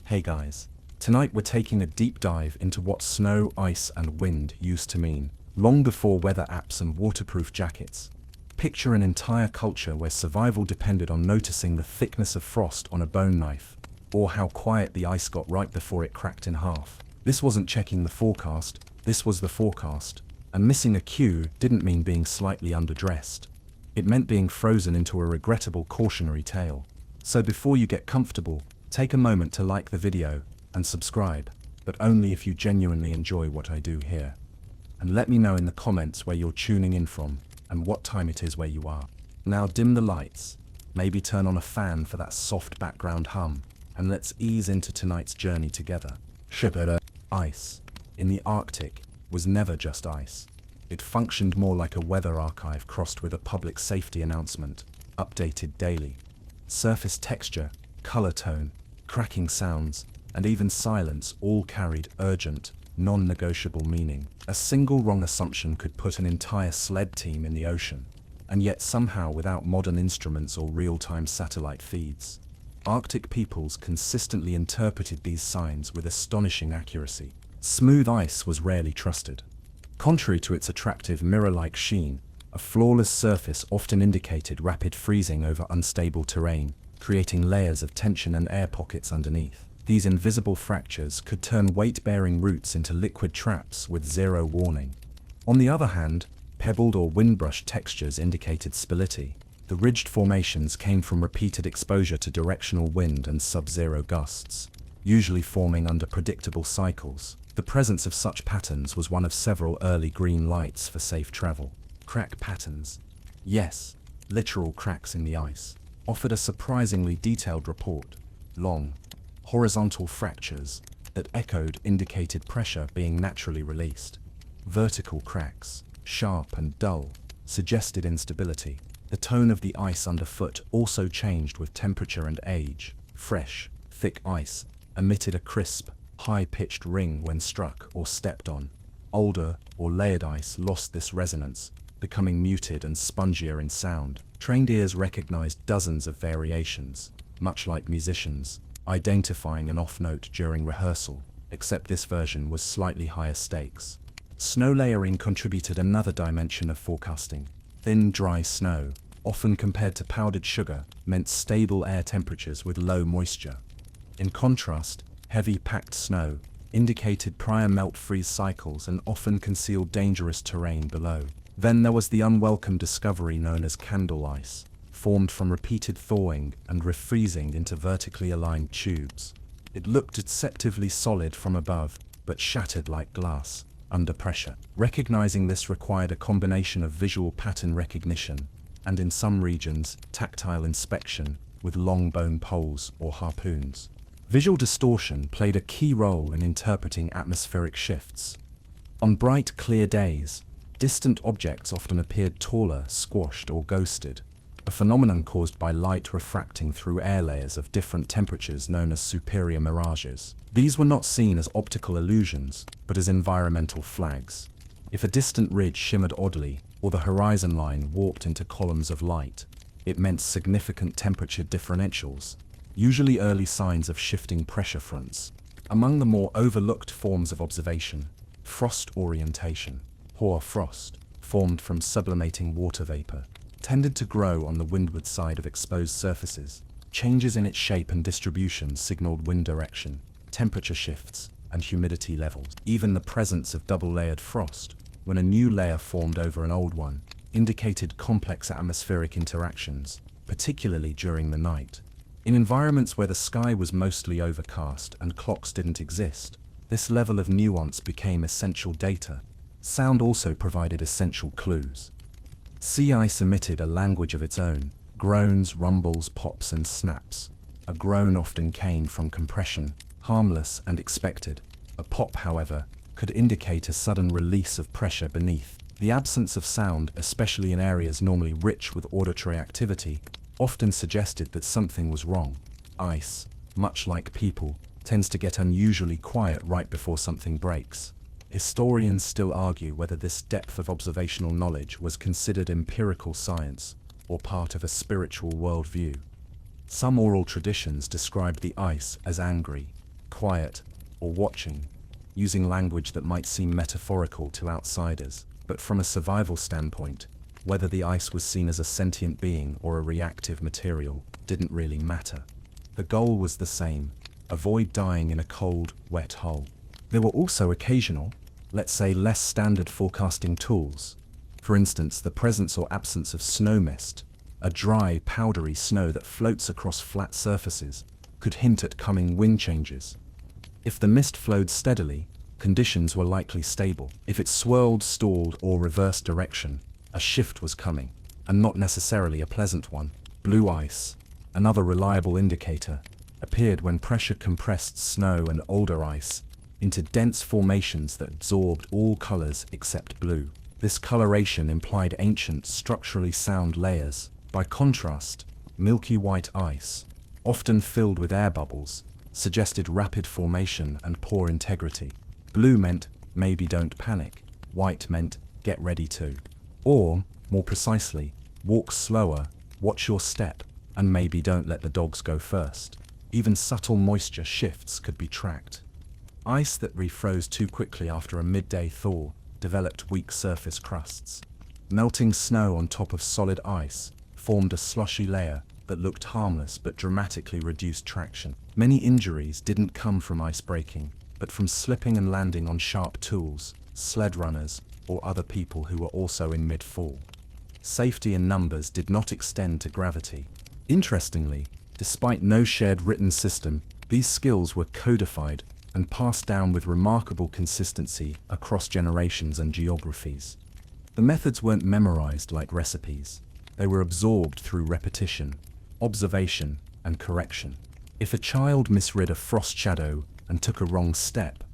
Hey guys, tonight we're taking a deep dive into what snow, ice, and wind used to mean, long before weather apps and waterproof jackets. Picture an entire culture where survival depended on noticing the thickness of frost on a bone knife, or how quiet the ice got right before it cracked in half. This wasn't checking the forecast, this was the forecast, and missing a cue didn't mean being slightly underdressed. It meant being frozen into a regrettable cautionary tale. So before you get comfortable, take a moment to like the video and subscribe, but only if you genuinely enjoy what I do here. And let me know in the comments where you're tuning in from and what time it is where you are. Now dim the lights, maybe turn on a fan for that soft background hum, and let's ease into tonight's journey together. Ice, in the Arctic, was never just ice. It functioned more like a weather archive crossed with a public safety announcement, updated daily. Surface texture, color tone, cracking sounds, and even silence all carried urgent, non-negotiable meaning. A single wrong assumption could put an entire sled team in the ocean, and yet somehow without modern instruments or real-time satellite feeds. Arctic peoples consistently interpreted these signs with astonishing accuracy. Smooth ice was rarely trusted. Contrary to its attractive mirror-like sheen, a flawless surface often indicated rapid freezing over unstable terrain, creating layers of tension and air pockets underneath. These invisible fractures could turn weight-bearing roots into liquid traps with zero warning. On the other hand, pebbled or windbrush textures indicated stability. The ridged formations came from repeated exposure to directional wind and sub-zero gusts, usually forming under predictable cycles. The presence of such patterns was one of several early green lights for safe travel. Crack patterns, yes, literal cracks in the ice, offered a surprisingly detailed report. Long, horizontal fractures that echoed indicated pressure being naturally released. Vertical cracks, sharp and dull, suggested instability. The tone of the ice underfoot also changed with temperature and age. Fresh, thick ice emitted a crisp, high-pitched ring when struck or stepped on. Older or layered ice lost this resonance, becoming muted and spongier in sound. Trained ears recognized dozens of variations, much like musicians, identifying an off note during rehearsal, except this version was slightly higher stakes. Snow layering contributed another dimension of forecasting. Thin, dry snow, often compared to powdered sugar, meant stable air temperatures with low moisture. In contrast, heavy packed snow indicated prior melt-freeze cycles and often concealed dangerous terrain below. Then there was the unwelcome discovery known as candle ice, formed from repeated thawing and refreezing into vertically aligned tubes. It looked deceptively solid from above, but shattered like glass under pressure. Recognizing this required a combination of visual pattern recognition and, in some regions, tactile inspection with long bone poles or harpoons. Visual distortion played a key role in interpreting atmospheric shifts. On bright, clear days, distant objects often appeared taller, squashed, or ghosted, a phenomenon caused by light refracting through air layers of different temperatures known as superior mirages. These were not seen as optical illusions, but as environmental flags. If a distant ridge shimmered oddly, or the horizon line warped into columns of light, it meant significant temperature differentials, usually early signs of shifting pressure fronts. Among the more overlooked forms of observation, frost orientation, hoar frost, formed from sublimating water vapor, tended to grow on the windward side of exposed surfaces. Changes in its shape and distribution signaled wind direction, temperature shifts, and humidity levels. Even the presence of double-layered frost, when a new layer formed over an old one, indicated complex atmospheric interactions, particularly during the night. In environments where the sky was mostly overcast and clocks didn't exist, this level of nuance became essential data. Sound also provided essential clues. Sea ice emitted a language of its own: groans, rumbles, pops, and snaps. A groan often came from compression, harmless and expected. A pop, however, could indicate a sudden release of pressure beneath. The absence of sound, especially in areas normally rich with auditory activity, often suggested that something was wrong. Ice, much like people, tends to get unusually quiet right before something breaks. Historians still argue whether this depth of observational knowledge was considered empirical science or part of a spiritual worldview. Some oral traditions described the ice as angry, quiet, or watching, using language that might seem metaphorical to outsiders. But from a survival standpoint, whether the ice was seen as a sentient being or a reactive material didn't really matter. The goal was the same: avoid dying in a cold, wet hole. There were also occasional, let's say less standard forecasting tools. For instance, the presence or absence of snow mist, a dry, powdery snow that floats across flat surfaces, could hint at coming wind changes. If the mist flowed steadily, conditions were likely stable. If it swirled, stalled, or reversed direction, a shift was coming, and not necessarily a pleasant one. Blue ice, another reliable indicator, appeared when pressure compressed snow and older ice into dense formations that absorbed all colors except blue. This coloration implied ancient, structurally sound layers. By contrast, milky white ice, often filled with air bubbles, suggested rapid formation and poor integrity. Blue meant, maybe don't panic. White meant, get ready to. Or, more precisely, walk slower, watch your step, and maybe don't let the dogs go first. Even subtle moisture shifts could be tracked. Ice that refroze too quickly after a midday thaw developed weak surface crusts. Melting snow on top of solid ice formed a slushy layer that looked harmless but dramatically reduced traction. Many injuries didn't come from ice breaking, but from slipping and landing on sharp tools, sled runners, or other people who were also in mid-fall. Safety in numbers did not extend to gravity. Interestingly, despite no shared written system, these skills were codified and passed down with remarkable consistency across generations and geographies. The methods weren't memorized like recipes. They were absorbed through repetition, observation, and correction. If a child misread a frost shadow and took a wrong step,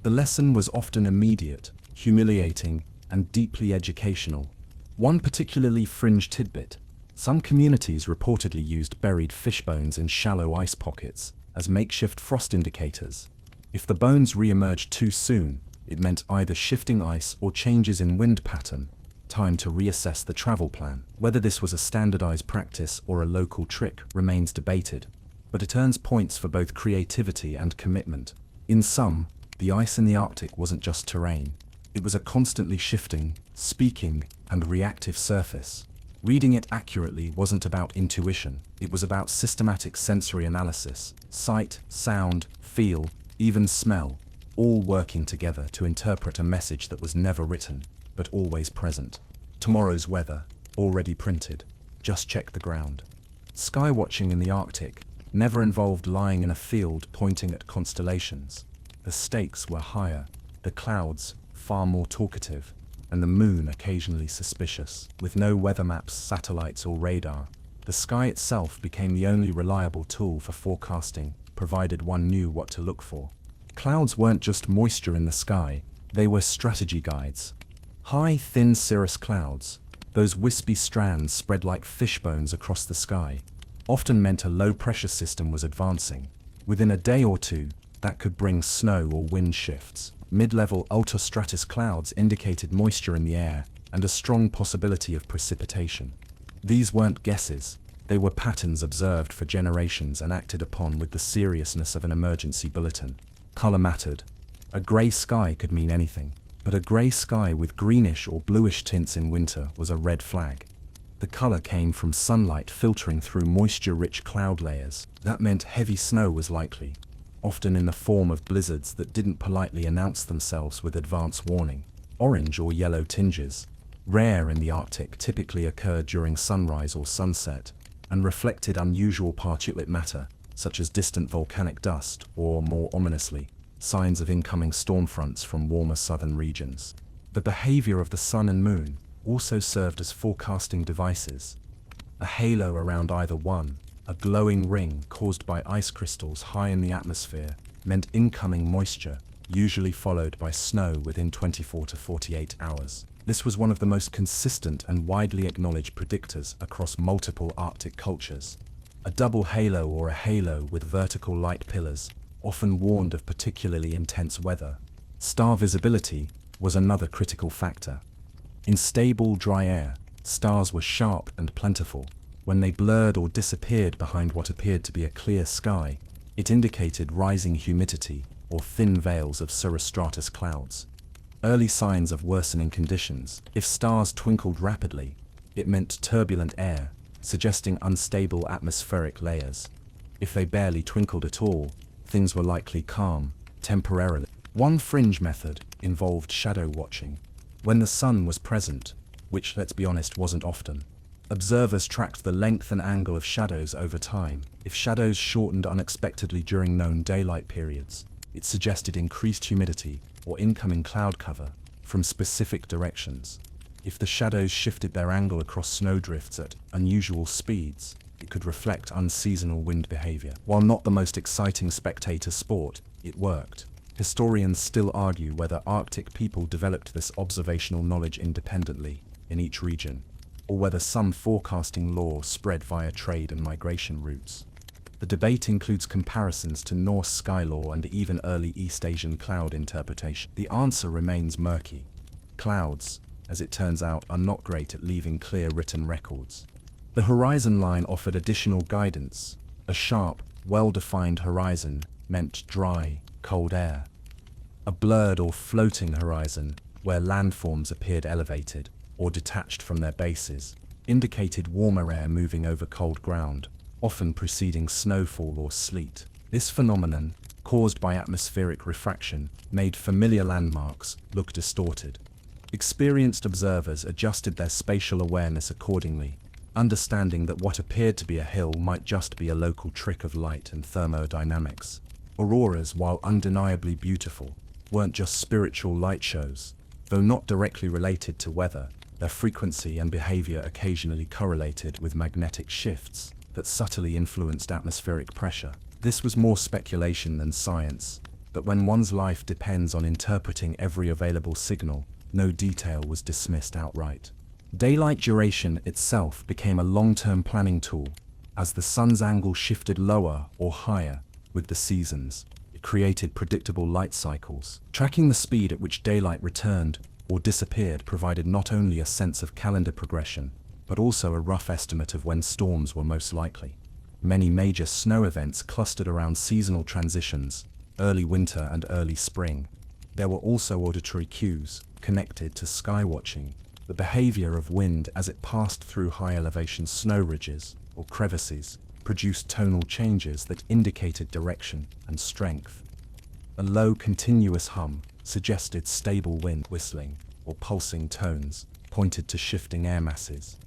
the lesson was often immediate, humiliating, and deeply educational. One particularly fringe tidbit: some communities reportedly used buried fish bones in shallow ice pockets as makeshift frost indicators. If the bones re-emerged too soon, it meant either shifting ice or changes in wind pattern, time to reassess the travel plan. Whether this was a standardized practice or a local trick remains debated, but it earns points for both creativity and commitment. In sum, the ice in the Arctic wasn't just terrain. It was a constantly shifting, speaking, and reactive surface. Reading it accurately wasn't about intuition. It was about systematic sensory analysis: sight, sound, feel, even smell, all working together to interpret a message that was never written, but always present. Tomorrow's weather, already printed. Just check the ground. Sky watching in the Arctic never involved lying in a field pointing at constellations. The stakes were higher, the clouds far more talkative, and the moon occasionally suspicious. With no weather maps, satellites, or radar, the sky itself became the only reliable tool for forecasting, provided one knew what to look for. Clouds weren't just moisture in the sky, they were strategy guides. High, thin cirrus clouds, those wispy strands spread like fish bones across the sky, often meant a low-pressure system was advancing. Within a day or two, that could bring snow or wind shifts. Mid-level altostratus clouds indicated moisture in the air and a strong possibility of precipitation. These weren't guesses, they were patterns observed for generations and acted upon with the seriousness of an emergency bulletin. Color mattered. A gray sky could mean anything, but a gray sky with greenish or bluish tints in winter was a red flag. The color came from sunlight filtering through moisture-rich cloud layers. That meant heavy snow was likely, often in the form of blizzards that didn't politely announce themselves with advance warning. Orange or yellow tinges, rare in the Arctic, typically occurred during sunrise or sunset, and reflected unusual particulate matter, such as distant volcanic dust or, more ominously, signs of incoming storm fronts from warmer southern regions. The behavior of the sun and moon also served as forecasting devices. A halo around either one, a glowing ring caused by ice crystals high in the atmosphere, meant incoming moisture, usually followed by snow within 24 to 48 hours. This was one of the most consistent and widely acknowledged predictors across multiple Arctic cultures. A double halo or a halo with vertical light pillars often warned of particularly intense weather. Star visibility was another critical factor. In stable, dry air, stars were sharp and plentiful. When they blurred or disappeared behind what appeared to be a clear sky, It indicated rising humidity or thin veils of cirrostratus clouds. Early signs of worsening conditions. If stars twinkled rapidly, it meant turbulent air, suggesting unstable atmospheric layers. If they barely twinkled at all, things were likely calm, temporarily. One fringe method involved shadow watching. When the sun was present, which, let's be honest, wasn't often, observers tracked the length and angle of shadows over time. If shadows shortened unexpectedly during known daylight periods, it suggested increased humidity or incoming cloud cover from specific directions. If the shadows shifted their angle across snowdrifts at unusual speeds, it could reflect unseasonal wind behavior. While not the most exciting spectator sport, it worked. Historians still argue whether Arctic people developed this observational knowledge independently in each region, or whether some forecasting lore spread via trade and migration routes. The debate includes comparisons to Norse sky lore and even early East Asian cloud interpretation. The answer remains murky. Clouds, as it turns out, are not great at leaving clear written records. The horizon line offered additional guidance. A sharp, well-defined horizon meant dry, cold air. A blurred or floating horizon, where landforms appeared elevated or detached from their bases, indicated warmer air moving over cold ground, often preceding snowfall or sleet. This phenomenon, caused by atmospheric refraction, made familiar landmarks look distorted. Experienced observers adjusted their spatial awareness accordingly, understanding that what appeared to be a hill might just be a local trick of light and thermodynamics. Auroras, while undeniably beautiful, weren't just spiritual light shows. Though not directly related to weather, their frequency and behavior occasionally correlated with magnetic shifts that subtly influenced atmospheric pressure. This was more speculation than science, but when one's life depends on interpreting every available signal, no detail was dismissed outright. Daylight duration itself became a long-term planning tool. As the sun's angle shifted lower or higher with the seasons, it created predictable light cycles. Tracking the speed at which daylight returned or disappeared provided not only a sense of calendar progression, but also a rough estimate of when storms were most likely. Many major snow events clustered around seasonal transitions, early winter and early spring. There were also auditory cues connected to sky watching, the behavior of wind as it passed through high-elevation snow ridges or crevices produced tonal changes that indicated direction and strength. A low, continuous hum suggested stable wind. Whistling or pulsing tones pointed to shifting air masses.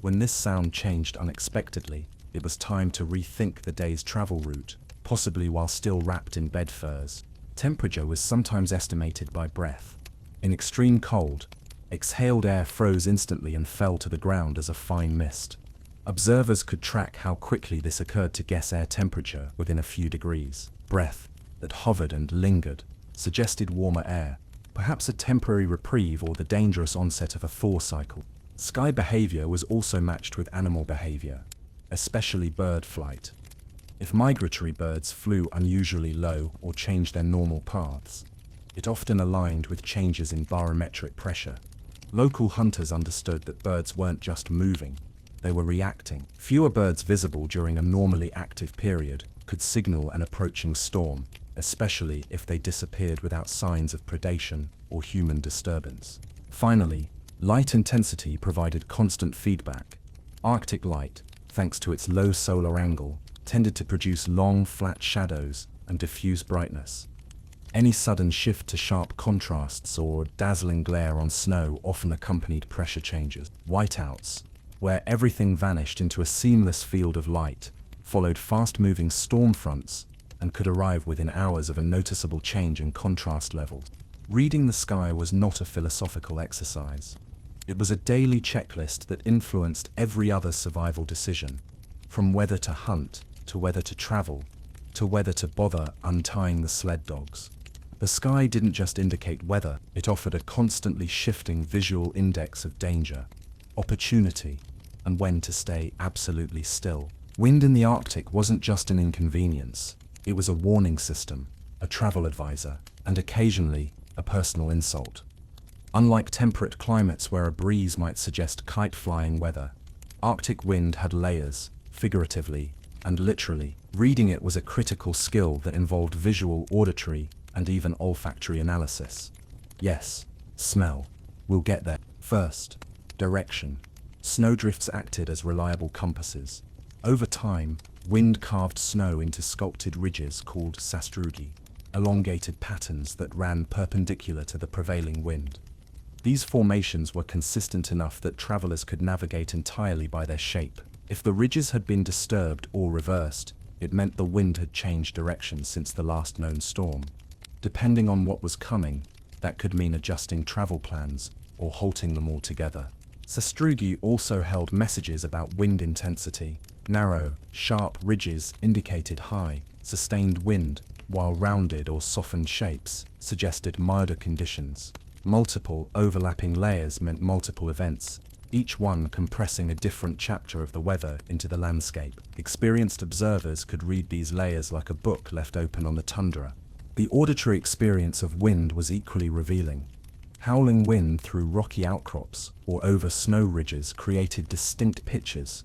When this sound changed unexpectedly, it was time to rethink the day's travel route, possibly while still wrapped in bed furs. Temperature was sometimes estimated by breath. In extreme cold, exhaled air froze instantly and fell to the ground as a fine mist. Observers could track how quickly this occurred to guess air temperature within a few degrees. Breath that hovered and lingered suggested warmer air, perhaps a temporary reprieve or the dangerous onset of a thaw cycle. Sky behavior was also matched with animal behavior, especially bird flight. If migratory birds flew unusually low or changed their normal paths, it often aligned with changes in barometric pressure. Local hunters understood that birds weren't just moving, they were reacting. Fewer birds visible during a normally active period could signal an approaching storm, especially if they disappeared without signs of predation or human disturbance. Finally, light intensity provided constant feedback. Arctic light, thanks to its low solar angle, tended to produce long, flat shadows and diffuse brightness. Any sudden shift to sharp contrasts or dazzling glare on snow often accompanied pressure changes. Whiteouts, where everything vanished into a seamless field of light, followed fast-moving storm fronts and could arrive within hours of a noticeable change in contrast levels. Reading the sky was not a philosophical exercise. It was a daily checklist that influenced every other survival decision, from whether to hunt, to whether to travel, to whether to bother untying the sled dogs. The sky didn't just indicate weather, it offered a constantly shifting visual index of danger, opportunity, and when to stay absolutely still. Wind in the Arctic wasn't just an inconvenience, it was a warning system, a travel advisor, and occasionally a personal insult. Unlike temperate climates where a breeze might suggest kite-flying weather, Arctic wind had layers, figuratively and literally. Reading it was a critical skill that involved visual, auditory, and even olfactory analysis. Yes, smell. We'll get there. First, direction. Snowdrifts acted as reliable compasses. Over time, wind carved snow into sculpted ridges called sastrugi, elongated patterns that ran perpendicular to the prevailing wind. These formations were consistent enough that travelers could navigate entirely by their shape. If the ridges had been disturbed or reversed, it meant the wind had changed direction since the last known storm. Depending on what was coming, that could mean adjusting travel plans or halting them altogether. Sastrugi also held messages about wind intensity. Narrow, sharp ridges indicated high, sustained wind, while rounded or softened shapes suggested milder conditions. Multiple, overlapping layers meant multiple events, each one compressing a different chapter of the weather into the landscape. Experienced observers could read these layers like a book left open on the tundra. The auditory experience of wind was equally revealing. Howling wind through rocky outcrops or over snow ridges created distinct pitches.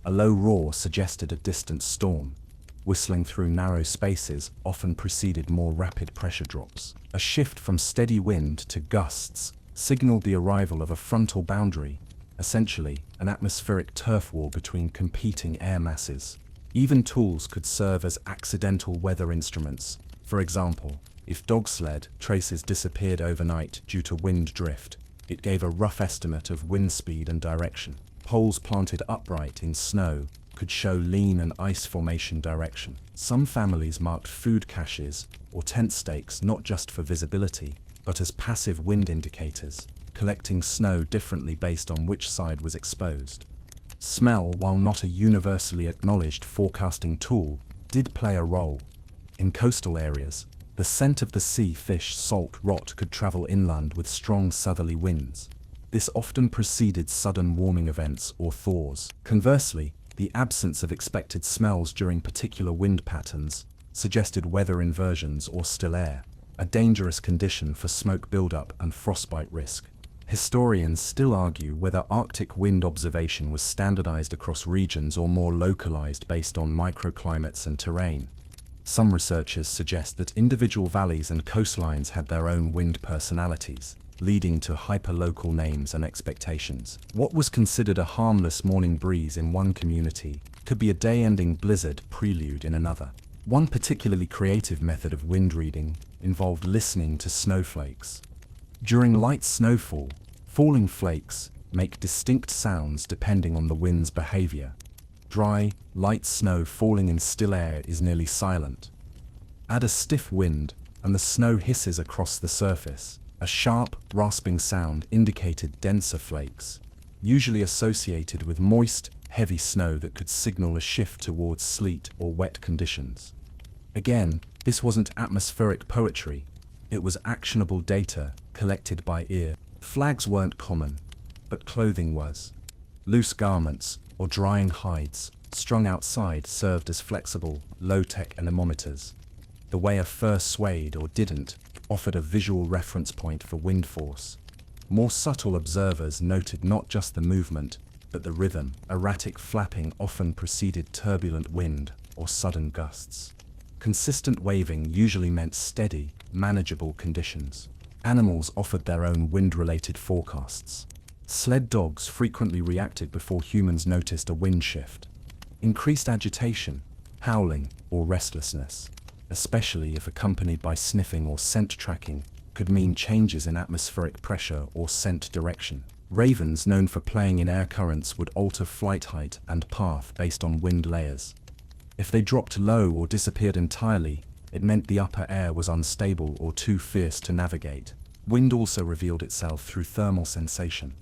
A low roar suggested a distant storm. Whistling through narrow spaces often preceded more rapid pressure drops. A shift from steady wind to gusts signaled the arrival of a frontal boundary, essentially an atmospheric turf war between competing air masses. Even tools could serve as accidental weather instruments. For example, if dog sled traces disappeared overnight due to wind drift, it gave a rough estimate of wind speed and direction. Poles planted upright in snow could show lean and ice formation direction. Some families marked food caches or tent stakes not just for visibility, but as passive wind indicators, collecting snow differently based on which side was exposed. Smell, while not a universally acknowledged forecasting tool, did play a role. In coastal areas, the scent of the sea fish salt rot could travel inland with strong southerly winds. This often preceded sudden warming events or thaws. Conversely, the absence of expected smells during particular wind patterns suggested weather inversions or still air, a dangerous condition for smoke buildup and frostbite risk. Historians still argue whether Arctic wind observation was standardized across regions or more localized based on microclimates and terrain. Some researchers suggest that individual valleys and coastlines had their own wind personalities, leading to hyperlocal names and expectations. What was considered a harmless morning breeze in one community could be a day-ending blizzard prelude in another. One particularly creative method of wind reading involved listening to snowflakes. During light snowfall, falling flakes make distinct sounds depending on the wind's behavior. Dry, light snow falling in still air is nearly silent. Add a stiff wind, and the snow hisses across the surface. A sharp, rasping sound indicated denser flakes, usually associated with moist, heavy snow that could signal a shift towards sleet or wet conditions. Again, this wasn't atmospheric poetry, it was actionable data collected by ear. Flags weren't common, but clothing was. Loose garments, or drying hides, strung outside served as flexible, low-tech anemometers. The way a fur swayed or didn't offered a visual reference point for wind force. More subtle observers noted not just the movement, but the rhythm. Erratic flapping often preceded turbulent wind or sudden gusts. Consistent waving usually meant steady, manageable conditions. Animals offered their own wind-related forecasts. Sled dogs frequently reacted before humans noticed a wind shift. Increased agitation, howling, or restlessness, especially if accompanied by sniffing or scent tracking, could mean changes in atmospheric pressure or scent direction. Ravens, known for playing in air currents, would alter flight height and path based on wind layers. If they dropped low or disappeared entirely, it meant the upper air was unstable or too fierce to navigate. Wind also revealed itself through thermal sensation.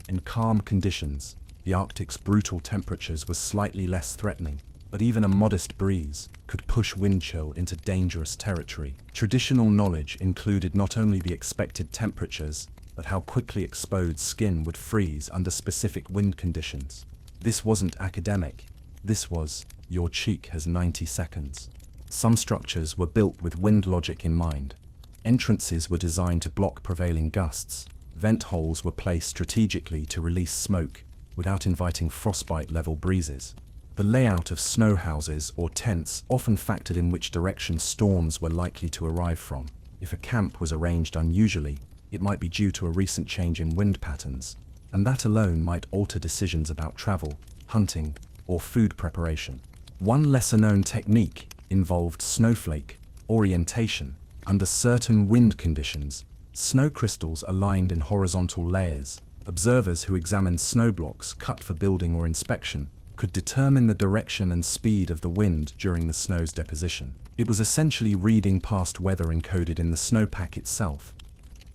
In calm conditions, the Arctic's brutal temperatures were slightly less threatening, but even a modest breeze could push wind chill into dangerous territory. Traditional knowledge included not only the expected temperatures, but how quickly exposed skin would freeze under specific wind conditions. This wasn't academic, this was, your cheek has 90 seconds. Some structures were built with wind logic in mind. Entrances were designed to block prevailing gusts. Vent holes were placed strategically to release smoke without inviting frostbite-level breezes. The layout of snow houses or tents often factored in which direction storms were likely to arrive from. If a camp was arranged unusually, it might be due to a recent change in wind patterns, and that alone might alter decisions about travel, hunting, or food preparation. One lesser-known technique involved snowflake orientation. Under certain wind conditions, snow crystals aligned in horizontal layers. Observers who examined snow blocks cut for building or inspection could determine the direction and speed of the wind during the snow's deposition. It was essentially reading past weather encoded in the snowpack itself.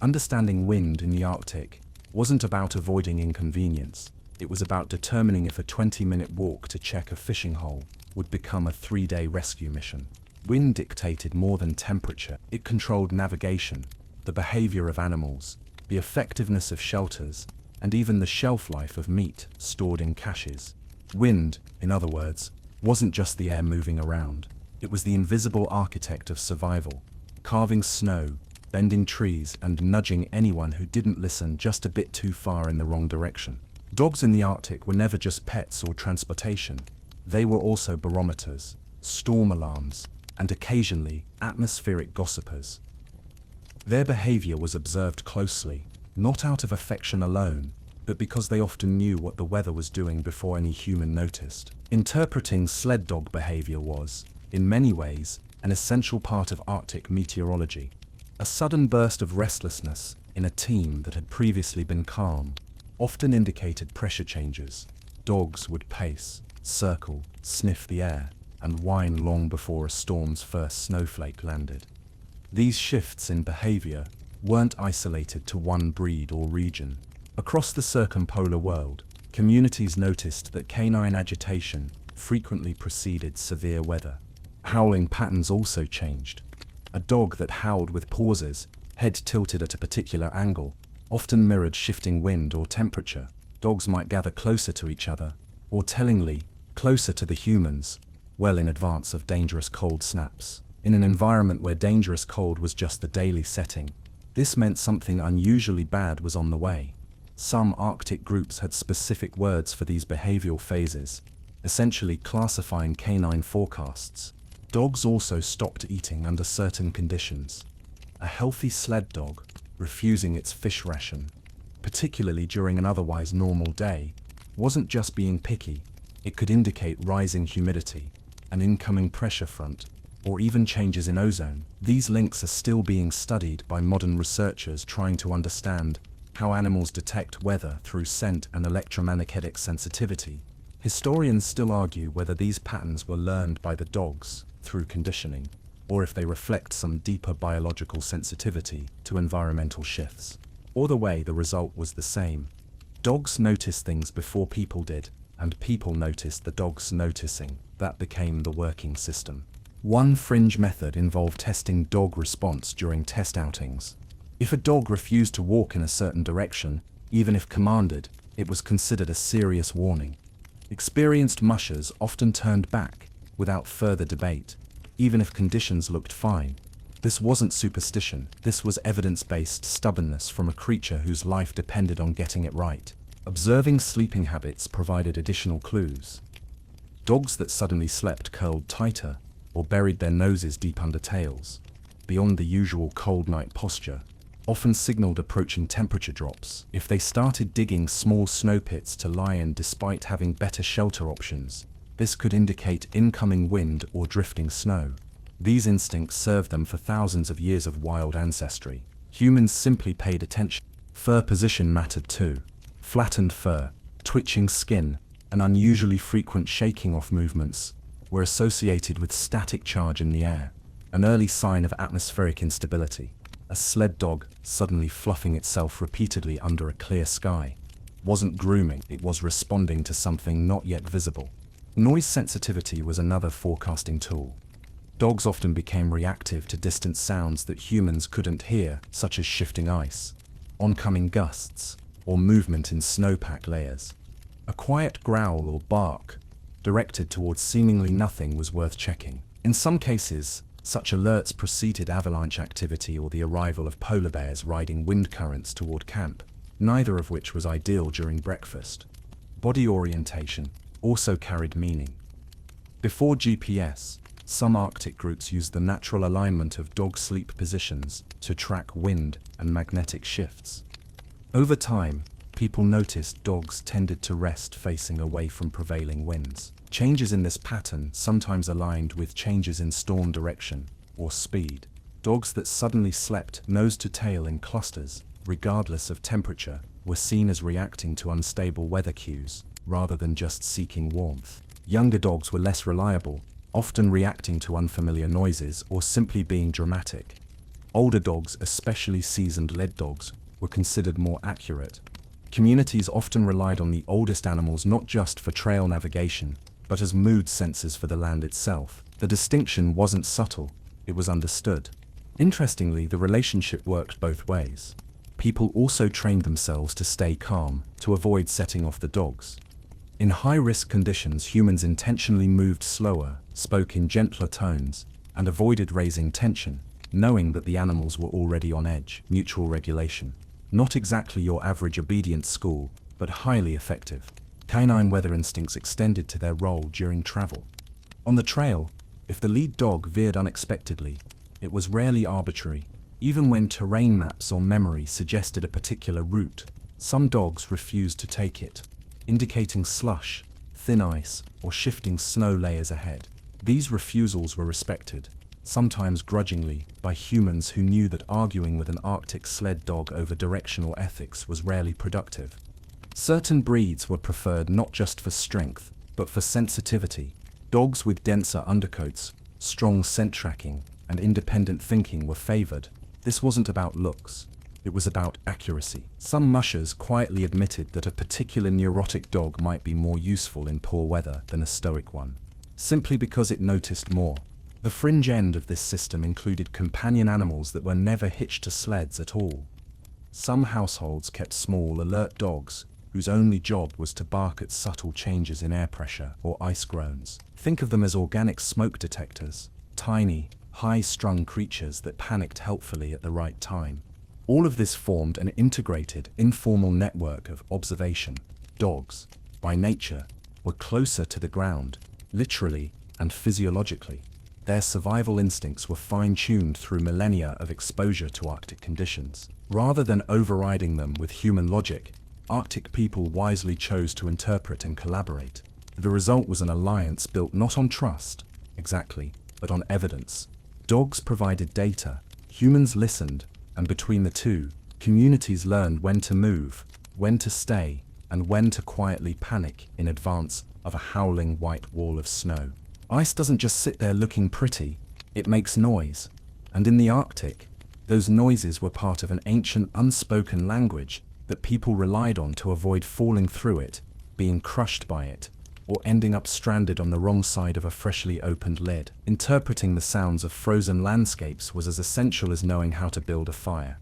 Understanding wind in the Arctic wasn't about avoiding inconvenience. It was about determining if a 20-minute walk to check a fishing hole would become a 3-day rescue mission. Wind dictated more than temperature. It controlled navigation, the behavior of animals, the effectiveness of shelters, and even the shelf life of meat stored in caches. Wind, in other words, wasn't just the air moving around. It was the invisible architect of survival, carving snow, bending trees, and nudging anyone who didn't listen just a bit too far in the wrong direction. Dogs in the Arctic were never just pets or transportation. They were also barometers, storm alarms, and occasionally atmospheric gossipers. Their behavior was observed closely, not out of affection alone, but because they often knew what the weather was doing before any human noticed. Interpreting sled dog behavior was, in many ways, an essential part of Arctic meteorology. A sudden burst of restlessness in a team that had previously been calm often indicated pressure changes. Dogs would pace, circle, sniff the air, and whine long before a storm's first snowflake landed. These shifts in behavior weren't isolated to one breed or region. Across the circumpolar world, communities noticed that canine agitation frequently preceded severe weather. Howling patterns also changed. A dog that howled with pauses, head tilted at a particular angle, often mirrored shifting wind or temperature. Dogs might gather closer to each other, or tellingly, closer to the humans, well in advance of dangerous cold snaps. In an environment where dangerous cold was just the daily setting, this meant something unusually bad was on the way. Some Arctic groups had specific words for these behavioral phases, essentially classifying canine forecasts. Dogs also stopped eating under certain conditions. A healthy sled dog, refusing its fish ration, particularly during an otherwise normal day, wasn't just being picky. It could indicate rising humidity, an incoming pressure front, or even changes in ozone. These links are still being studied by modern researchers trying to understand how animals detect weather through scent and electromagnetic sensitivity. Historians still argue whether these patterns were learned by the dogs through conditioning, or if they reflect some deeper biological sensitivity to environmental shifts. Either way, the result was the same. Dogs noticed things before people did, and people noticed the dogs noticing. That became the working system. One fringe method involved testing dog response during test outings. If a dog refused to walk in a certain direction, even if commanded, it was considered a serious warning. Experienced mushers often turned back, without further debate, even if conditions looked fine. This wasn't superstition, this was evidence-based stubbornness from a creature whose life depended on getting it right. Observing sleeping habits provided additional clues. Dogs that suddenly slept curled tighter, or buried their noses deep under tails, beyond the usual cold night posture, often signaled approaching temperature drops. If they started digging small snow pits to lie in despite having better shelter options, this could indicate incoming wind or drifting snow. These instincts served them for thousands of years of wild ancestry. Humans simply paid attention. Fur position mattered too. Flattened fur, twitching skin, and unusually frequent shaking off movements were associated with static charge in the air, an early sign of atmospheric instability. A sled dog suddenly fluffing itself repeatedly under a clear sky wasn't grooming, it was responding to something not yet visible. Noise sensitivity was another forecasting tool. Dogs often became reactive to distant sounds that humans couldn't hear, such as shifting ice, oncoming gusts, or movement in snowpack layers. A quiet growl or bark, directed towards seemingly nothing, was worth checking. In some cases, such alerts preceded avalanche activity or the arrival of polar bears riding wind currents toward camp, neither of which was ideal during breakfast. Body orientation also carried meaning. Before GPS, some Arctic groups used the natural alignment of dog sleep positions to track wind and magnetic shifts. Over time, people noticed dogs tended to rest facing away from prevailing winds. Changes in this pattern sometimes aligned with changes in storm direction or speed. Dogs that suddenly slept nose to tail in clusters, regardless of temperature, were seen as reacting to unstable weather cues, rather than just seeking warmth. Younger dogs were less reliable, often reacting to unfamiliar noises or simply being dramatic. Older dogs, especially seasoned lead dogs, were considered more accurate. Communities often relied on the oldest animals not just for trail navigation, but as mood sensors for the land itself. The distinction wasn't subtle, it was understood. Interestingly, the relationship worked both ways. People also trained themselves to stay calm, to avoid setting off the dogs. In high-risk conditions, humans intentionally moved slower, spoke in gentler tones, and avoided raising tension, knowing that the animals were already on edge. Mutual regulation. Not exactly your average obedience school, but highly effective. Canine weather instincts extended to their role during travel. On the trail, if the lead dog veered unexpectedly, it was rarely arbitrary. Even when terrain maps or memory suggested a particular route, some dogs refused to take it, indicating slush, thin ice, or shifting snow layers ahead. These refusals were respected, sometimes grudgingly, by humans who knew that arguing with an Arctic sled dog over directional ethics was rarely productive. Certain breeds were preferred not just for strength, but for sensitivity. Dogs with denser undercoats, strong scent tracking, and independent thinking were favored. This wasn't about looks, it was about accuracy. Some mushers quietly admitted that a particular neurotic dog might be more useful in poor weather than a stoic one, simply because it noticed more. The fringe end of this system included companion animals that were never hitched to sleds at all. Some households kept small, alert dogs, whose only job was to bark at subtle changes in air pressure or ice groans. Think of them as organic smoke detectors, tiny, high-strung creatures that panicked helpfully at the right time. All of this formed an integrated, informal network of observation. Dogs, by nature, were closer to the ground, literally and physiologically. Their survival instincts were fine-tuned through millennia of exposure to Arctic conditions. Rather than overriding them with human logic, Arctic people wisely chose to interpret and collaborate. The result was an alliance built not on trust, exactly, but on evidence. Dogs provided data, humans listened, and between the two, communities learned when to move, when to stay, and when to quietly panic in advance of a howling white wall of snow. Ice doesn't just sit there looking pretty, it makes noise. And in the Arctic, those noises were part of an ancient unspoken language that people relied on to avoid falling through it, being crushed by it, or ending up stranded on the wrong side of a freshly opened lid. Interpreting the sounds of frozen landscapes was as essential as knowing how to build a fire.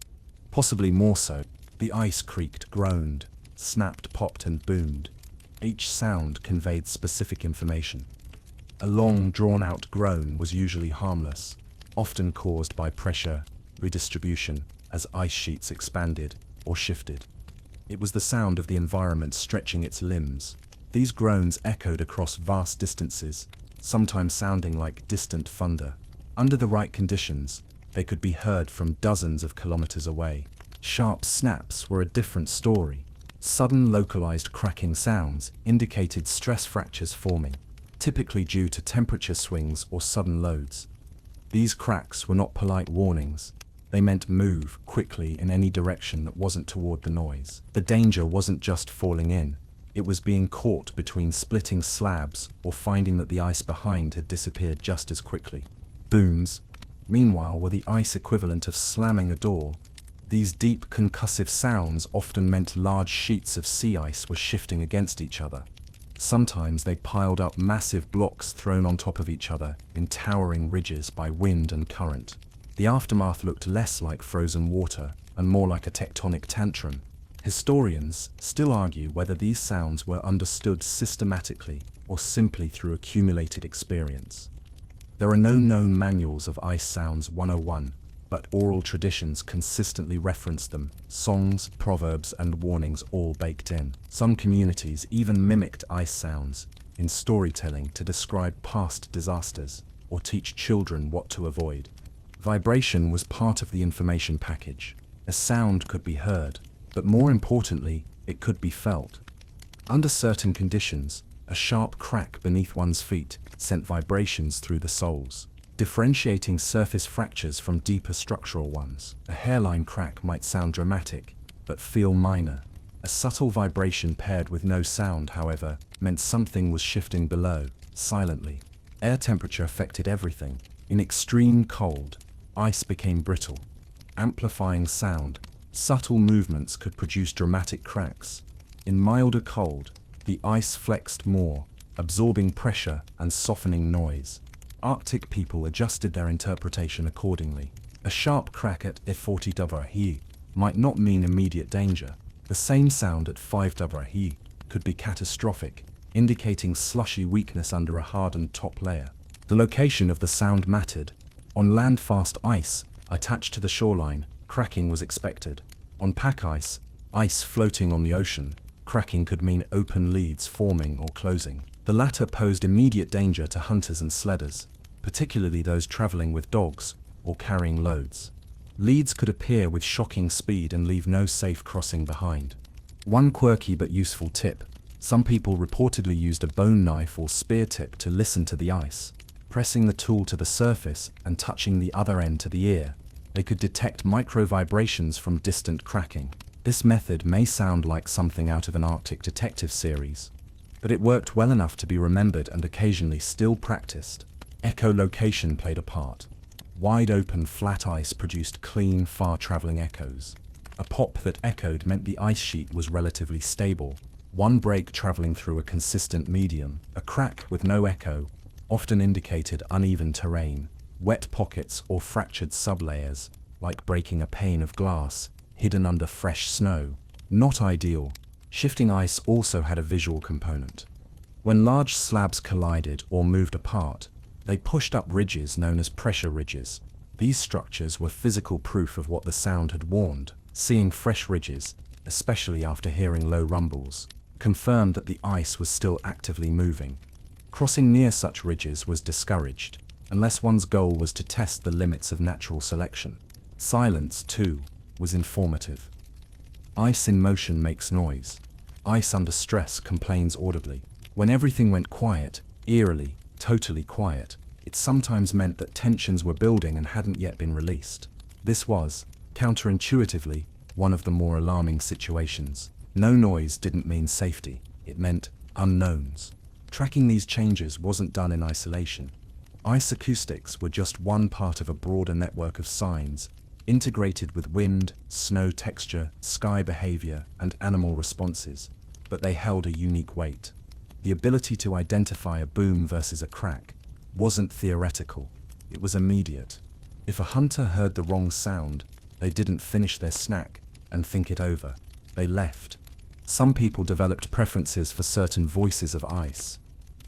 Possibly more so. The ice creaked, groaned, snapped, popped, and boomed. Each sound conveyed specific information. A long, drawn-out groan was usually harmless, often caused by pressure redistribution as ice sheets expanded or shifted. It was the sound of the environment stretching its limbs. These groans echoed across vast distances, sometimes sounding like distant thunder. Under the right conditions, they could be heard from dozens of kilometers away. Sharp snaps were a different story. Sudden localized cracking sounds indicated stress fractures forming, typically due to temperature swings or sudden loads. These cracks were not polite warnings. They meant move quickly in any direction that wasn't toward the noise. The danger wasn't just falling in. It was being caught between splitting slabs or finding that the ice behind had disappeared just as quickly. Booms, meanwhile, were the ice equivalent of slamming a door. These deep, concussive sounds often meant large sheets of sea ice were shifting against each other. Sometimes they piled up massive blocks thrown on top of each other in towering ridges by wind and current. The aftermath looked less like frozen water and more like a tectonic tantrum. Historians still argue whether these sounds were understood systematically or simply through accumulated experience. There are no known manuals of Ice Sounds 101, but oral traditions consistently reference them, songs, proverbs, and warnings all baked in. Some communities even mimicked ice sounds, in storytelling to describe past disasters or teach children what to avoid. Vibration was part of the information package. A sound could be heard, but more importantly, it could be felt. Under certain conditions, a sharp crack beneath one's feet sent vibrations through the soles, differentiating surface fractures from deeper structural ones. A hairline crack might sound dramatic, but feel minor. A subtle vibration paired with no sound, however, meant something was shifting below, silently. Air temperature affected everything. In extreme cold, ice became brittle, amplifying sound. Subtle movements could produce dramatic cracks. In milder cold, the ice flexed more, absorbing pressure and softening noise. Arctic people adjusted their interpretation accordingly. A sharp crack at 40 degrees might not mean immediate danger. The same sound at 5 degrees could be catastrophic, indicating slushy weakness under a hardened top layer. The location of the sound mattered. On land-fast ice, attached to the shoreline, cracking was expected. On pack ice floating on the ocean, cracking could mean open leads forming or closing. The latter posed immediate danger to hunters and sledders, particularly those traveling with dogs or carrying loads. Leads could appear with shocking speed and leave no safe crossing behind. One quirky but useful tip: some people reportedly used a bone knife or spear tip to listen to the ice. Pressing the tool to the surface and touching the other end to the ear, they could detect micro vibrations from distant cracking. This method may sound like something out of an Arctic detective series, but it worked well enough to be remembered and occasionally still practiced. Echolocation played a part. Wide open flat ice produced clean, far-traveling echoes. A pop that echoed meant the ice sheet was relatively stable, one break traveling through a consistent medium. A crack with no echo often indicated uneven terrain, wet pockets or fractured sublayers, like breaking a pane of glass hidden under fresh snow. Not ideal. Shifting ice also had a visual component. When large slabs collided or moved apart, they pushed up ridges known as pressure ridges. These structures were physical proof of what the sound had warned. Seeing fresh ridges, especially after hearing low rumbles, confirmed that the ice was still actively moving. Crossing near such ridges was discouraged, unless one's goal was to test the limits of natural selection. Silence, too, was informative. Ice in motion makes noise. Ice under stress complains audibly. When everything went quiet, eerily, totally quiet, it sometimes meant that tensions were building and hadn't yet been released. This was, counterintuitively, one of the more alarming situations. No noise didn't mean safety, it meant unknowns. Tracking these changes wasn't done in isolation. Ice acoustics were just one part of a broader network of signs, integrated with wind, snow texture, sky behavior, and animal responses, but they held a unique weight. The ability to identify a boom versus a crack wasn't theoretical, it was immediate. If a hunter heard the wrong sound, they didn't finish their snack and think it over. They left. Some people developed preferences for certain voices of ice.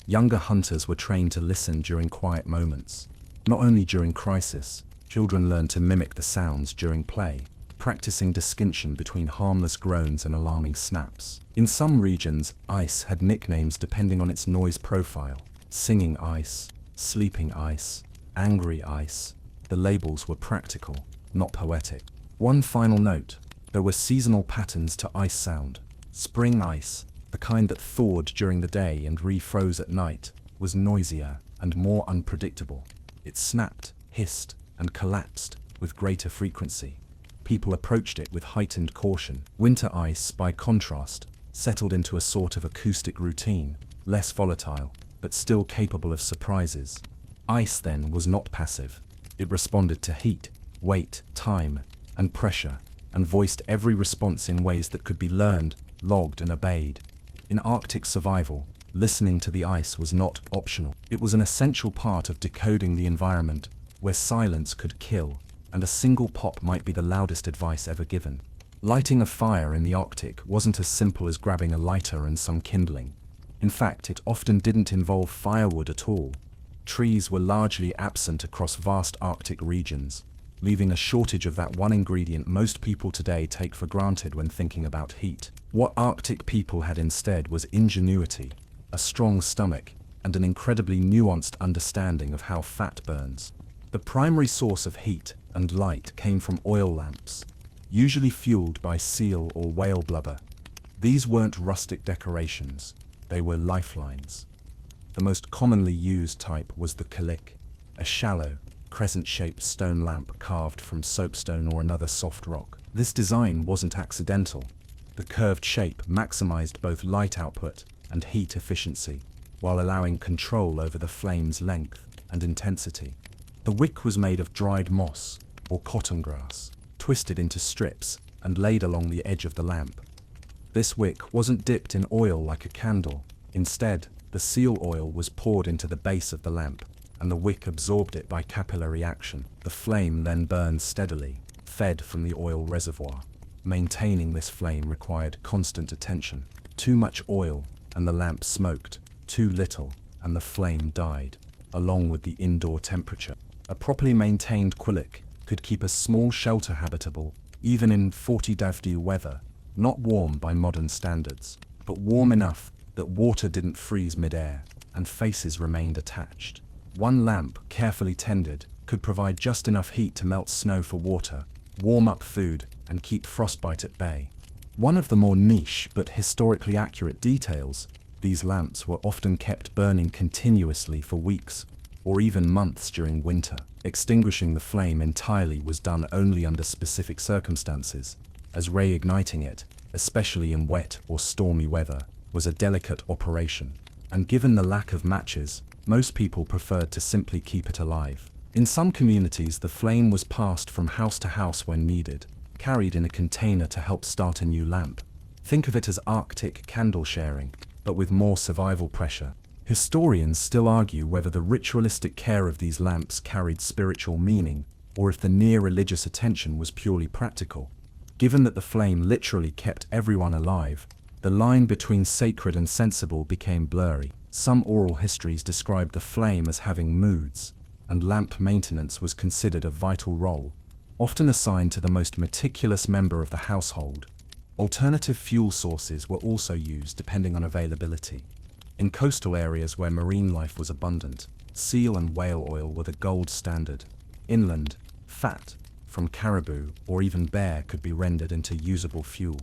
Younger hunters were trained to listen during quiet moments. Not only during crisis, children learned to mimic the sounds during play, practicing distinction between harmless groans and alarming snaps. In some regions, ice had nicknames depending on its noise profile: singing ice, sleeping ice, angry ice. The labels were practical, not poetic. One final note: there were seasonal patterns to ice sound. Spring ice, the kind that thawed during the day and refroze at night, was noisier and more unpredictable. It snapped, hissed, and collapsed with greater frequency. People approached it with heightened caution. Winter ice, by contrast, settled into a sort of acoustic routine, less volatile, but still capable of surprises. Ice, then, was not passive. It responded to heat, weight, time, and pressure, and voiced every response in ways that could be learned, logged, and obeyed. In Arctic survival, listening to the ice was not optional. It was an essential part of decoding the environment, where silence could kill, and a single pop might be the loudest advice ever given. Lighting a fire in the Arctic wasn't as simple as grabbing a lighter and some kindling. In fact, it often didn't involve firewood at all. Trees were largely absent across vast Arctic regions, leaving a shortage of that one ingredient most people today take for granted when thinking about heat. What Arctic people had instead was ingenuity. a strong stomach, and an incredibly nuanced understanding of how fat burns. The primary source of heat and light came from oil lamps, usually fueled by seal or whale blubber. These weren't rustic decorations, they were lifelines. The most commonly used type was the calic, a shallow, crescent-shaped stone lamp carved from soapstone or another soft rock. This design wasn't accidental. The curved shape maximized both light output and heat efficiency, while allowing control over the flame's length and intensity. The wick was made of dried moss or cotton grass, twisted into strips and laid along the edge of the lamp. This wick wasn't dipped in oil like a candle. Instead, the seal oil was poured into the base of the lamp, and the wick absorbed it by capillary action. The flame then burned steadily, fed from the oil reservoir. Maintaining this flame required constant attention. Too much oil, and the lamp smoked. Too little, and the flame died, along with the indoor temperature. A properly maintained quillic could keep a small shelter habitable, even in 40°C weather, not warm by modern standards, but warm enough that water didn't freeze mid-air, and faces remained attached. One lamp, carefully tended, could provide just enough heat to melt snow for water, warm up food, and keep frostbite at bay. One of the more niche but historically accurate details, these lamps were often kept burning continuously for weeks, or even months during winter. Extinguishing the flame entirely was done only under specific circumstances, as reigniting it, especially in wet or stormy weather, was a delicate operation, and given the lack of matches, most people preferred to simply keep it alive. In some communities, the flame was passed from house to house when needed, carried in a container to help start a new lamp. Think of it as Arctic candle sharing, but with more survival pressure. Historians still argue whether the ritualistic care of these lamps carried spiritual meaning, or if the near religious attention was purely practical. Given that the flame literally kept everyone alive, the line between sacred and sensible became blurry. Some oral histories described the flame as having moods, and lamp maintenance was considered a vital role, often assigned to the most meticulous member of the household. Alternative fuel sources were also used depending on availability. In coastal areas where marine life was abundant, seal and whale oil were the gold standard. Inland, fat from caribou or even bear could be rendered into usable fuel.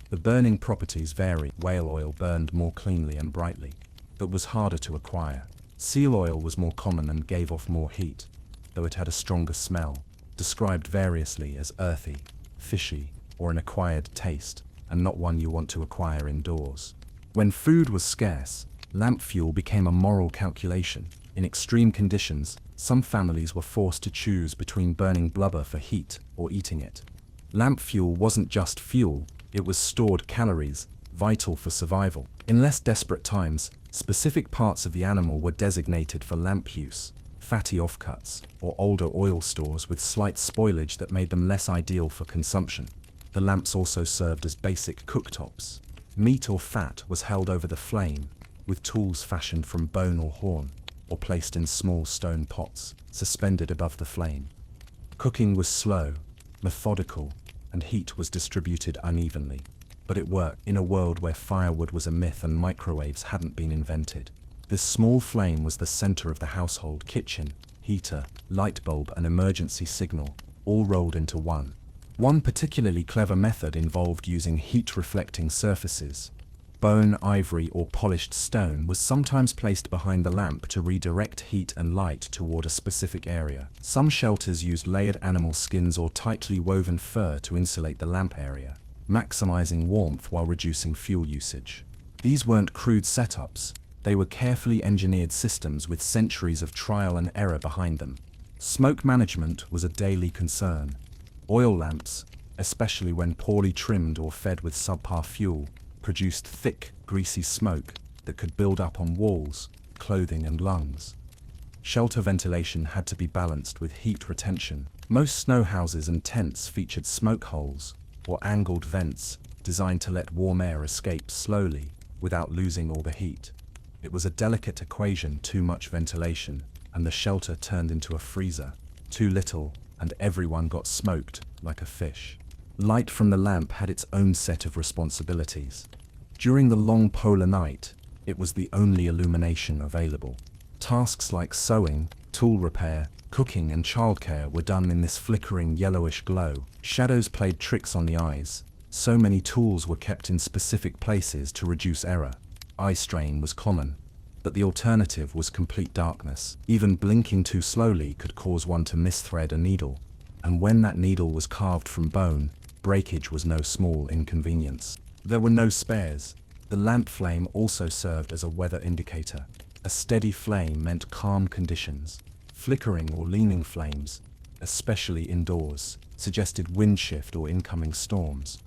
The burning properties vary. Whale oil burned more cleanly and brightly, but was harder to acquire. Seal oil was more common and gave off more heat, though it had a stronger smell, described variously as earthy, fishy, or an acquired taste, and not one you want to acquire indoors. When food was scarce, lamp fuel became a moral calculation. In extreme conditions, some families were forced to choose between burning blubber for heat or eating it. Lamp fuel wasn't just fuel, it was stored calories, vital for survival. In less desperate times, specific parts of the animal were designated for lamp use, fatty offcuts, or older oil stores with slight spoilage that made them less ideal for consumption. The lamps also served as basic cooktops. Meat or fat was held over the flame, with tools fashioned from bone or horn, or placed in small stone pots, suspended above the flame. Cooking was slow, methodical, and heat was distributed unevenly, but it worked in a world where firewood was a myth and microwaves hadn't been invented. This small flame was the center of the household: kitchen, heater, light bulb, and emergency signal, all rolled into one. One particularly clever method involved using heat-reflecting surfaces. Bone, ivory, or polished stone was sometimes placed behind the lamp to redirect heat and light toward a specific area. Some shelters used layered animal skins or tightly woven fur to insulate the lamp area, maximizing warmth while reducing fuel usage. These weren't crude setups, they were carefully engineered systems with centuries of trial and error behind them. Smoke management was a daily concern. Oil lamps, especially when poorly trimmed or fed with subpar fuel, produced thick, greasy smoke that could build up on walls, clothing, and lungs. Shelter ventilation had to be balanced with heat retention. Most snow houses and tents featured smoke holes, or angled vents, designed to let warm air escape slowly without losing all the heat. It was a delicate equation: too much ventilation, and the shelter turned into a freezer. Too little, and everyone got smoked like a fish. Light from the lamp had its own set of responsibilities. During the long polar night, It was the only illumination available. Tasks like sewing, tool repair, cooking and childcare were done in this flickering yellowish glow. Shadows played tricks on the eyes. So many tools were kept in specific places to reduce error. Eye strain was common, but the alternative was complete darkness. Even blinking too slowly could cause one to misthread a needle, and when that needle was carved from bone, breakage was no small inconvenience. There were no spares. The lamp flame also served as a weather indicator. A steady flame meant calm conditions. Flickering or leaning flames, especially indoors, suggested wind shift or incoming storms.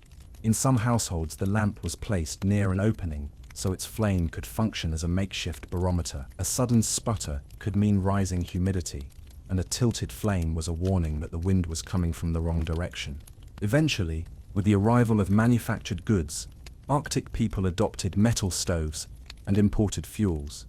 In some households, the lamp was placed near an opening, so its flame could function as a makeshift barometer. A sudden sputter could mean rising humidity, and a tilted flame was a warning that the wind was coming from the wrong direction. Eventually, with the arrival of manufactured goods, Arctic people adopted metal stoves and imported fuels.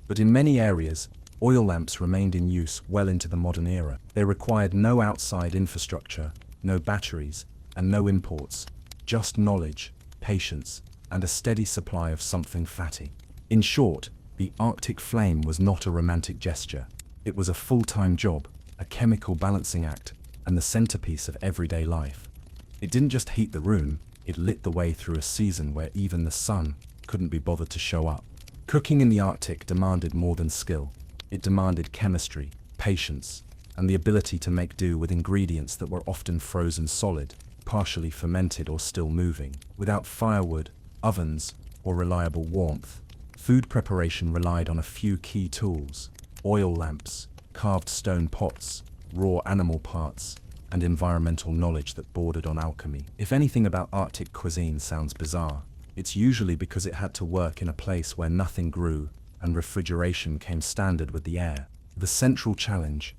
But in many areas, oil lamps remained in use well into the modern era. They required no outside infrastructure, no batteries, and no imports, just knowledge, patience, and a steady supply of something fatty. In short, the Arctic flame was not a romantic gesture. It was a full-time job, a chemical balancing act, and the centerpiece of everyday life. It didn't just heat the room, it lit the way through a season where even the sun couldn't be bothered to show up. Cooking in the Arctic demanded more than skill. It demanded chemistry, patience, and the ability to make do with ingredients that were often frozen solid, partially fermented or still moving. Without firewood, ovens, or reliable warmth, food preparation relied on a few key tools: oil lamps, carved stone pots, raw animal parts, and environmental knowledge that bordered on alchemy. If anything about Arctic cuisine sounds bizarre, it's usually because it had to work in a place where nothing grew and refrigeration came standard with the air. The central challenge: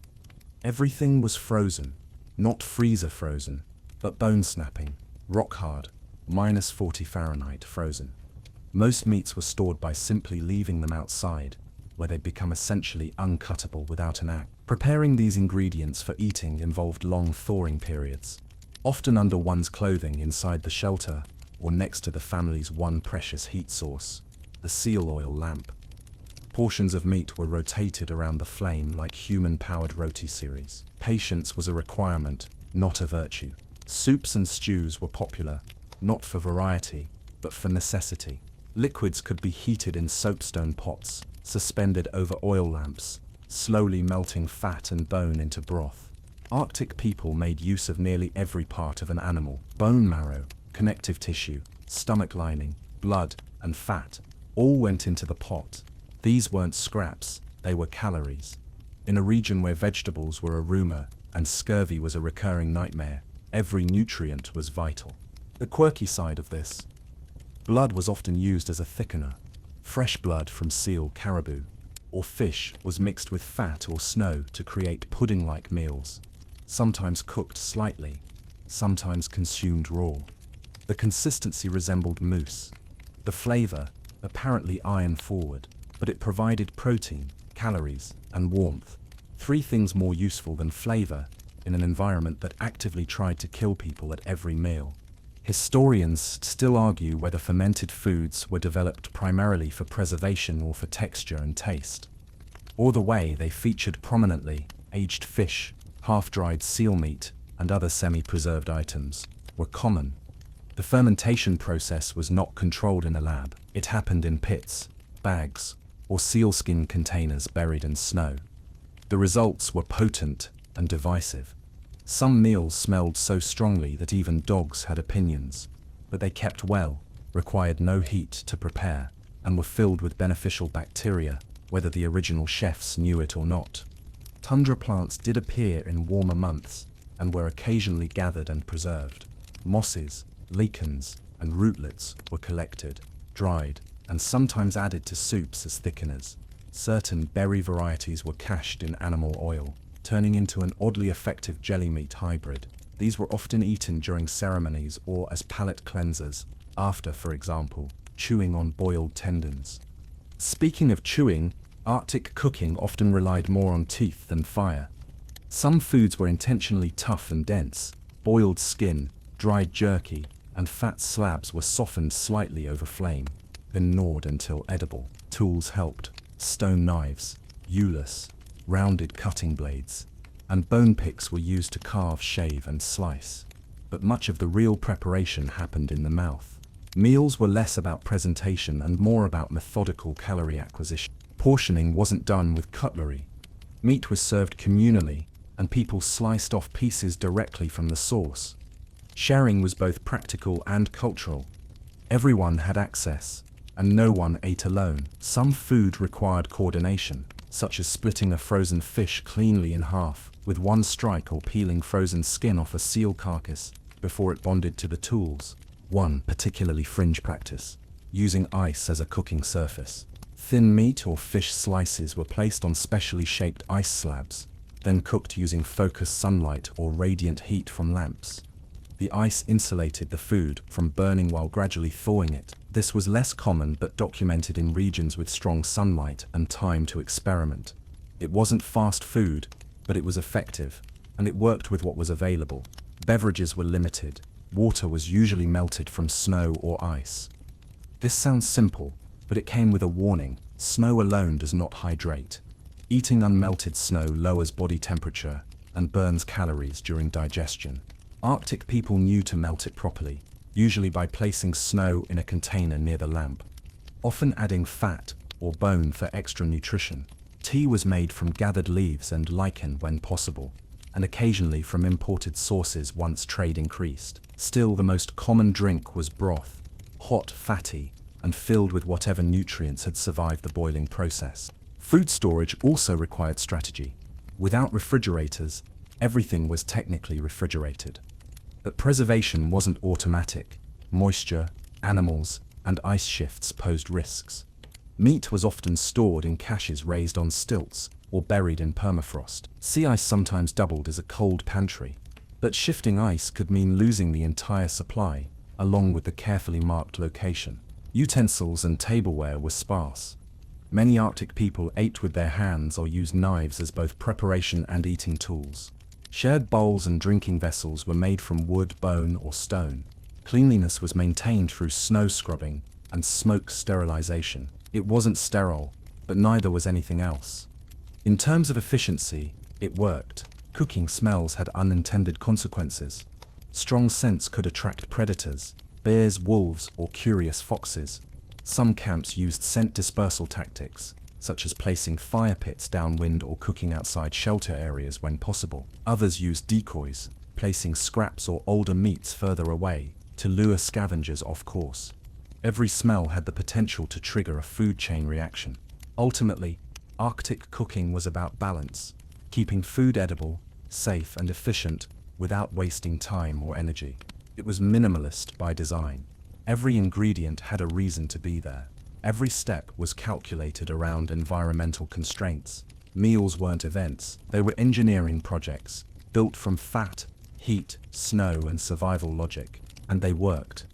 everything was frozen, not freezer frozen, but bone snapping, rock hard, -40 Fahrenheit frozen. Most meats were stored by simply leaving them outside, where they become essentially uncuttable without an axe. Preparing these ingredients for eating involved long thawing periods, often under one's clothing inside the shelter or next to the family's one precious heat source, the seal oil lamp. Portions of meat were rotated around the flame like human-powered rotisseries. Patience was a requirement, not a virtue. Soups and stews were popular, not for variety, but for necessity. Liquids could be heated in soapstone pots, suspended over oil lamps, slowly melting fat and bone into broth. Arctic people made use of nearly every part of an animal: bone marrow, connective tissue, stomach lining, blood, and fat, all went into the pot. These weren't scraps, they were calories. In a region where vegetables were a rumor and scurvy was a recurring nightmare, every nutrient was vital. The quirky side of this: blood was often used as a thickener. Fresh blood from seal, caribou, or fish was mixed with fat or snow to create pudding-like meals, sometimes cooked slightly, sometimes consumed raw. The consistency resembled mousse. The flavor, apparently iron-forward, but it provided protein, calories, and warmth. Three things more useful than flavor in an environment that actively tried to kill people at every meal. Historians still argue whether fermented foods were developed primarily for preservation or for texture and taste. Either way, they featured prominently. Aged fish, half-dried seal meat, and other semi-preserved items were common. The fermentation process was not controlled in a lab. It happened in pits, bags, or sealskin containers buried in snow. The results were potent and divisive. Some meals smelled so strongly that even dogs had opinions, but they kept well, required no heat to prepare, and were filled with beneficial bacteria, whether the original chefs knew it or not. Tundra plants did appear in warmer months and were occasionally gathered and preserved. Mosses, lichens, and rootlets were collected, dried, and sometimes added to soups as thickeners. Certain berry varieties were cached in animal oil, turning into an oddly effective jelly meat hybrid. These were often eaten during ceremonies or as palate cleansers, after, for example, chewing on boiled tendons. Speaking of chewing, Arctic cooking often relied more on teeth than fire. Some foods were intentionally tough and dense. Boiled skin, dried jerky, and fat slabs were softened slightly over flame, then gnawed until edible. Tools helped: stone knives, eweless, rounded cutting blades, and bone picks were used to carve, shave, and slice. But much of the real preparation happened in the mouth. Meals were less about presentation and more about methodical calorie acquisition. Portioning wasn't done with cutlery. Meat was served communally, and people sliced off pieces directly from the source. Sharing was both practical and cultural. Everyone had access, and no one ate alone. Some food required coordination, such as splitting a frozen fish cleanly in half with one strike or peeling frozen skin off a seal carcass before it bonded to the tools. One particularly fringe practice: using ice as a cooking surface. Thin meat or fish slices were placed on specially shaped ice slabs, then cooked using focused sunlight or radiant heat from lamps. The ice insulated the food from burning while gradually thawing it. This was less common but documented in regions with strong sunlight and time to experiment. It wasn't fast food, but it was effective, and it worked with what was available. Beverages were limited. Water was usually melted from snow or ice. This sounds simple, but it came with a warning: snow alone does not hydrate. Eating unmelted snow lowers body temperature and burns calories during digestion. Arctic people knew to melt it properly, usually by placing snow in a container near the lamp, often adding fat or bone for extra nutrition. Tea was made from gathered leaves and lichen when possible, and occasionally from imported sources once trade increased. Still, the most common drink was broth, hot, fatty, and filled with whatever nutrients had survived the boiling process. Food storage also required strategy. Without refrigerators, everything was technically refrigerated. But preservation wasn't automatic. Moisture, animals, and ice shifts posed risks. Meat was often stored in caches raised on stilts or buried in permafrost. Sea ice sometimes doubled as a cold pantry, but shifting ice could mean losing the entire supply, along with the carefully marked location. Utensils and tableware were sparse. Many Arctic people ate with their hands or used knives as both preparation and eating tools. Shared bowls and drinking vessels were made from wood, bone, or stone. Cleanliness was maintained through snow scrubbing and smoke sterilization. It wasn't sterile, but neither was anything else. In terms of efficiency, it worked. Cooking smells had unintended consequences. Strong scents could attract predators: bears, wolves, or curious foxes. Some camps used scent dispersal tactics, such as placing fire pits downwind or cooking outside shelter areas when possible. Others used decoys, placing scraps or older meats further away to lure scavengers off course. Every smell had the potential to trigger a food chain reaction. Ultimately, Arctic cooking was about balance, keeping food edible, safe, and efficient without wasting time or energy. It was minimalist by design. Every ingredient had a reason to be there. Every step was calculated around environmental constraints. Meals weren't events, they were engineering projects, built from fat, heat, snow, and survival logic. And they worked.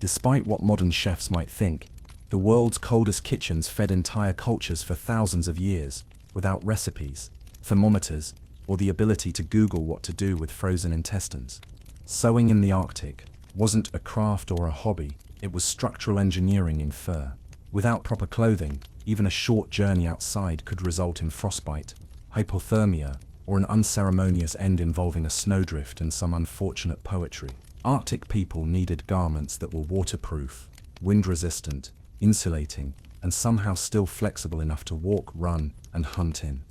Despite what modern chefs might think, the world's coldest kitchens fed entire cultures for thousands of years, without recipes, thermometers, or the ability to Google what to do with frozen intestines. Sewing in the Arctic wasn't a craft or a hobby, it was structural engineering in fur. Without proper clothing, even a short journey outside could result in frostbite, hypothermia, or an unceremonious end involving a snowdrift and some unfortunate poetry. Arctic people needed garments that were waterproof, wind-resistant, insulating, and somehow still flexible enough to walk, run, and hunt in.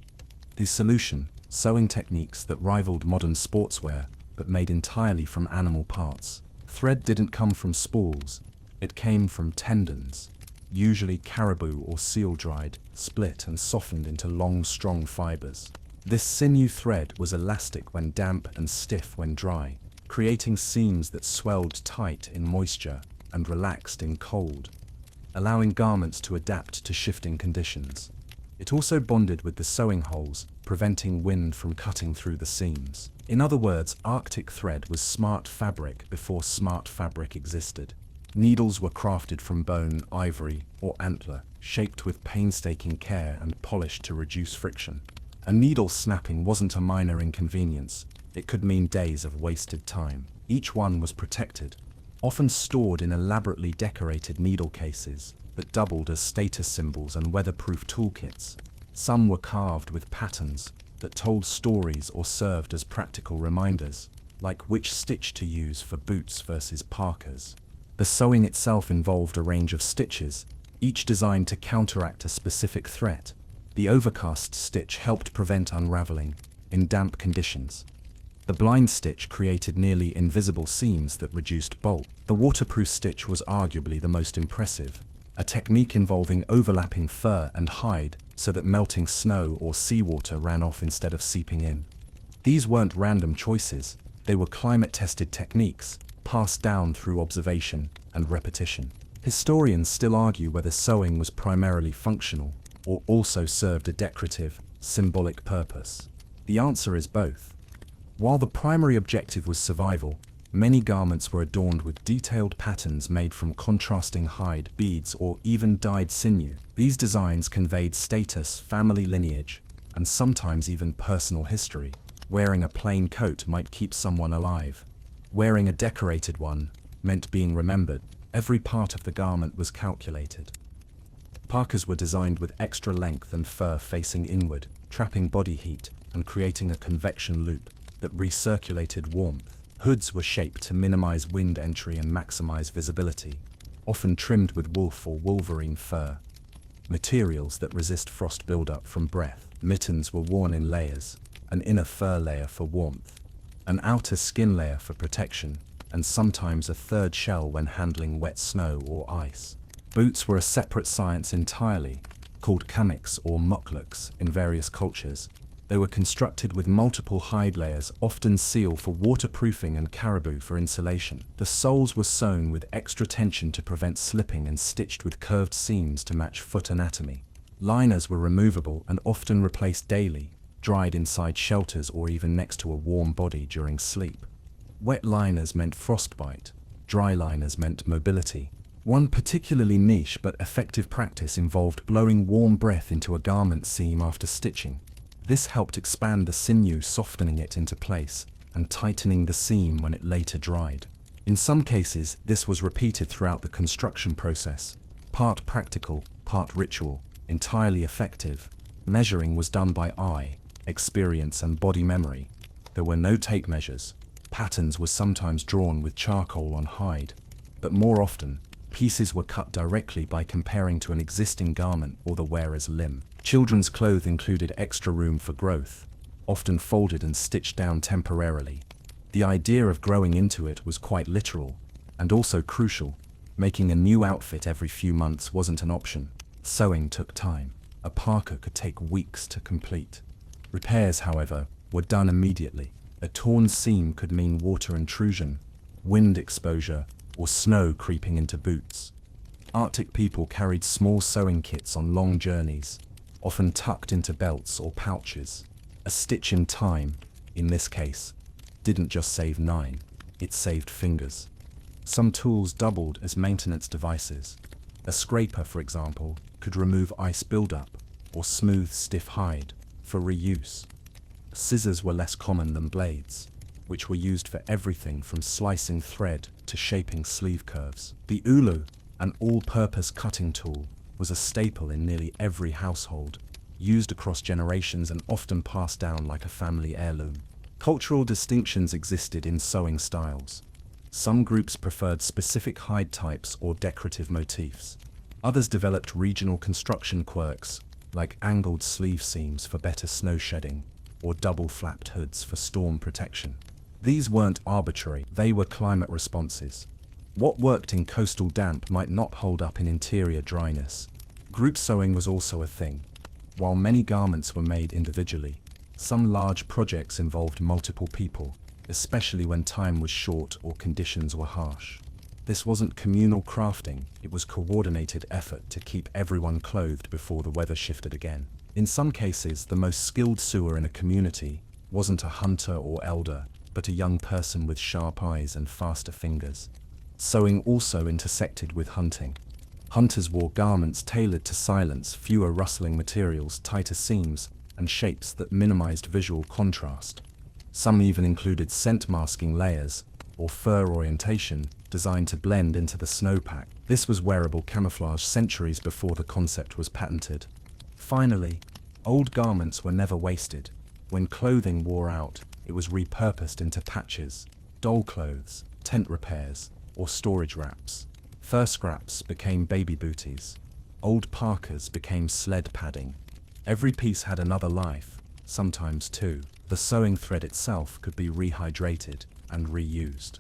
The solution: sewing techniques that rivaled modern sportswear, but made entirely from animal parts. Thread didn't come from spools, it came from tendons, usually caribou or seal dried, split and softened into long, strong fibers. This sinew thread was elastic when damp and stiff when dry, creating seams that swelled tight in moisture and relaxed in cold, allowing garments to adapt to shifting conditions. It also bonded with the sewing holes, preventing wind from cutting through the seams. In other words, Arctic thread was smart fabric before smart fabric existed. Needles were crafted from bone, ivory, or antler, shaped with painstaking care and polished to reduce friction. A needle snapping wasn't a minor inconvenience, it could mean days of wasted time. Each one was protected, often stored in elaborately decorated needle cases that doubled as status symbols and weatherproof toolkits. Some were carved with patterns that told stories or served as practical reminders, like which stitch to use for boots versus parkas. The sewing itself involved a range of stitches, each designed to counteract a specific threat. The overcast stitch helped prevent unraveling in damp conditions. The blind stitch created nearly invisible seams that reduced bulk. The waterproof stitch was arguably the most impressive, a technique involving overlapping fur and hide so that melting snow or seawater ran off instead of seeping in. These weren't random choices, they were climate-tested techniques, passed down through observation and repetition. Historians still argue whether sewing was primarily functional or also served a decorative, symbolic purpose. The answer is both. While the primary objective was survival, many garments were adorned with detailed patterns made from contrasting hide, beads, or even dyed sinew. These designs conveyed status, family lineage, and sometimes even personal history. Wearing a plain coat might keep someone alive. Wearing a decorated one meant being remembered. Every part of the garment was calculated. Parkas were designed with extra length and fur facing inward, trapping body heat and creating a convection loop that recirculated warmth. Hoods were shaped to minimize wind entry and maximize visibility, often trimmed with wolf or wolverine fur. Materials that resist frost buildup from breath. Mittens were worn in layers, an inner fur layer for warmth, an outer skin layer for protection, and sometimes a third shell when handling wet snow or ice. Boots were a separate science entirely, called kamiks or mukluks in various cultures. They were constructed with multiple hide layers, often seal for waterproofing and caribou for insulation. The soles were sewn with extra tension to prevent slipping and stitched with curved seams to match foot anatomy. Liners were removable and often replaced daily, dried inside shelters or even next to a warm body during sleep. Wet liners meant frostbite, dry liners meant mobility. One particularly niche but effective practice involved blowing warm breath into a garment seam after stitching. This helped expand the sinew, softening it into place and tightening the seam when it later dried. In some cases, this was repeated throughout the construction process. Part practical, part ritual, entirely effective. Measuring was done by eye, experience, and body memory. There were no tape measures. Patterns were sometimes drawn with charcoal on hide, but more often, pieces were cut directly by comparing to an existing garment or the wearer's limb. Children's clothes included extra room for growth, often folded and stitched down temporarily. The idea of growing into it was quite literal, and also crucial. Making a new outfit every few months wasn't an option. Sewing took time. A parka could take weeks to complete. Repairs, however, were done immediately. A torn seam could mean water intrusion, wind exposure, or snow creeping into boots. Arctic people carried small sewing kits on long journeys, often tucked into belts or pouches. A stitch in time, in this case, didn't just save 9, it saved fingers. Some tools doubled as maintenance devices. A scraper, for example, could remove ice buildup or smooth stiff hide for reuse. Scissors were less common than blades, which were used for everything from slicing thread to shaping sleeve curves. The ulu, an all-purpose cutting tool, was a staple in nearly every household, used across generations and often passed down like a family heirloom. Cultural distinctions existed in sewing styles. Some groups preferred specific hide types or decorative motifs. Others developed regional construction quirks, like angled sleeve seams for better snow shedding, or double-flapped hoods for storm protection. These weren't arbitrary, they were climate responses. What worked in coastal damp might not hold up in interior dryness. Group sewing was also a thing. While many garments were made individually, some large projects involved multiple people, especially when time was short or conditions were harsh. This wasn't communal crafting, it was coordinated effort to keep everyone clothed before the weather shifted again. In some cases, the most skilled sewer in a community wasn't a hunter or elder, but a young person with sharp eyes and faster fingers. Sewing also intersected with hunting. Hunters wore garments tailored to silence, fewer rustling materials, tighter seams, and shapes that minimized visual contrast. Some even included scent masking layers, or fur orientation, designed to blend into the snowpack. This was wearable camouflage centuries before the concept was patented. Finally, old garments were never wasted. When clothing wore out, it was repurposed into patches, doll clothes, tent repairs, or storage wraps. Fur scraps became baby booties. Old parkas became sled padding. Every piece had another life, sometimes two. The sewing thread itself could be rehydrated and reused.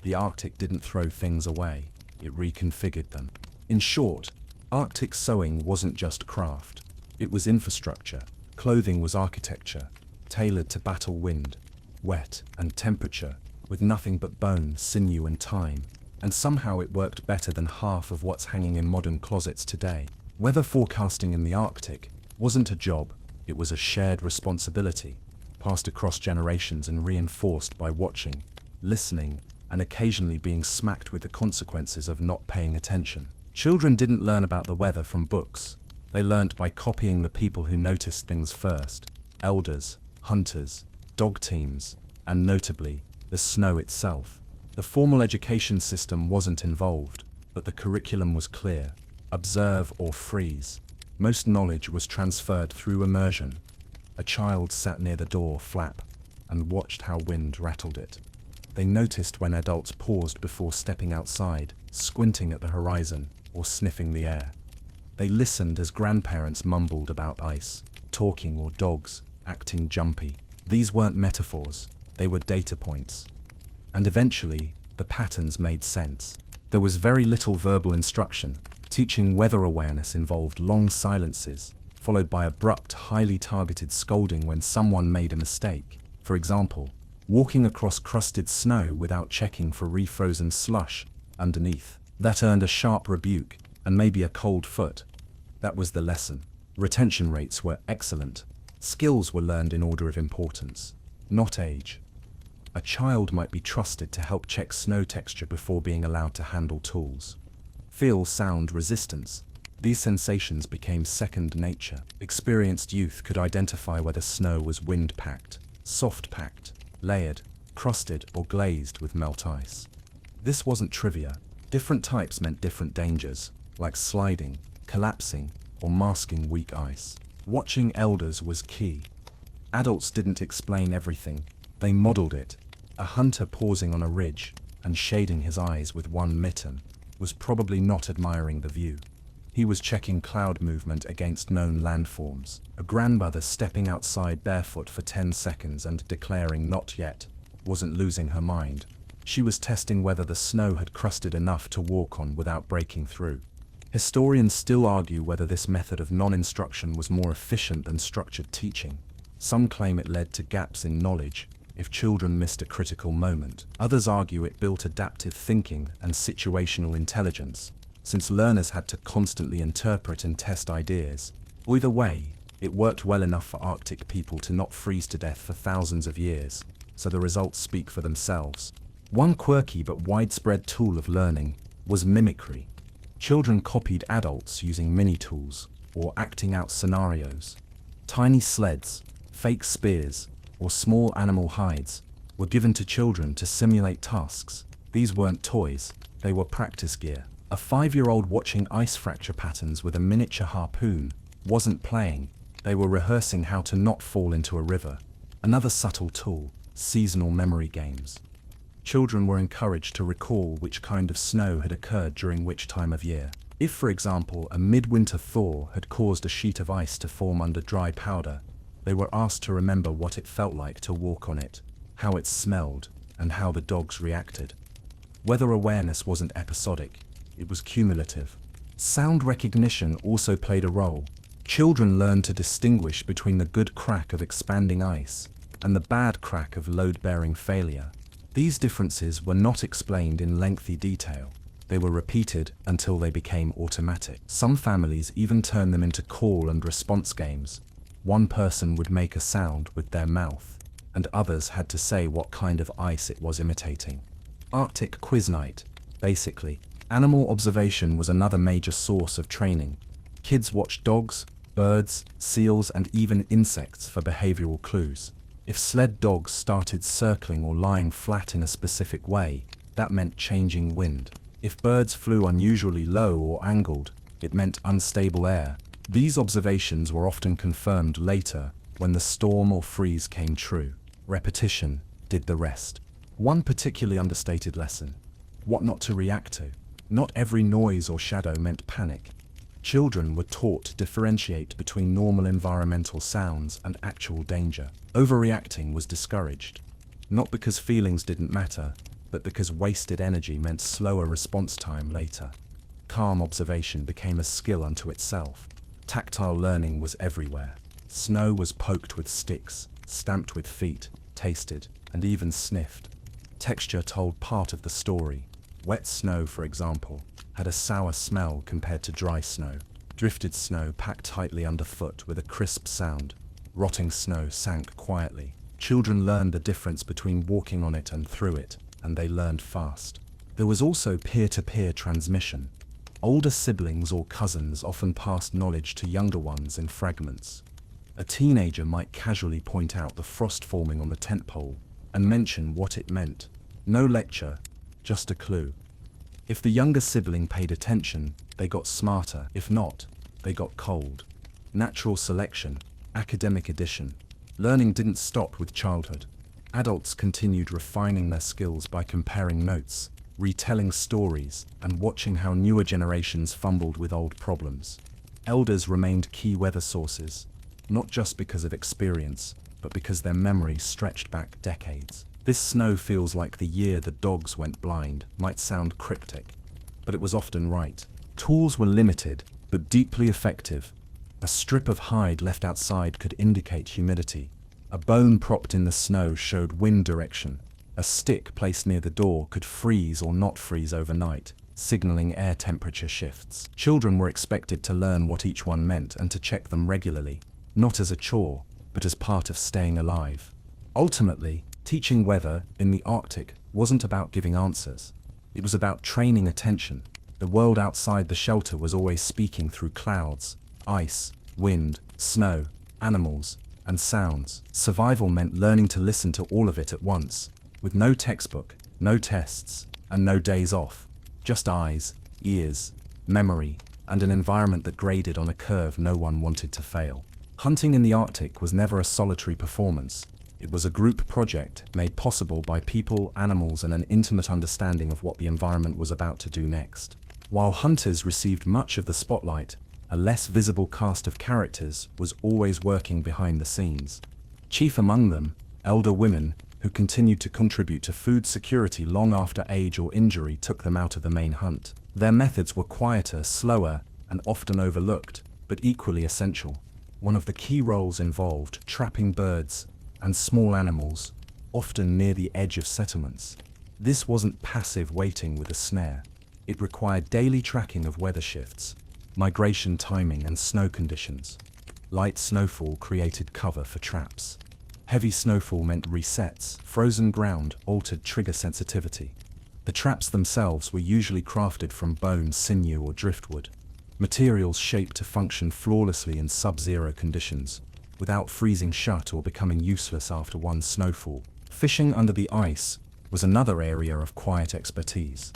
The Arctic didn't throw things away, it reconfigured them. In short, Arctic sewing wasn't just craft, it was infrastructure. Clothing was architecture, tailored to battle wind, wet, and temperature, with nothing but bone, sinew, and time. And somehow it worked better than half of what's hanging in modern closets today. Weather forecasting in the Arctic wasn't a job, it was a shared responsibility, passed across generations and reinforced by watching, listening, and occasionally being smacked with the consequences of not paying attention. Children didn't learn about the weather from books. They learned by copying the people who noticed things first: elders, hunters, dog teams, and notably, the snow itself. The formal education system wasn't involved, but the curriculum was clear: observe or freeze. Most knowledge was transferred through immersion. A child sat near the door flap and watched how wind rattled it. They noticed when adults paused before stepping outside, squinting at the horizon, or sniffing the air. They listened as grandparents mumbled about ice, talking, or dogs acting jumpy. These weren't metaphors, they were data points. And eventually, the patterns made sense. There was very little verbal instruction. Teaching weather awareness involved long silences, followed by abrupt, highly targeted scolding when someone made a mistake. For example, walking across crusted snow without checking for refrozen slush underneath. That earned a sharp rebuke, and maybe a cold foot. That was the lesson. Retention rates were excellent. Skills were learned in order of importance, not age. A child might be trusted to help check snow texture before being allowed to handle tools. Feel, sound, resistance. These sensations became second nature. Experienced youth could identify whether snow was wind-packed, soft-packed, layered, crusted, or glazed with melt ice. This wasn't trivia. Different types meant different dangers, like sliding, collapsing, or masking weak ice. Watching elders was key. Adults didn't explain everything, they modeled it. A hunter pausing on a ridge and shading his eyes with one mitten was probably not admiring the view. He was checking cloud movement against known landforms. A grandmother stepping outside barefoot for 10 seconds and declaring "not yet" wasn't losing her mind. She was testing whether the snow had crusted enough to walk on without breaking through. Historians still argue whether this method of non-instruction was more efficient than structured teaching. Some claim it led to gaps in knowledge if children missed a critical moment. Others argue it built adaptive thinking and situational intelligence, since learners had to constantly interpret and test ideas. Either way, it worked well enough for Arctic people to not freeze to death for thousands of years, so the results speak for themselves. One quirky but widespread tool of learning was mimicry. Children copied adults using mini-tools or acting out scenarios. Tiny sleds, fake spears, or small animal hides were given to children to simulate tasks. These weren't toys, they were practice gear. A 5-year-old watching ice fracture patterns with a miniature harpoon wasn't playing, they were rehearsing how to not fall into a river. Another subtle tool: seasonal memory games. Children were encouraged to recall which kind of snow had occurred during which time of year. If, for example, a midwinter thaw had caused a sheet of ice to form under dry powder, they were asked to remember what it felt like to walk on it, how it smelled, and how the dogs reacted. Weather awareness wasn't episodic, it was cumulative. Sound recognition also played a role. Children learned to distinguish between the good crack of expanding ice and the bad crack of load-bearing failure. These differences were not explained in lengthy detail. They were repeated until they became automatic. Some families even turned them into call and response games. One person would make a sound with their mouth, and others had to say what kind of ice it was imitating. Arctic quiz night. Basically, animal observation was another major source of training. Kids watched dogs, birds, seals, and even insects for behavioral clues. If sled dogs started circling or lying flat in a specific way, that meant changing wind. If birds flew unusually low or angled, it meant unstable air. These observations were often confirmed later when the storm or freeze came true. Repetition did the rest. One particularly understated lesson: what not to react to. Not every noise or shadow meant panic. Children were taught to differentiate between normal environmental sounds and actual danger. Overreacting was discouraged, not because feelings didn't matter, but because wasted energy meant slower response time later. Calm observation became a skill unto itself. Tactile learning was everywhere. Snow was poked with sticks, stamped with feet, tasted, and even sniffed. Texture told part of the story. Wet snow, for example, had a sour smell compared to dry snow. Drifted snow packed tightly underfoot with a crisp sound. Rotting snow sank quietly. Children learned the difference between walking on it and through it, and they learned fast. There was also peer-to-peer transmission. Older siblings or cousins often passed knowledge to younger ones in fragments. A teenager might casually point out the frost forming on the tent pole and mention what it meant. No lecture, just a clue. If the younger sibling paid attention, they got smarter. If not, they got cold. Natural selection, academic addition. Learning didn't stop with childhood. Adults continued refining their skills by comparing notes, retelling stories, and watching how newer generations fumbled with old problems. Elders remained key weather sources, not just because of experience, but because their memory stretched back decades. "This snow feels like the year the dogs went blind" might sound cryptic, but it was often right. Tools were limited, but deeply effective. A strip of hide left outside could indicate humidity. A bone propped in the snow showed wind direction. A stick placed near the door could freeze or not freeze overnight, signaling air temperature shifts. Children were expected to learn what each one meant and to check them regularly, not as a chore, but as part of staying alive. Ultimately, teaching weather in the Arctic wasn't about giving answers. It was about training attention. The world outside the shelter was always speaking through clouds, ice, wind, snow, animals, and sounds. Survival meant learning to listen to all of it at once, with no textbook, no tests, and no days off. Just eyes, ears, memory, and an environment that graded on a curve no one wanted to fail. Hunting in the Arctic was never a solitary performance. It was a group project made possible by people, animals, and an intimate understanding of what the environment was about to do next. While hunters received much of the spotlight, a less visible cast of characters was always working behind the scenes. Chief among them, elder women, who continued to contribute to food security long after age or injury took them out of the main hunt. Their methods were quieter, slower, and often overlooked, but equally essential. One of the key roles involved trapping birds and small animals, often near the edge of settlements. This wasn't passive waiting with a snare. It required daily tracking of weather shifts, migration timing, and snow conditions. Light snowfall created cover for traps. Heavy snowfall meant resets. Frozen ground altered trigger sensitivity. The traps themselves were usually crafted from bone, sinew, or driftwood, materials shaped to function flawlessly in sub-zero conditions, without freezing shut or becoming useless after one snowfall. Fishing under the ice was another area of quiet expertise.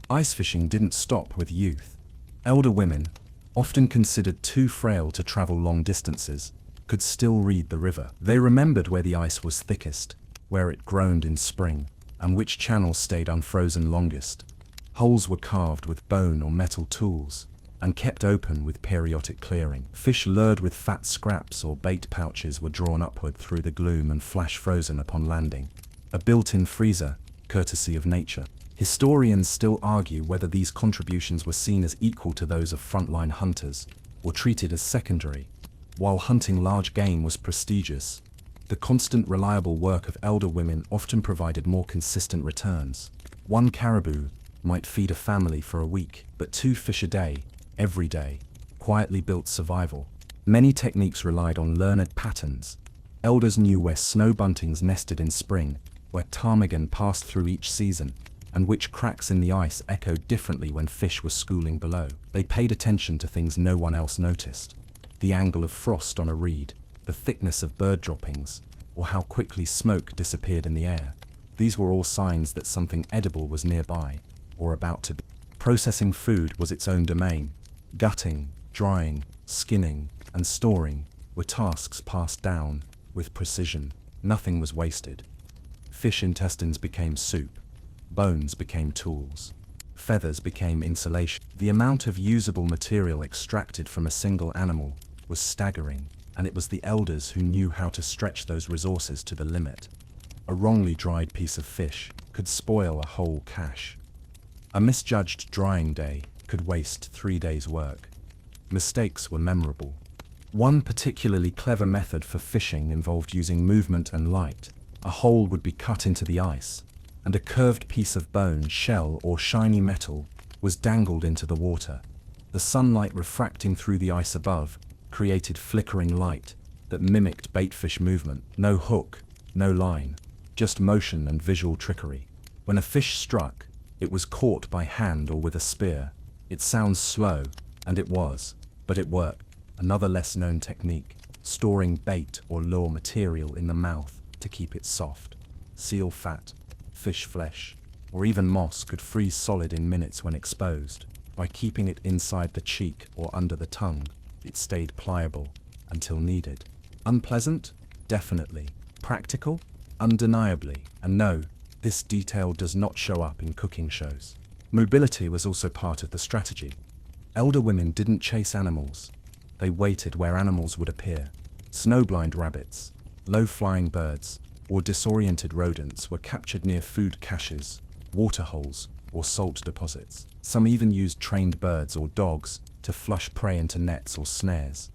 Ice fishing didn't stop with youth. Elder women, often considered too frail to travel long distances, could still read the river. They remembered where the ice was thickest, where it groaned in spring, and which channels stayed unfrozen longest. Holes were carved with bone or metal tools, and kept open with periodic clearing. Fish lured with fat scraps or bait pouches were drawn upward through the gloom and flash frozen upon landing. A built-in freezer, courtesy of nature. Historians still argue whether these contributions were seen as equal to those of frontline hunters, or treated as secondary. While hunting large game was prestigious, the constant, reliable work of elder women often provided more consistent returns. One caribou might feed a family for a week, but 2 fish a day, every day, quietly built survival. Many techniques relied on learned patterns. Elders knew where snow buntings nested in spring, where ptarmigan passed through each season, and which cracks in the ice echoed differently when fish were schooling below. They paid attention to things no one else noticed: the angle of frost on a reed, the thickness of bird droppings, or how quickly smoke disappeared in the air. These were all signs that something edible was nearby, or about to be. Processing food was its own domain. Gutting, drying, skinning, and storing were tasks passed down with precision. Nothing was wasted. Fish intestines became soup. Bones became tools. Feathers became insulation. The amount of usable material extracted from a single animal was staggering, and it was the elders who knew how to stretch those resources to the limit. A wrongly dried piece of fish could spoil a whole cache. A misjudged drying day could waste 3 days' work. Mistakes were memorable. One particularly clever method for fishing involved using movement and light. A hole would be cut into the ice, and a curved piece of bone, shell, or shiny metal was dangled into the water. The sunlight refracting through the ice above created flickering light that mimicked baitfish movement. No hook, no line, just motion and visual trickery. When a fish struck, it was caught by hand or with a spear. It sounds slow, and it was, but it worked. Another less-known technique, storing bait or lure material in the mouth to keep it soft. Seal fat, fish flesh, or even moss could freeze solid in minutes when exposed. By keeping it inside the cheek or under the tongue, it stayed pliable until needed. Unpleasant? Definitely. Practical? Undeniably. And no, this detail does not show up in cooking shows. Mobility was also part of the strategy. Elder women didn't chase animals. They waited where animals would appear. Snowblind rabbits, low-flying birds, or disoriented rodents were captured near food caches, waterholes, or salt deposits. Some even used trained birds or dogs to flush prey into nets or snares.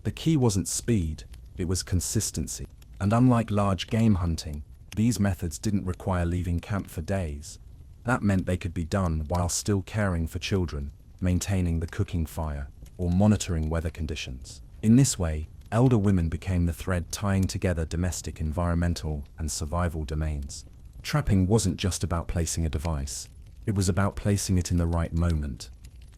The key wasn't speed, it was consistency. And unlike large game hunting, these methods didn't require leaving camp for days. That meant they could be done while still caring for children, maintaining the cooking fire, or monitoring weather conditions. In this way, elder women became the thread tying together domestic, environmental, and survival domains. Trapping wasn't just about placing a device, it was about placing it in the right moment.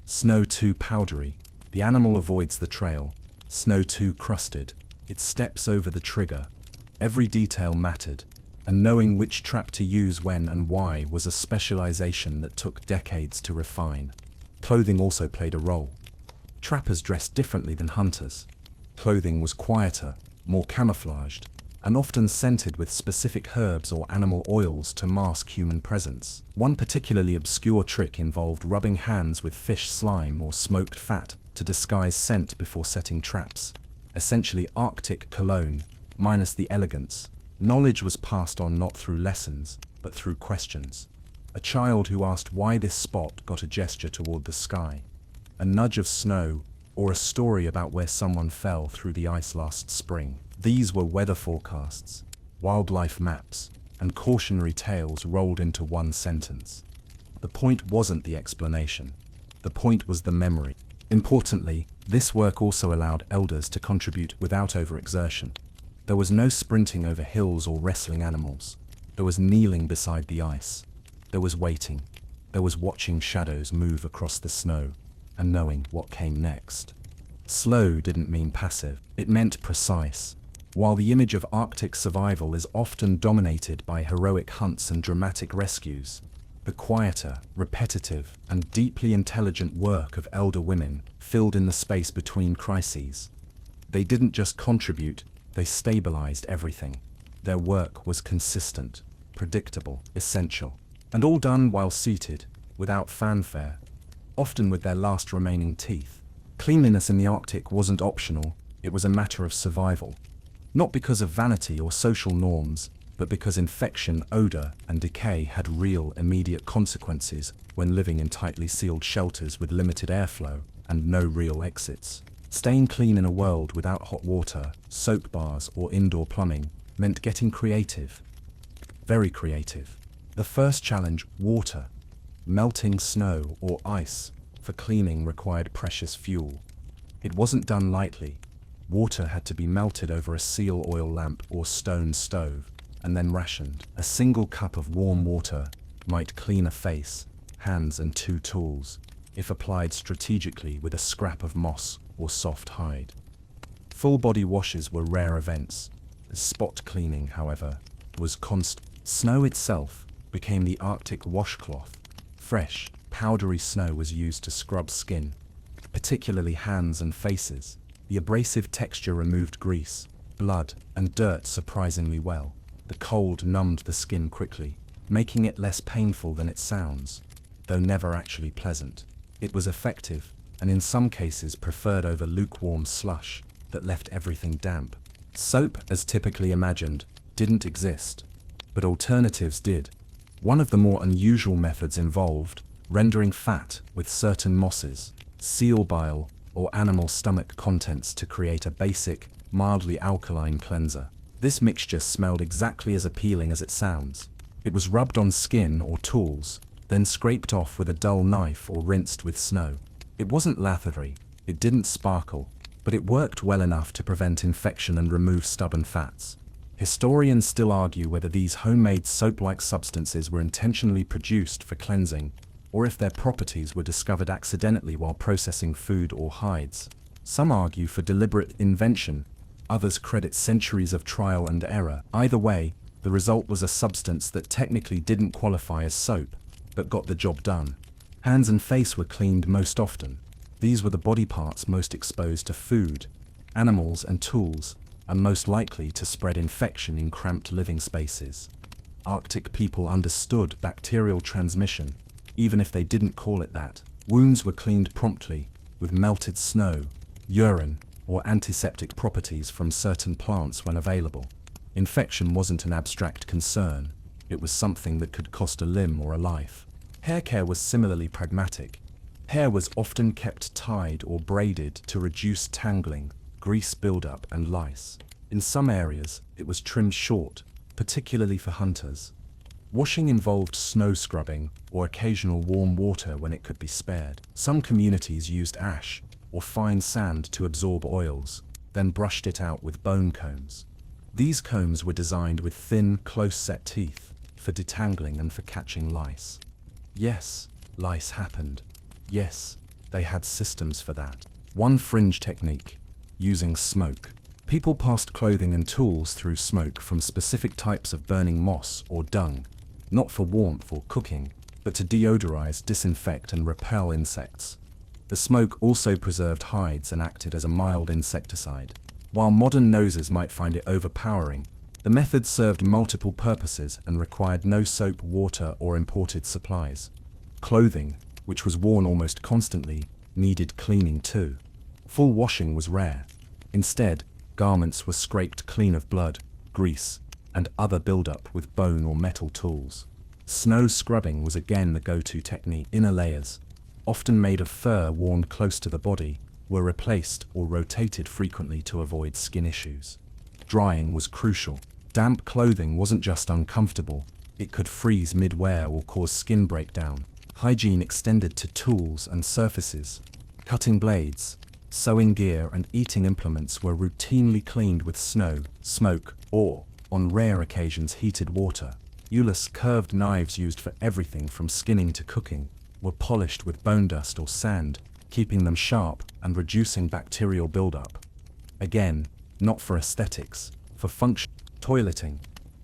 Snow too powdery, the animal avoids the trail. Snow too crusted, it steps over the trigger. Every detail mattered, and knowing which trap to use when and why was a specialization that took decades to refine. Clothing also played a role. Trappers dressed differently than hunters. Clothing was quieter, more camouflaged, and often scented with specific herbs or animal oils to mask human presence. One particularly obscure trick involved rubbing hands with fish slime or smoked fat to disguise scent before setting traps. Essentially Arctic cologne, minus the elegance. Knowledge was passed on not through lessons, but through questions. A child who asked why this spot got a gesture toward the sky. A nudge of snow, or a story about where someone fell through the ice last spring. These were weather forecasts, wildlife maps, and cautionary tales rolled into one sentence. The point wasn't the explanation. The point was the memory. Importantly, this work also allowed elders to contribute without overexertion. There was no sprinting over hills or wrestling animals. There was kneeling beside the ice. There was waiting. There was watching shadows move across the snow and knowing what came next. Slow didn't mean passive. It meant precise. While the image of Arctic survival is often dominated by heroic hunts and dramatic rescues, the quieter, repetitive, and deeply intelligent work of elder women filled in the space between crises. They didn't just contribute, they stabilized everything. Their work was consistent, predictable, essential, and all done while seated, without fanfare, often with their last remaining teeth. Cleanliness in the Arctic wasn't optional, it was a matter of survival. Not because of vanity or social norms, but because infection, odor, and decay had real, immediate consequences when living in tightly sealed shelters with limited airflow and no real exits. Staying clean in a world without hot water, soap bars, or indoor plumbing meant getting creative. Very creative. The first challenge, water. Melting snow or ice for cleaning required precious fuel. It wasn't done lightly. Water had to be melted over a seal oil lamp or stone stove, and then rationed. A single cup of warm water might clean a face, hands, and 2 tools, if applied strategically with a scrap of moss or soft hide. Full body washes were rare events. Spot cleaning, however, was constant. Snow itself became the Arctic washcloth. Fresh, powdery snow was used to scrub skin, particularly hands and faces. The abrasive texture removed grease, blood, and dirt surprisingly well. The cold numbed the skin quickly, making it less painful than it sounds, though never actually pleasant. It was effective, and in some cases preferred over lukewarm slush that left everything damp. Soap, as typically imagined, didn't exist, but alternatives did. One of the more unusual methods involved rendering fat with certain mosses, seal bile, or animal stomach contents to create a basic, mildly alkaline cleanser. This mixture smelled exactly as appealing as it sounds. It was rubbed on skin or tools, then scraped off with a dull knife or rinsed with snow. It wasn't lathery, it didn't sparkle, but it worked well enough to prevent infection and remove stubborn fats. Historians still argue whether these homemade soap-like substances were intentionally produced for cleansing, or if their properties were discovered accidentally while processing food or hides. Some argue for deliberate invention, others credit centuries of trial and error. Either way, the result was a substance that technically didn't qualify as soap, but got the job done. Hands and face were cleaned most often. These were the body parts most exposed to food, animals, and tools, and most likely to spread infection in cramped living spaces. Arctic people understood bacterial transmission, even if they didn't call it that. Wounds were cleaned promptly, with melted snow, urine, or antiseptic properties from certain plants when available. Infection wasn't an abstract concern, it was something that could cost a limb or a life. Hair care was similarly pragmatic. Hair was often kept tied or braided to reduce tangling, grease buildup, and lice. In some areas, it was trimmed short, particularly for hunters. Washing involved snow scrubbing or occasional warm water when it could be spared. Some communities used ash or fine sand to absorb oils, then brushed it out with bone combs. These combs were designed with thin, close-set teeth for detangling and for catching lice. Yes, lice happened. Yes, they had systems for that. One fringe technique, using smoke. People passed clothing and tools through smoke from specific types of burning moss or dung, not for warmth or cooking, but to deodorize, disinfect, and repel insects. The smoke also preserved hides and acted as a mild insecticide. While modern noses might find it overpowering, the method served multiple purposes and required no soap, water, or imported supplies. Clothing, which was worn almost constantly, needed cleaning too. Full washing was rare. Instead, garments were scraped clean of blood, grease, and other buildup with bone or metal tools. Snow scrubbing was again the go-to technique. Inner layers, often made of fur worn close to the body, were replaced or rotated frequently to avoid skin issues. Drying was crucial. Damp clothing wasn't just uncomfortable, it could freeze mid-wear or cause skin breakdown. Hygiene extended to tools and surfaces. Cutting blades, sewing gear, and eating implements were routinely cleaned with snow, smoke, or, on rare occasions, heated water. Useless curved knives used for everything from skinning to cooking were polished with bone dust or sand, keeping them sharp and reducing bacterial buildup. Again, not for aesthetics, for function. Toileting,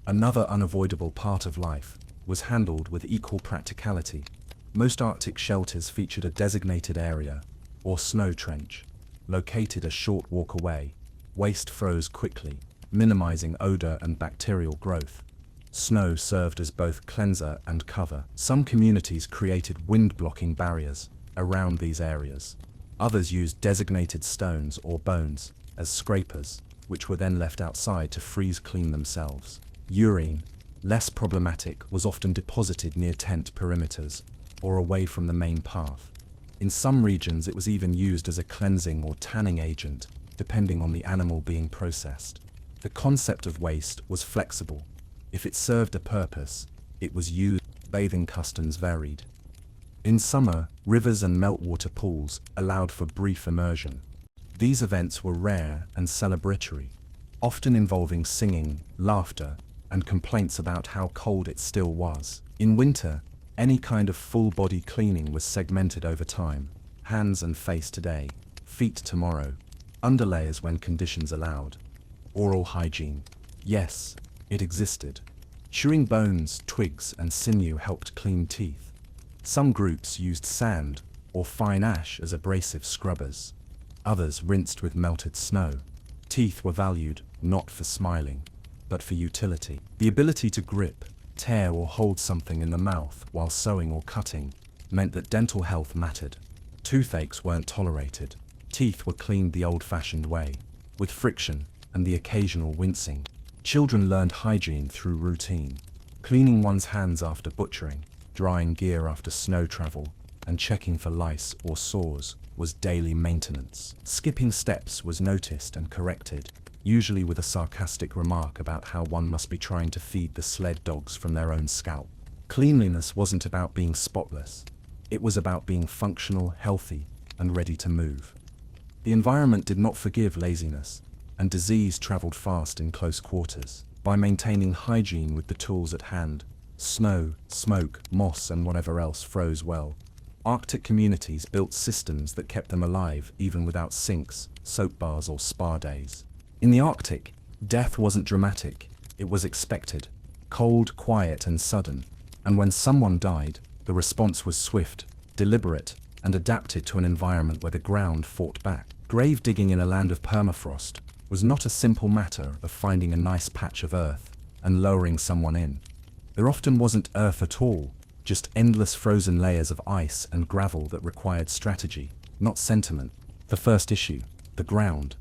another unavoidable part of life, was handled with equal practicality. Most Arctic shelters featured a designated area, or snow trench, located a short walk away. Waste froze quickly, minimizing odor and bacterial growth. Snow served as both cleanser and cover. Some communities created wind-blocking barriers around these areas. Others used designated stones or bones as scrapers, which were then left outside to freeze clean themselves. Urine, less problematic, was often deposited near tent perimeters or away from the main path. In some regions it was even used as a cleansing or tanning agent, depending on the animal being processed. The concept of waste was flexible. If it served a purpose, it was used. Bathing customs varied. In summer, rivers and meltwater pools allowed for brief immersion. These events were rare and celebratory, often involving singing, laughter, and complaints about how cold it still was. In winter, any kind of full-body cleaning was segmented over time. Hands and face today, feet tomorrow, underlayers when conditions allowed. Oral hygiene. Yes, it existed. Chewing bones, twigs, and sinew helped clean teeth. Some groups used sand or fine ash as abrasive scrubbers. Others rinsed with melted snow. Teeth were valued not for smiling, but for utility. The ability to grip, tear, or hold something in the mouth while sewing or cutting meant that dental health mattered. Toothaches weren't tolerated. Teeth were cleaned the old-fashioned way, with friction and the occasional wincing. Children learned hygiene through routine, cleaning one's hands after butchering, drying gear after snow travel, and checking for lice or sores was daily maintenance. Skipping steps was noticed and corrected, usually with a sarcastic remark about how one must be trying to feed the sled dogs from their own scalp. Cleanliness wasn't about being spotless. It was about being functional, healthy, and ready to move. The environment did not forgive laziness, and disease traveled fast in close quarters. By maintaining hygiene with the tools at hand, snow, smoke, moss, and whatever else froze well, Arctic communities built systems that kept them alive even without sinks, soap bars, or spa days. In the Arctic, death wasn't dramatic, it was expected, cold, quiet, and sudden, and when someone died, the response was swift, deliberate, and adapted to an environment where the ground fought back. Grave digging in a land of permafrost was not a simple matter of finding a nice patch of earth and lowering someone in. There often wasn't earth at all, just endless frozen layers of ice and gravel that required strategy, not sentiment. The first issue, the ground.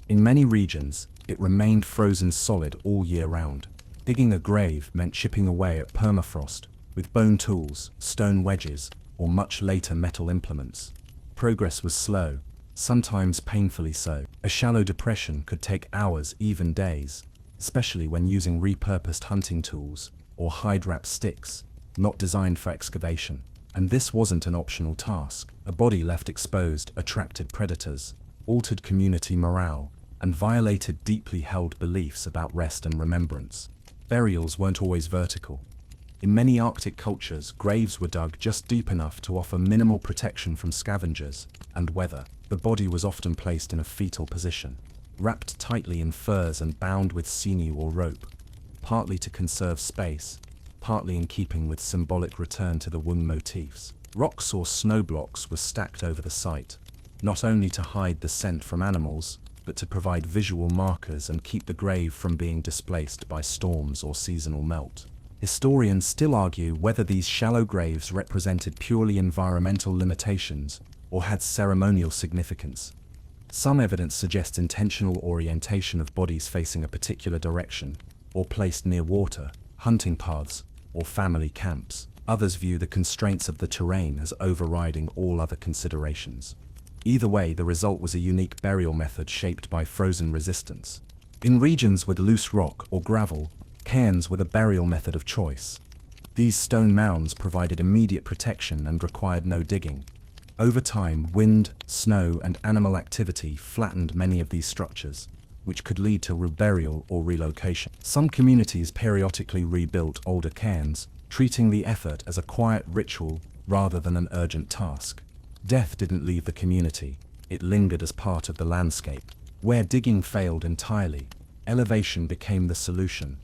In many regions, it remained frozen solid all year round. Digging a grave meant chipping away at permafrost with bone tools, stone wedges, or much later metal implements. Progress was slow, sometimes painfully so. A shallow depression could take hours, even days, especially when using repurposed hunting tools or hide-wrap sticks, not designed for excavation. And this wasn't an optional task. A body left exposed attracted predators, altered community morale, and violated deeply held beliefs about rest and remembrance. Burials weren't always vertical. In many Arctic cultures, graves were dug just deep enough to offer minimal protection from scavengers and weather. The body was often placed in a fetal position, wrapped tightly in furs and bound with sinew or rope, partly to conserve space, partly in keeping with symbolic return to the womb motifs. Rocks or snow blocks were stacked over the site, not only to hide the scent from animals, but to provide visual markers and keep the grave from being displaced by storms or seasonal melt. Historians still argue whether these shallow graves represented purely environmental limitations or had ceremonial significance. Some evidence suggests intentional orientation of bodies facing a particular direction, or placed near water, hunting paths, or family camps. Others view the constraints of the terrain as overriding all other considerations. Either way, the result was a unique burial method shaped by frozen resistance. In regions with loose rock or gravel, cairns were the burial method of choice. These stone mounds provided immediate protection and required no digging. Over time, wind, snow, and animal activity flattened many of these structures, which could lead to reburial or relocation. Some communities periodically rebuilt older cairns, treating the effort as a quiet ritual rather than an urgent task. Death didn't leave the community, it lingered as part of the landscape. Where digging failed entirely, elevation became the solution.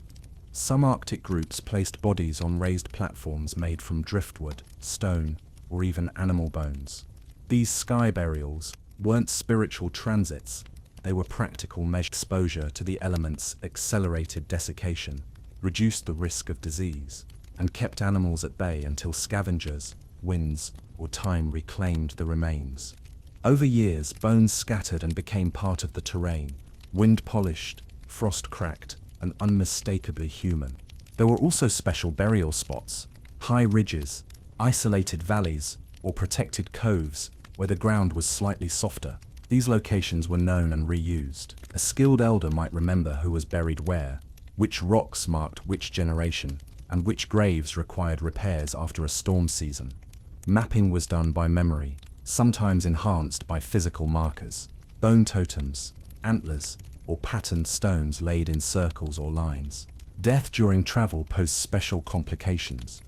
Some Arctic groups placed bodies on raised platforms made from driftwood, stone, or even animal bones. These sky burials weren't spiritual transits, they were practical measures. Exposure to the elements accelerated desiccation, reduced the risk of disease, and kept animals at bay until scavengers, winds, or time reclaimed the remains. Over years, bones scattered and became part of the terrain, wind polished, frost cracked, and unmistakably human. There were also special burial spots, high ridges, isolated valleys, or protected coves where the ground was slightly softer. These locations were known and reused. A skilled elder might remember who was buried where, which rocks marked which generation, and which graves required repairs after a storm season. Mapping was done by memory, sometimes enhanced by physical markers. Bone totems, antlers, or patterned stones laid in circles or lines. Death during travel posed special complications.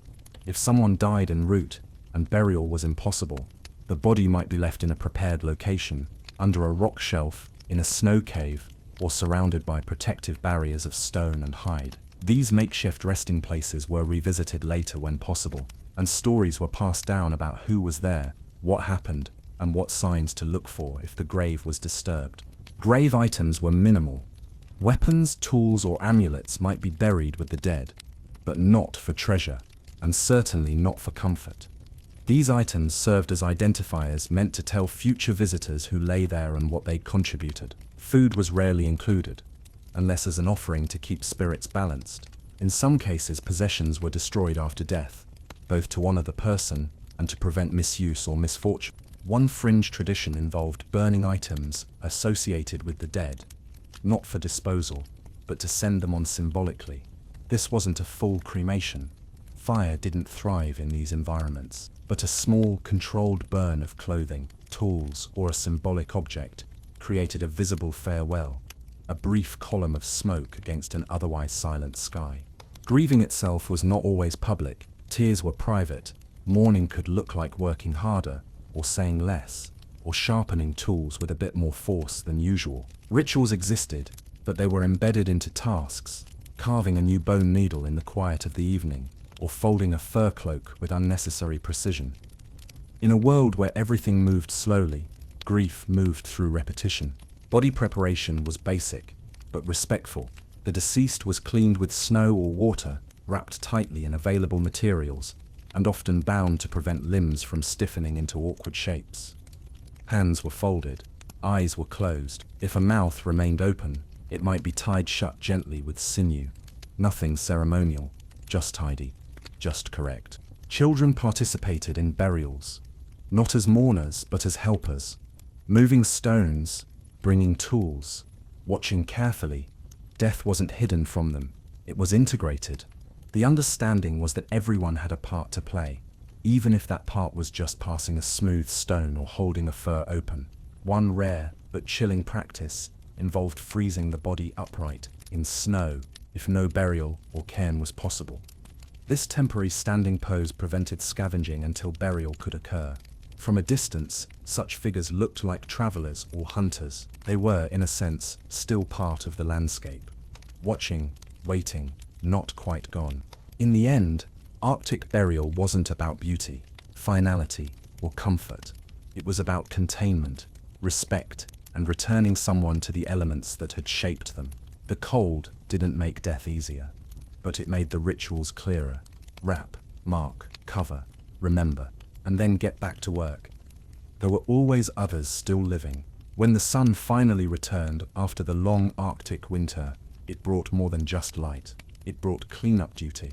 If someone died en route and burial was impossible, the body might be left in a prepared location, under a rock shelf, in a snow cave, or surrounded by protective barriers of stone and hide. These makeshift resting places were revisited later when possible, and stories were passed down about who was there, what happened, and what signs to look for if the grave was disturbed. Grave items were minimal. Weapons, tools, or amulets might be buried with the dead, but not for treasure, and certainly not for comfort. These items served as identifiers meant to tell future visitors who lay there and what they contributed. Food was rarely included, unless as an offering to keep spirits balanced. In some cases, possessions were destroyed after death, both to honor the person and to prevent misuse or misfortune. One fringe tradition involved burning items associated with the dead, not for disposal, but to send them on symbolically. This wasn't a full cremation. Fire didn't thrive in these environments, but a small, controlled burn of clothing, tools, or a symbolic object created a visible farewell, a brief column of smoke against an otherwise silent sky. Grieving itself was not always public. Tears were private. Mourning could look like working harder, or saying less, or sharpening tools with a bit more force than usual. Rituals existed, but they were embedded into tasks, carving a new bone needle in the quiet of the evening, or folding a fur cloak with unnecessary precision. In a world where everything moved slowly, grief moved through repetition. Body preparation was basic, but respectful. The deceased was cleaned with snow or water, wrapped tightly in available materials, and often bound to prevent limbs from stiffening into awkward shapes. Hands were folded, eyes were closed. If a mouth remained open, it might be tied shut gently with sinew. Nothing ceremonial, just tidy, just correct. Children participated in burials, not as mourners but as helpers, moving stones, bringing tools, watching carefully. Death wasn't hidden from them, it was integrated. The understanding was that everyone had a part to play, even if that part was just passing a smooth stone or holding a fur open. One rare but chilling practice involved freezing the body upright in snow if no burial or cairn was possible. This temporary standing pose prevented scavenging until burial could occur. From a distance, such figures looked like travelers or hunters. They were, in a sense, still part of the landscape, watching, waiting, not quite gone. In the end, Arctic burial wasn't about beauty, finality, or comfort. It was about containment, respect, and returning someone to the elements that had shaped them. The cold didn't make death easier, but it made the rituals clearer. Wrap, mark, cover, remember, and then get back to work. There were always others still living. When the sun finally returned after the long Arctic winter, it brought more than just light. It brought cleanup duty.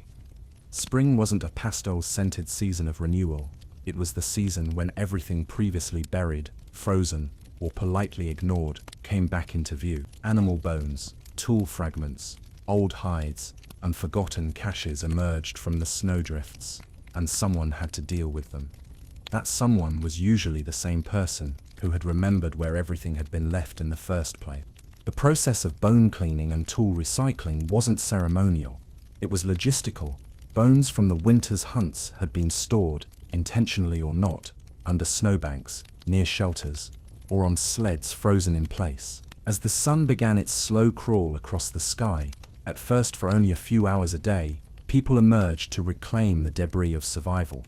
Spring wasn't a pastel-scented season of renewal. It was the season when everything previously buried, frozen, or politely ignored came back into view. Animal bones, tool fragments, old hides, and forgotten caches emerged from the snowdrifts, and someone had to deal with them. That someone was usually the same person who had remembered where everything had been left in the first place. The process of bone cleaning and tool recycling wasn't ceremonial. It was logistical. Bones from the winter's hunts had been stored, intentionally or not, under snowbanks, near shelters, or on sleds frozen in place. As the sun began its slow crawl across the sky, at first for only a few hours a day, people emerged to reclaim the debris of survival.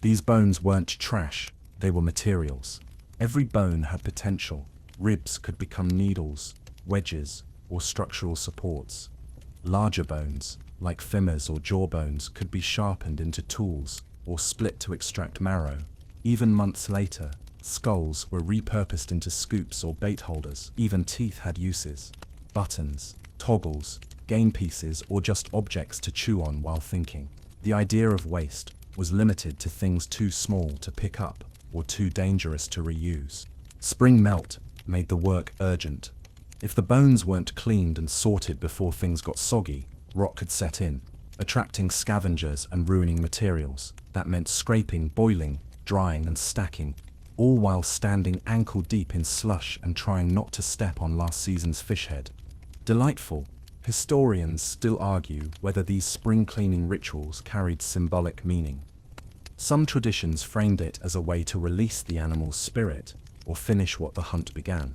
These bones weren't trash, they were materials. Every bone had potential. Ribs could become needles, wedges, or structural supports. Larger bones, like femurs or jawbones, could be sharpened into tools or split to extract marrow. Even months later, skulls were repurposed into scoops or bait holders. Even teeth had uses. Buttons, toggles, game pieces, or just objects to chew on while thinking. The idea of waste was limited to things too small to pick up or too dangerous to reuse. Spring melt made the work urgent. If the bones weren't cleaned and sorted before things got soggy, rot could set in, attracting scavengers and ruining materials. That meant scraping, boiling, drying, and stacking, all while standing ankle-deep in slush and trying not to step on last season's fish head. Delightful. Historians still argue whether these spring cleaning rituals carried symbolic meaning. Some traditions framed it as a way to release the animal's spirit or finish what the hunt began.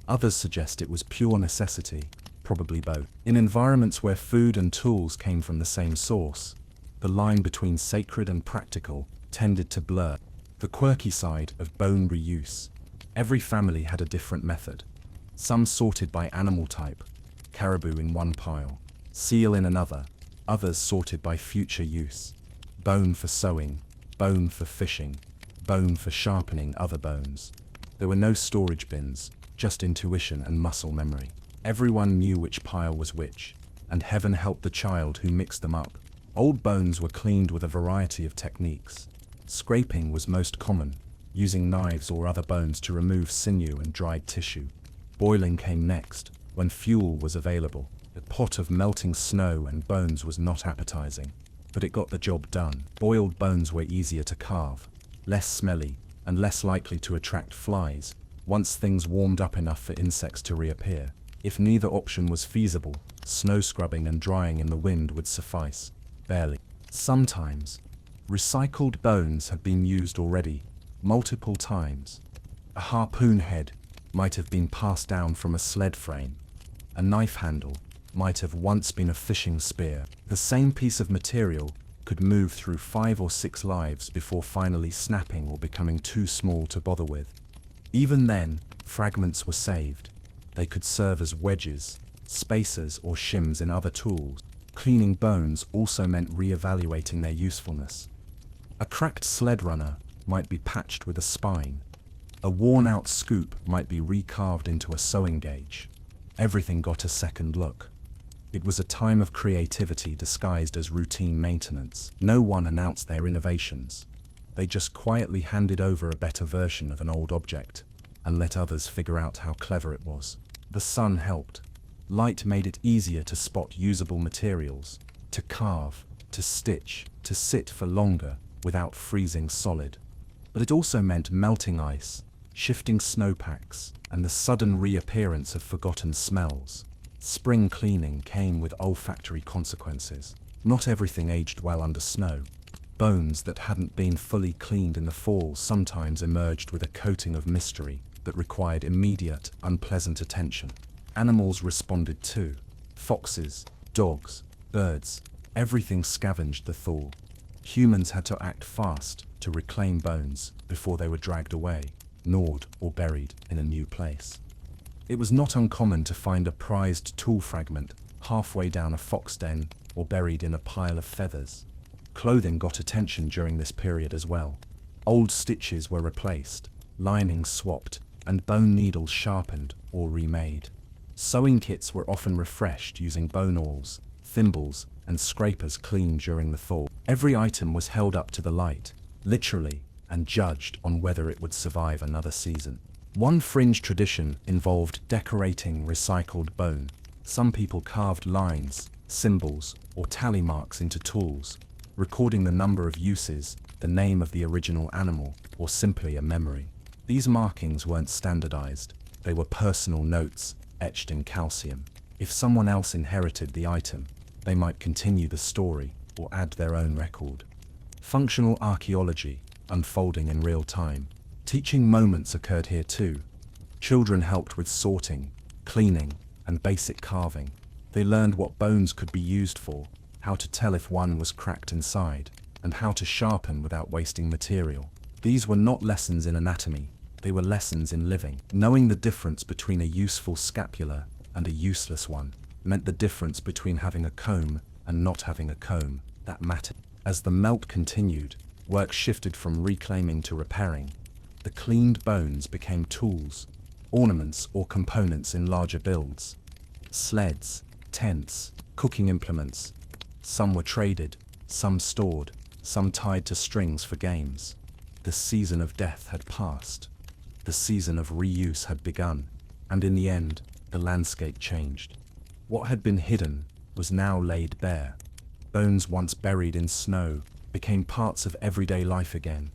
Others suggest it was pure necessity, probably both. In environments where food and tools came from the same source, the line between sacred and practical tended to blur. The quirky side of bone reuse. Every family had a different method. Some sorted by animal type, caribou in one pile, seal in another, others sorted by future use. Bone for sewing, bone for fishing, bone for sharpening other bones. There were no storage bins, just intuition and muscle memory. Everyone knew which pile was which, and heaven helped the child who mixed them up. Old bones were cleaned with a variety of techniques. Scraping was most common, using knives or other bones to remove sinew and dried tissue. Boiling came next, when fuel was available. A pot of melting snow and bones was not appetizing, but it got the job done. Boiled bones were easier to carve, less smelly, and less likely to attract flies, once things warmed up enough for insects to reappear. If neither option was feasible, snow scrubbing and drying in the wind would suffice. Barely. Sometimes, recycled bones had been used already, multiple times. A harpoon head might have been passed down from a sled frame. A knife handle might have once been a fishing spear. The same piece of material could move through 5 or 6 lives before finally snapping or becoming too small to bother with. Even then, fragments were saved. They could serve as wedges, spacers, or shims in other tools. Cleaning bones also meant re-evaluating their usefulness. A cracked sled runner might be patched with a spine. A worn-out scoop might be recarved into a sewing gauge. Everything got a second look. It was a time of creativity disguised as routine maintenance. No one announced their innovations. They just quietly handed over a better version of an old object and let others figure out how clever it was. The sun helped. Light made it easier to spot usable materials, to carve, to stitch, to sit for longer without freezing solid. But it also meant melting ice, shifting snowpacks, and the sudden reappearance of forgotten smells. Spring cleaning came with olfactory consequences. Not everything aged well under snow. Bones that hadn't been fully cleaned in the fall sometimes emerged with a coating of mystery that required immediate, unpleasant attention. Animals responded too. Foxes, dogs, birds, everything scavenged the thaw. Humans had to act fast to reclaim bones before they were dragged away, gnawed, or buried in a new place. It was not uncommon to find a prized tool fragment halfway down a fox den or buried in a pile of feathers. Clothing got attention during this period as well. Old stitches were replaced, linings swapped, and bone needles sharpened or remade. Sewing kits were often refreshed using bone awls, thimbles, and scrapers cleaned during the thaw. Every item was held up to the light, literally, and judged on whether it would survive another season. One fringe tradition involved decorating recycled bone. Some people carved lines, symbols, or tally marks into tools, recording the number of uses, the name of the original animal, or simply a memory. These markings weren't standardized. They were personal notes, etched in calcium. If someone else inherited the item, they might continue the story or add their own record. Functional archaeology, unfolding in real time. Teaching moments occurred here too. Children helped with sorting, cleaning, and basic carving. They learned what bones could be used for, how to tell if one was cracked inside, and how to sharpen without wasting material. These were not lessons in anatomy, they were lessons in living. Knowing the difference between a useful scapula and a useless one meant the difference between having a comb and not having a comb. That mattered. As the melt continued, work shifted from reclaiming to repairing. The cleaned bones became tools, ornaments or components in larger builds. Sleds, tents, cooking implements. Some were traded, some stored, some tied to strings for games. The season of death had passed. The season of reuse had begun, and in the end, the landscape changed. What had been hidden was now laid bare. Bones once buried in snow became parts of everyday life again.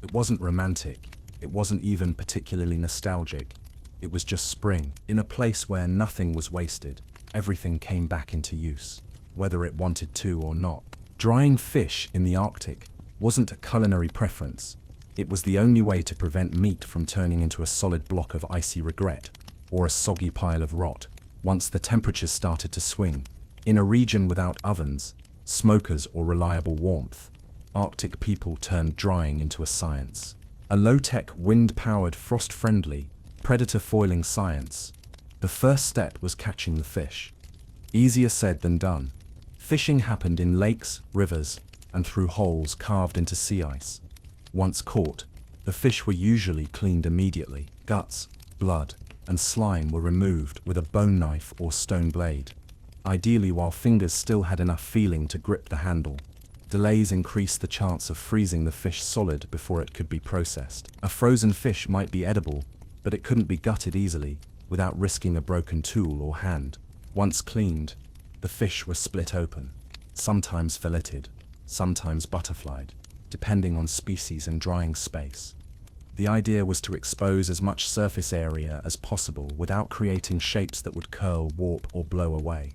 It wasn't romantic. It wasn't even particularly nostalgic. It was just spring. In a place where nothing was wasted, everything came back into use, whether it wanted to or not. Drying fish in the Arctic wasn't a culinary preference. It was the only way to prevent meat from turning into a solid block of icy regret or a soggy pile of rot. once the temperatures started to swing. In a region without ovens, smokers, or reliable warmth, Arctic people turned drying into a science. A low-tech, wind-powered, frost-friendly, predator-foiling science. The first step was catching the fish. Easier said than done. Fishing happened in lakes, rivers, and through holes carved into sea ice. Once caught, the fish were usually cleaned immediately. Guts, blood, and slime were removed with a bone knife or stone blade, ideally while fingers still had enough feeling to grip the handle. Delays increased the chance of freezing the fish solid before it could be processed. A frozen fish might be edible, but it couldn't be gutted easily without risking a broken tool or hand. Once cleaned, the fish were split open, sometimes filleted, sometimes butterflied, depending on species and drying space. The idea was to expose as much surface area as possible without creating shapes that would curl, warp, or blow away.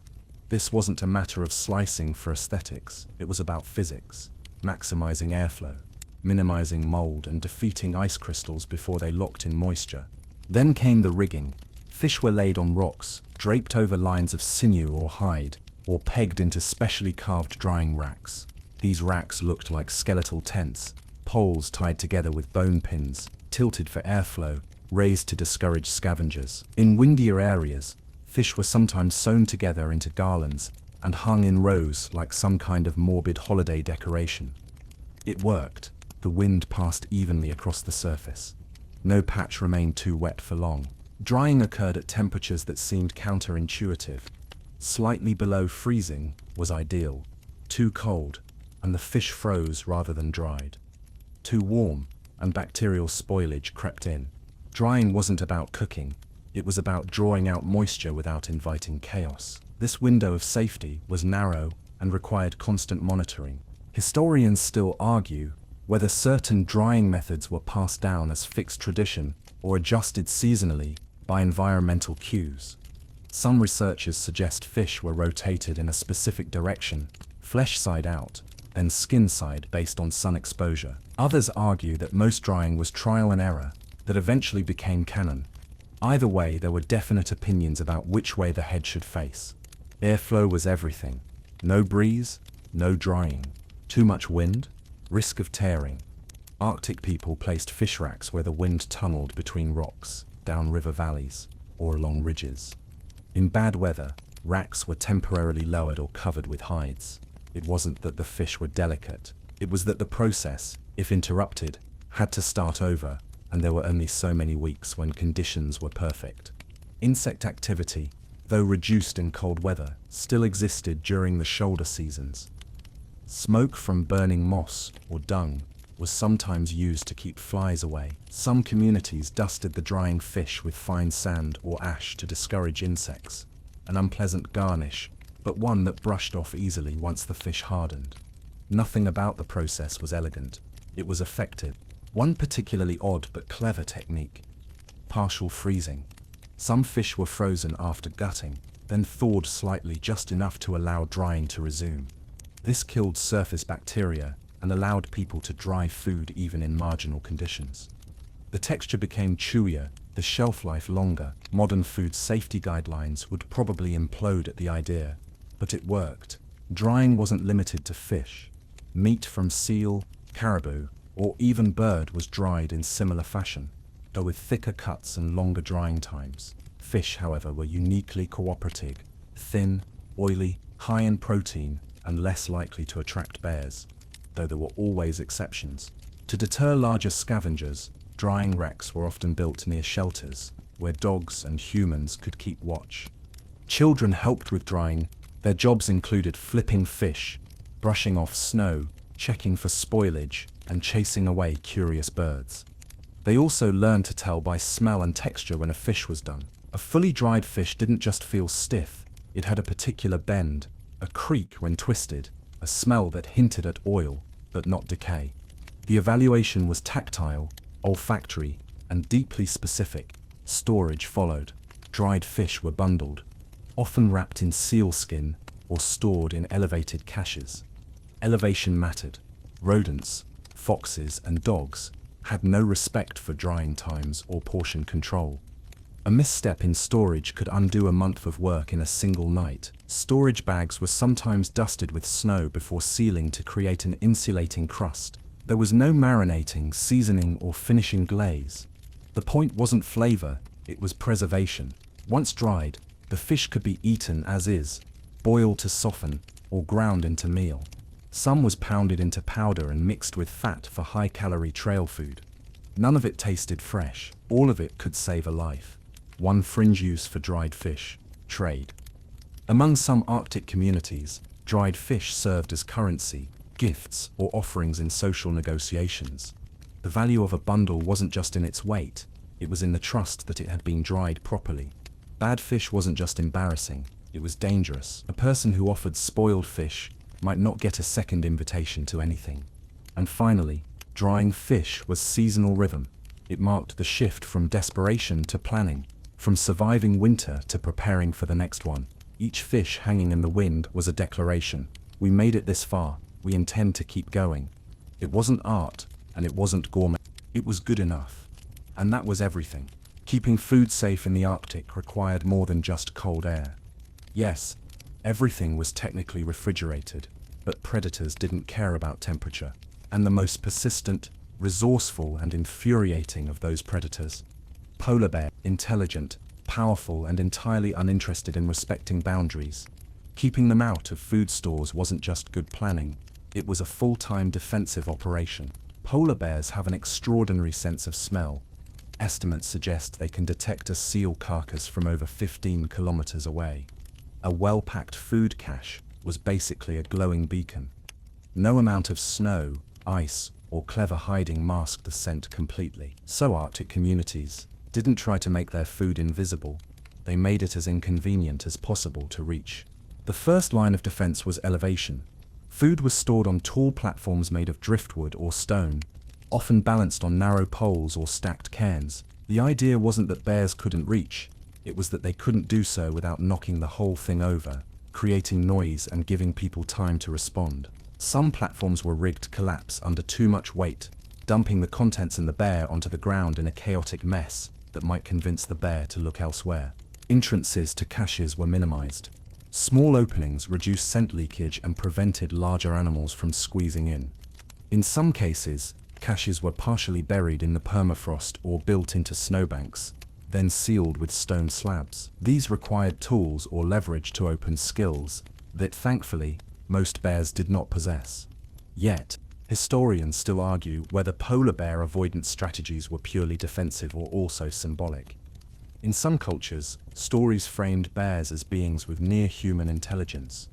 This wasn't a matter of slicing for aesthetics, it was about physics, maximizing airflow, minimizing mold, and defeating ice crystals before they locked in moisture. Then came the rigging. Fish were laid on rocks, draped over lines of sinew or hide, or pegged into specially carved drying racks. These racks looked like skeletal tents, poles tied together with bone pins, tilted for airflow, raised to discourage scavengers. In windier areas, fish were sometimes sewn together into garlands and hung in rows like some kind of morbid holiday decoration. It worked. The wind passed evenly across the surface. No patch remained too wet for long. Drying occurred at temperatures that seemed counterintuitive. Slightly below freezing was ideal. Too cold, and the fish froze rather than dried. Too warm, and bacterial spoilage crept in. Drying wasn't about cooking. It was about drawing out moisture without inviting chaos. This window of safety was narrow and required constant monitoring. Historians still argue whether certain drying methods were passed down as fixed tradition or adjusted seasonally by environmental cues. Some researchers suggest fish were rotated in a specific direction, flesh side out, then skin side based on sun exposure. Others argue that most drying was trial and error that eventually became canon. Either way, there were definite opinions about which way the head should face. Airflow was everything. No breeze, no drying. Too much wind, risk of tearing. Arctic people placed fish racks where the wind tunneled between rocks, down river valleys, or along ridges. In bad weather, racks were temporarily lowered or covered with hides. It wasn't that the fish were delicate, it was that the process, if interrupted, had to start over, and there were only so many weeks when conditions were perfect. Insect activity, though reduced in cold weather, still existed during the shoulder seasons. Smoke from burning moss or dung was sometimes used to keep flies away. Some communities dusted the drying fish with fine sand or ash to discourage insects, an unpleasant garnish, but one that brushed off easily once the fish hardened. Nothing about the process was elegant. It was effective. One particularly odd but clever technique: partial freezing. Some fish were frozen after gutting, then thawed slightly just enough to allow drying to resume. This killed surface bacteria and allowed people to dry food even in marginal conditions. The texture became chewier, the shelf life longer. Modern food safety guidelines would probably implode at the idea, but it worked. Drying wasn't limited to fish. Meat from seal, caribou, or even bird was dried in similar fashion, though with thicker cuts and longer drying times. Fish, however, were uniquely cooperative, thin, oily, high in protein, and less likely to attract bears, though there were always exceptions. To deter larger scavengers, drying racks were often built near shelters, where dogs and humans could keep watch. Children helped with drying. Their jobs included flipping fish, brushing off snow, checking for spoilage, and chasing away curious birds. They also learned to tell by smell and texture when a fish was done. A fully dried fish didn't just feel stiff, it had a particular bend, a creak when twisted, a smell that hinted at oil, but not decay. The evaluation was tactile, olfactory, and deeply specific. Storage followed. Dried fish were bundled, often wrapped in sealskin or stored in elevated caches. Elevation mattered. Rodents, foxes, and dogs had no respect for drying times or portion control. A misstep in storage could undo a month of work in a single night. Storage bags were sometimes dusted with snow before sealing to create an insulating crust. There was no marinating, seasoning, or finishing glaze. The point wasn't flavor, it was preservation. Once dried, the fish could be eaten as is, boiled to soften, or ground into meal. Some was pounded into powder and mixed with fat for high-calorie trail food. None of it tasted fresh. All of it could save a life. One fringe use for dried fish: trade. Among some Arctic communities, dried fish served as currency, gifts, or offerings in social negotiations. The value of a bundle wasn't just in its weight, it was in the trust that it had been dried properly. Bad fish wasn't just embarrassing, it was dangerous. A person who offered spoiled fish might not get a second invitation to anything. And finally, drying fish was seasonal rhythm. It marked the shift from desperation to planning, from surviving winter to preparing for the next one. Each fish hanging in the wind was a declaration. We made it this far, we intend to keep going. It wasn't art, and it wasn't gourmet. It was good enough. And that was everything. Keeping food safe in the Arctic required more than just cold air. Yes, everything was technically refrigerated, but predators didn't care about temperature. And the most persistent, resourceful, and infuriating of those predators, polar bear, intelligent, powerful, and entirely uninterested in respecting boundaries. Keeping them out of food stores wasn't just good planning, it was a full-time defensive operation. Polar bears have an extraordinary sense of smell. Estimates suggest they can detect a seal carcass from over 15 kilometers away. A well-packed food cache was basically a glowing beacon. No amount of snow, ice, or clever hiding masked the scent completely. So Arctic communities didn't try to make their food invisible, they made it as inconvenient as possible to reach. The first line of defense was elevation. Food was stored on tall platforms made of driftwood or stone, often balanced on narrow poles or stacked cairns. The idea wasn't that bears couldn't reach, it was that they couldn't do so without knocking the whole thing over, creating noise and giving people time to respond. Some platforms were rigged to collapse under too much weight, dumping the contents in the bear onto the ground in a chaotic mess that might convince the bear to look elsewhere. Entrances to caches were minimized. Small openings reduced scent leakage and prevented larger animals from squeezing in. In some cases, caches were partially buried in the permafrost or built into snowbanks, then sealed with stone slabs. These required tools or leverage to open skills that, thankfully, most bears did not possess. Yet, historians still argue whether polar bear avoidance strategies were purely defensive or also symbolic. In some cultures, stories framed bears as beings with near-human intelligence.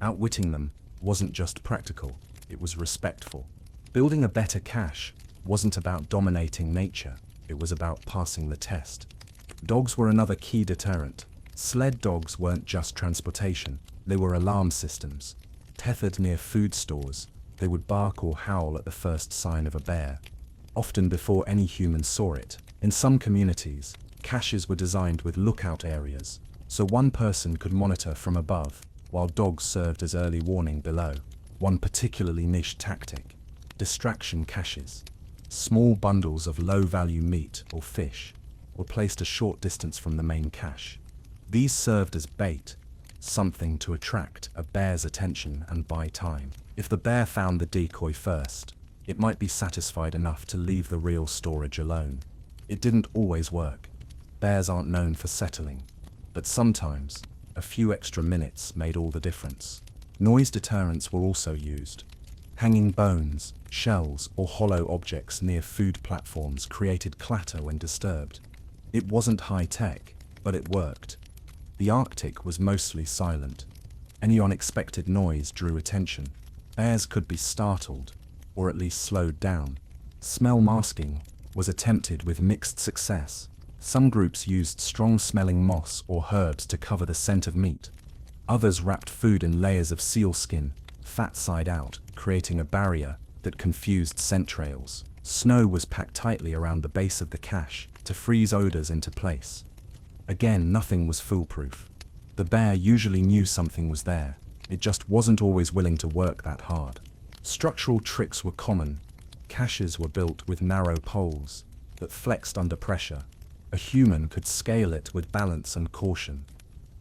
Outwitting them wasn't just practical, it was respectful. Building a better cache wasn't about dominating nature, it was about passing the test. Dogs were another key deterrent. Sled dogs weren't just transportation, they were alarm systems. Tethered near food stores, they would bark or howl at the first sign of a bear, often before any human saw it. In some communities, caches were designed with lookout areas, so one person could monitor from above, while dogs served as early warning below. One particularly niche tactic: distraction caches. Small bundles of low-value meat or fish were placed a short distance from the main cache. These served as bait, something to attract a bear's attention and buy time. If the bear found the decoy first, it might be satisfied enough to leave the real storage alone. It didn't always work. Bears aren't known for settling, but sometimes a few extra minutes made all the difference. Noise deterrents were also used. Hanging bones, shells, or hollow objects near food platforms created clatter when disturbed. It wasn't high-tech, but it worked. The Arctic was mostly silent. Any unexpected noise drew attention. Bears could be startled, or at least slowed down. Smell masking was attempted with mixed success. Some groups used strong-smelling moss or herbs to cover the scent of meat. Others wrapped food in layers of seal skin, fat side out, creating a barrier that confused scent trails. Snow was packed tightly around the base of the cache to freeze odors into place. Again, nothing was foolproof. The bear usually knew something was there, it just wasn't always willing to work that hard. Structural tricks were common. Caches were built with narrow poles that flexed under pressure, A human could scale it with balance and caution.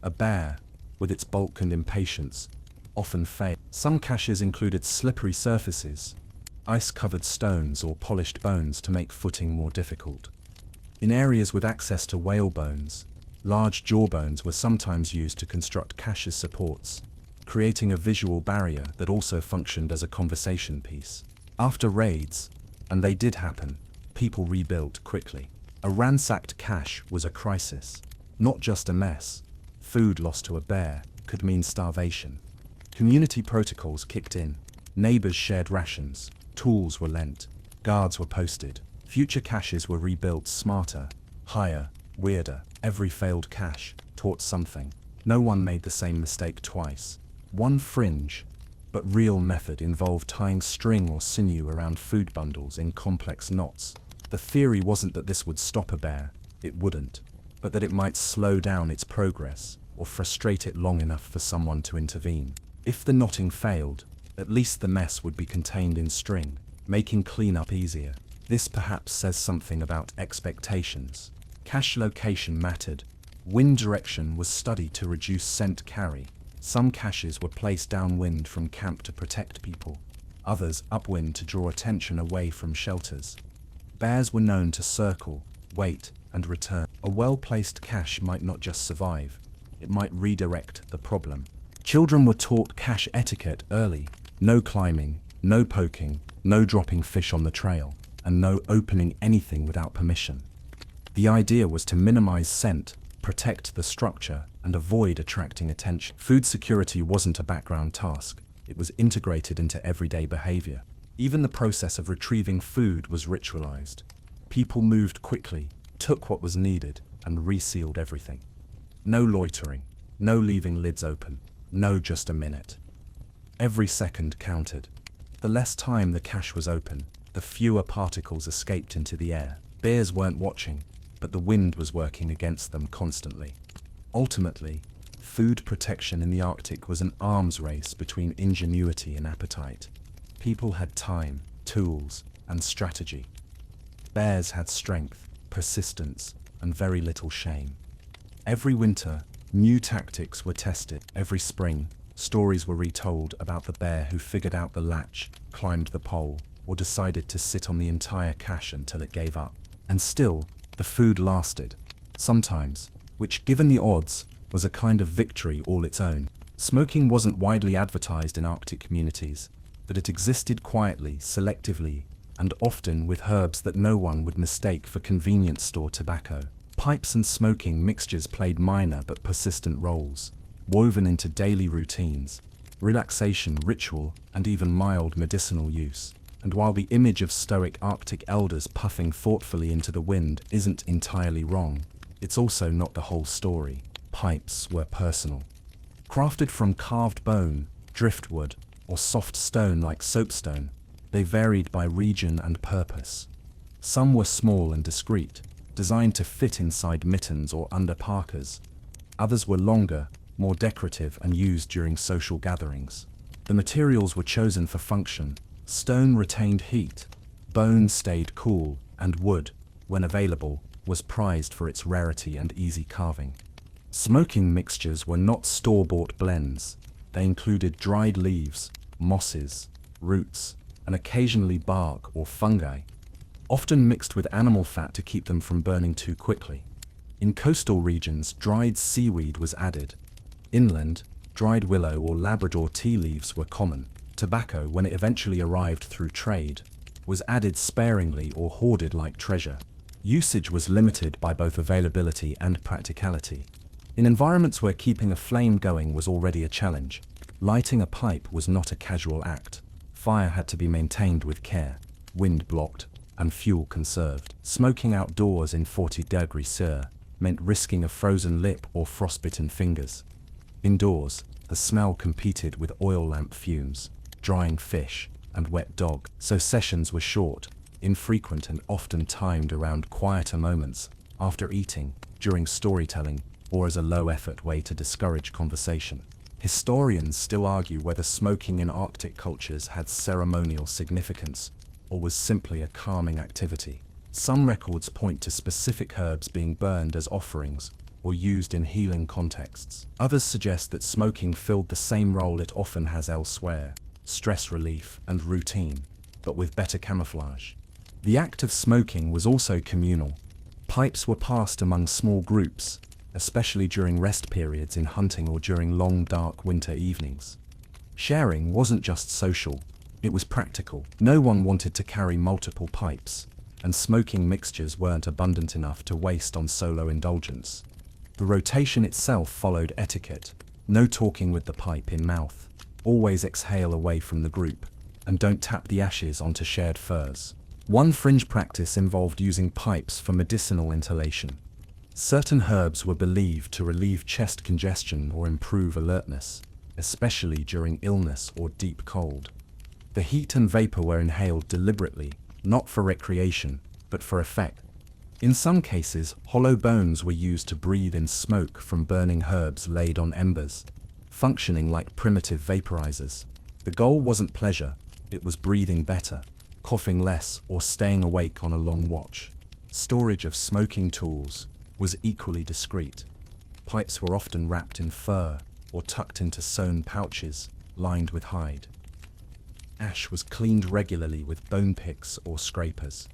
A bear, with its bulk and impatience, often failed. Some caches included slippery surfaces, ice-covered stones or polished bones to make footing more difficult. In areas with access to whale bones, large jawbones were sometimes used to construct caches supports, creating a visual barrier that also functioned as a conversation piece. After raids, and they did happen, people rebuilt quickly. A ransacked cache was a crisis, not just a mess. Food lost to a bear could mean starvation. Community protocols kicked in. Neighbors shared rations, tools were lent, guards were posted. Future caches were rebuilt smarter, higher, weirder. Every failed cache taught something. No one made the same mistake twice. One fringe, but real method involved tying string or sinew around food bundles in complex knots. The theory wasn't that this would stop a bear, it wouldn't, but that it might slow down its progress or frustrate it long enough for someone to intervene. If the knotting failed, at least the mess would be contained in string, making cleanup easier. This perhaps says something about expectations. Cache location mattered. Wind direction was studied to reduce scent carry. Some caches were placed downwind from camp to protect people, others upwind to draw attention away from shelters. Bears were known to circle, wait, and return. A well-placed cache might not just survive, it might redirect the problem. Children were taught cache etiquette early. No climbing, no poking, no dropping fish on the trail, and no opening anything without permission. The idea was to minimize scent, protect the structure, and avoid attracting attention. Food security wasn't a background task, it was integrated into everyday behavior. Even the process of retrieving food was ritualized. People moved quickly, took what was needed, and resealed everything. No loitering, no leaving lids open, no just a minute. Every second counted. The less time the cache was open, the fewer particles escaped into the air. Bears weren't watching, but the wind was working against them constantly. Ultimately, food protection in the Arctic was an arms race between ingenuity and appetite. People had time, tools, and strategy. Bears had strength, persistence, and very little shame. Every winter, new tactics were tested. Every spring, stories were retold about the bear who figured out the latch, climbed the pole, or decided to sit on the entire cache until it gave up. And still, the food lasted. Sometimes, which given the odds, was a kind of victory all its own. Smoking wasn't widely advertised in Arctic communities, but it existed quietly, selectively, and often with herbs that no one would mistake for convenience store tobacco. Pipes and smoking mixtures played minor but persistent roles, woven into daily routines, relaxation, ritual, and even mild medicinal use. And while the image of stoic Arctic elders puffing thoughtfully into the wind isn't entirely wrong, it's also not the whole story. Pipes were personal. Crafted from carved bone, driftwood, or soft stone like soapstone, they varied by region and purpose. Some were small and discreet, designed to fit inside mittens or under parkas. Others were longer, more decorative, and used during social gatherings. The materials were chosen for function. Stone retained heat, bone stayed cool, and wood, when available, was prized for its rarity and easy carving. Smoking mixtures were not store-bought blends. They included dried leaves, mosses, roots, and occasionally bark or fungi, often mixed with animal fat to keep them from burning too quickly. In coastal regions, dried seaweed was added. Inland, dried willow or Labrador tea leaves were common. Tobacco, when it eventually arrived through trade, was added sparingly or hoarded like treasure. Usage was limited by both availability and practicality. In environments where keeping a flame going was already a challenge, lighting a pipe was not a casual act. Fire had to be maintained with care, wind blocked, and fuel conserved. Smoking outdoors in 40 degrees Celsius meant risking a frozen lip or frostbitten fingers. Indoors, the smell competed with oil lamp fumes, drying fish, and wet dog, so sessions were short, infrequent, and often timed around quieter moments, after eating, during storytelling, or as a low-effort way to discourage conversation. Historians still argue whether smoking in Arctic cultures had ceremonial significance, or was simply a calming activity. Some records point to specific herbs being burned as offerings or used in healing contexts. Others suggest that smoking filled the same role it often has elsewhere: stress relief and routine, but with better camouflage. The act of smoking was also communal. Pipes were passed among small groups, especially during rest periods in hunting or during long, dark winter evenings. Sharing wasn't just social, it was practical. No one wanted to carry multiple pipes, and smoking mixtures weren't abundant enough to waste on solo indulgence. The rotation itself followed etiquette: no talking with the pipe in mouth, always exhale away from the group, and don't tap the ashes onto shared furs. One fringe practice involved using pipes for medicinal inhalation. Certain herbs were believed to relieve chest congestion or improve alertness, especially during illness or deep cold. The heat and vapor were inhaled deliberately, not for recreation, but for effect. In some cases, hollow bones were used to breathe in smoke from burning herbs laid on embers, functioning like primitive vaporizers. The goal wasn't pleasure, it was breathing better, coughing less, or staying awake on a long watch. Storage of smoking tools was equally discreet. Pipes were often wrapped in fur or tucked into sewn pouches lined with hide. Ash was cleaned regularly with bone picks or scrapers.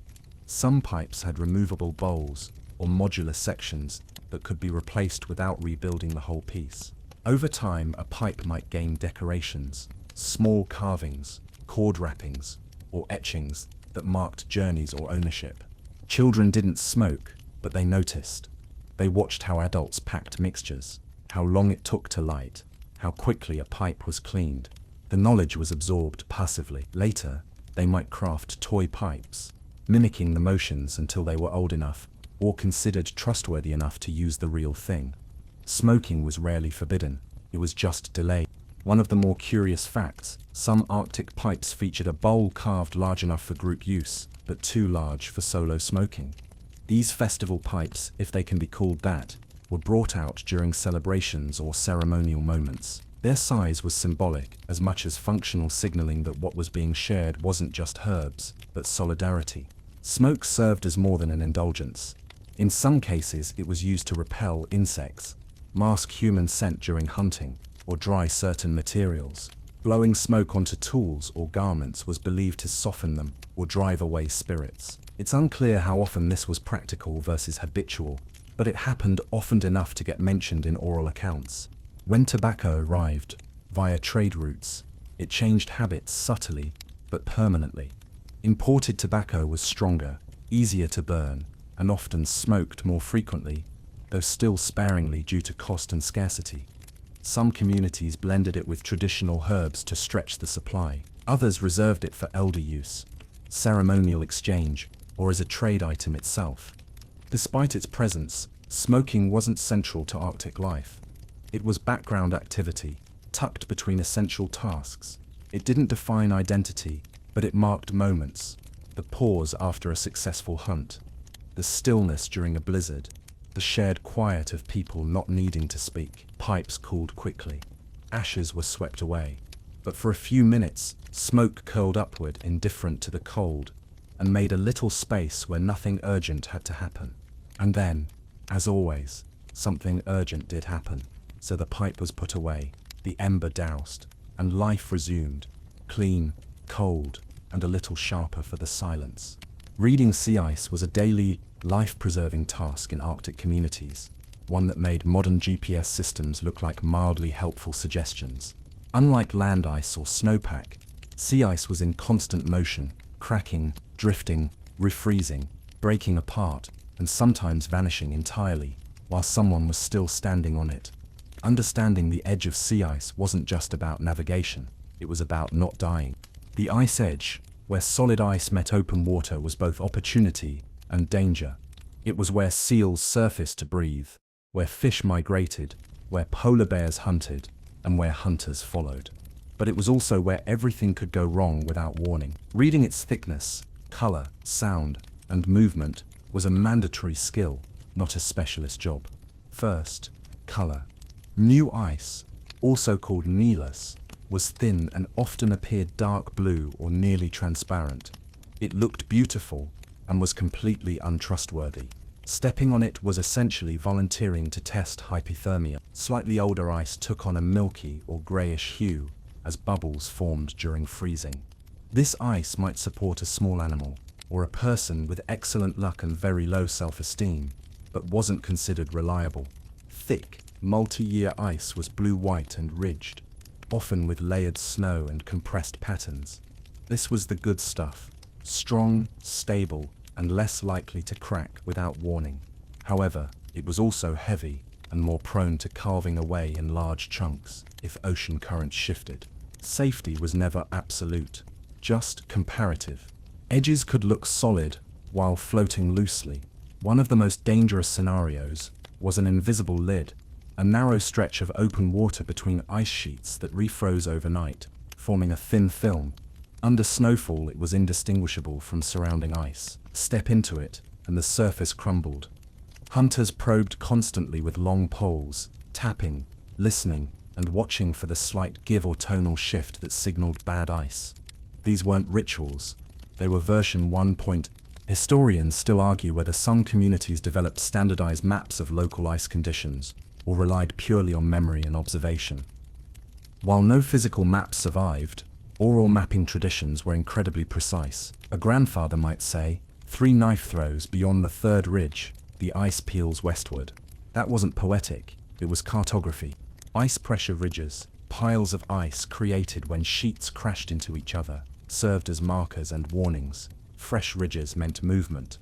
Some pipes had removable bowls or modular sections that could be replaced without rebuilding the whole piece. Over time, a pipe might gain decorations, small carvings, cord wrappings, or etchings that marked journeys or ownership. Children didn't smoke, but they noticed. They watched how adults packed mixtures, how long it took to light, how quickly a pipe was cleaned. The knowledge was absorbed passively. Later, they might craft toy pipes, mimicking the motions until they were old enough or considered trustworthy enough to use the real thing. Smoking was rarely forbidden, it was just delayed. One of the more curious facts: some Arctic pipes featured a bowl carved large enough for group use, but too large for solo smoking. These festival pipes, if they can be called that, were brought out during celebrations or ceremonial moments. Their size was symbolic as much as functional, signaling that what was being shared wasn't just herbs, but solidarity. Smoke served as more than an indulgence. In some cases, it was used to repel insects, mask human scent during hunting, or dry certain materials. Blowing smoke onto tools or garments was believed to soften them or drive away spirits. It's unclear how often this was practical versus habitual, but it happened often enough to get mentioned in oral accounts. When tobacco arrived, via trade routes, it changed habits subtly, but permanently. Imported tobacco was stronger, easier to burn, and often smoked more frequently, though still sparingly due to cost and scarcity. Some communities blended it with traditional herbs to stretch the supply. Others reserved it for elder use, ceremonial exchange, or as a trade item itself. Despite its presence, smoking wasn't central to Arctic life. It was background activity, tucked between essential tasks. It didn't define identity, but it marked moments: the pause after a successful hunt, the stillness during a blizzard, the shared quiet of people not needing to speak. Pipes cooled quickly. Ashes were swept away. But for a few minutes, smoke curled upward, indifferent to the cold, and made a little space where nothing urgent had to happen. And then, as always, something urgent did happen. So the pipe was put away, the ember doused, and life resumed, clean, cold, and a little sharper for the silence. Reading sea ice was a daily, life-preserving task in Arctic communities, one that made modern GPS systems look like mildly helpful suggestions. Unlike land ice or snowpack, sea ice was in constant motion, cracking, drifting, refreezing, breaking apart, and sometimes vanishing entirely, while someone was still standing on it. Understanding the edge of sea ice wasn't just about navigation, it was about not dying. The ice edge, where solid ice met open water, was both opportunity and danger. It was where seals surfaced to breathe, where fish migrated, where polar bears hunted, and where hunters followed. But it was also where everything could go wrong without warning. Reading its thickness, color, sound, and movement was a mandatory skill, not a specialist job. First, color. New ice, also called neeless, was thin and often appeared dark blue or nearly transparent. It looked beautiful, and was completely untrustworthy. Stepping on it was essentially volunteering to test hypothermia. Slightly older ice took on a milky or grayish hue as bubbles formed during freezing. This ice might support a small animal or a person with excellent luck and very low self-esteem, but wasn't considered reliable. Thick, multi-year ice was blue-white and ridged, often with layered snow and compressed patterns. This was the good stuff, strong, stable, and less likely to crack without warning. However, it was also heavy and more prone to calving away in large chunks if ocean currents shifted. Safety was never absolute, just comparative. Edges could look solid while floating loosely. One of the most dangerous scenarios was an invisible lid, a narrow stretch of open water between ice sheets that refroze overnight, forming a thin film. Under snowfall, it was indistinguishable from surrounding ice. Step into it, and the surface crumbled. Hunters probed constantly with long poles, tapping, listening, and watching for the slight give or tonal shift that signaled bad ice. These weren't rituals, they were version 1. Historians still argue whether some communities developed standardized maps of local ice conditions, or relied purely on memory and observation. While no physical maps survived, oral mapping traditions were incredibly precise. A grandfather might say, 3 knife throws beyond the 3rd ridge, the ice peels westward. That wasn't poetic, it was cartography. Ice pressure ridges, piles of ice created when sheets crashed into each other, served as markers and warnings. Fresh ridges meant movement.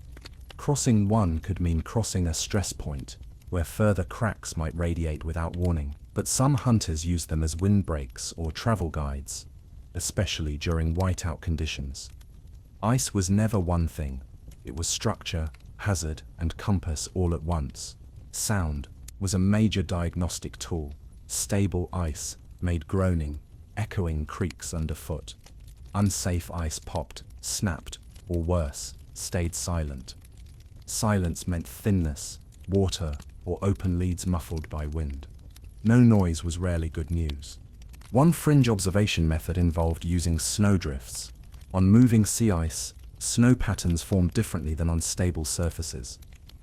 Crossing one could mean crossing a stress point, where further cracks might radiate without warning. But some hunters used them as windbreaks or travel guides, especially during whiteout conditions. Ice was never one thing. It was structure, hazard, and compass all at once. Sound was a major diagnostic tool. Stable ice made groaning, echoing creaks underfoot. Unsafe ice popped, snapped, or worse, stayed silent. Silence meant thinness, water, or open leads muffled by wind. No noise was rarely good news. One fringe observation method involved using snowdrifts. On moving sea ice, snow patterns formed differently than on stable surfaces.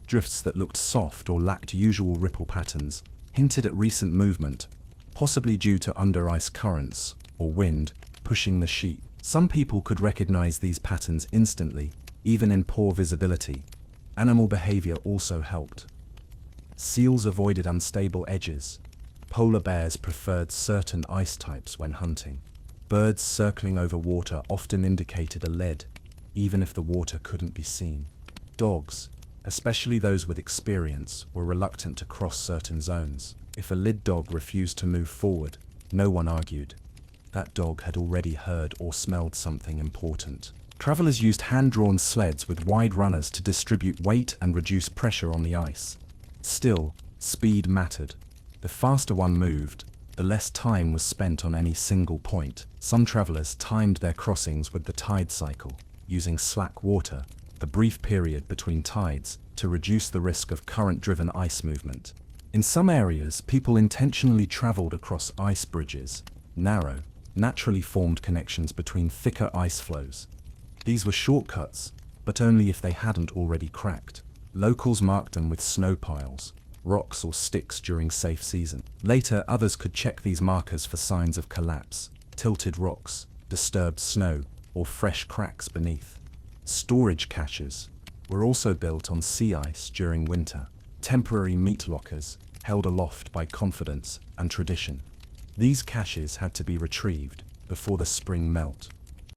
Drifts that looked soft or lacked usual ripple patterns hinted at recent movement, possibly due to under-ice currents or wind pushing the sheet. Some people could recognize these patterns instantly, even in poor visibility. Animal behavior also helped. Seals avoided unstable edges. Polar bears preferred certain ice types when hunting. Birds circling over water often indicated a lead, even if the water couldn't be seen. Dogs, especially those with experience, were reluctant to cross certain zones. If a lead dog refused to move forward, no one argued. That dog had already heard or smelled something important. Travelers used hand-drawn sleds with wide runners to distribute weight and reduce pressure on the ice. Still, speed mattered. The faster one moved, the less time was spent on any single point. Some travelers timed their crossings with the tide cycle, using slack water, the brief period between tides, to reduce the risk of current-driven ice movement. In some areas, people intentionally traveled across ice bridges, narrow, naturally formed connections between thicker ice flows. These were shortcuts, but only if they hadn't already cracked. Locals marked them with snow piles, rocks or sticks during safe season. Later, others could check these markers for signs of collapse, tilted rocks, disturbed snow, or fresh cracks beneath. Storage caches were also built on sea ice during winter, temporary meat lockers held aloft by confidence and tradition. These caches had to be retrieved before the spring melt.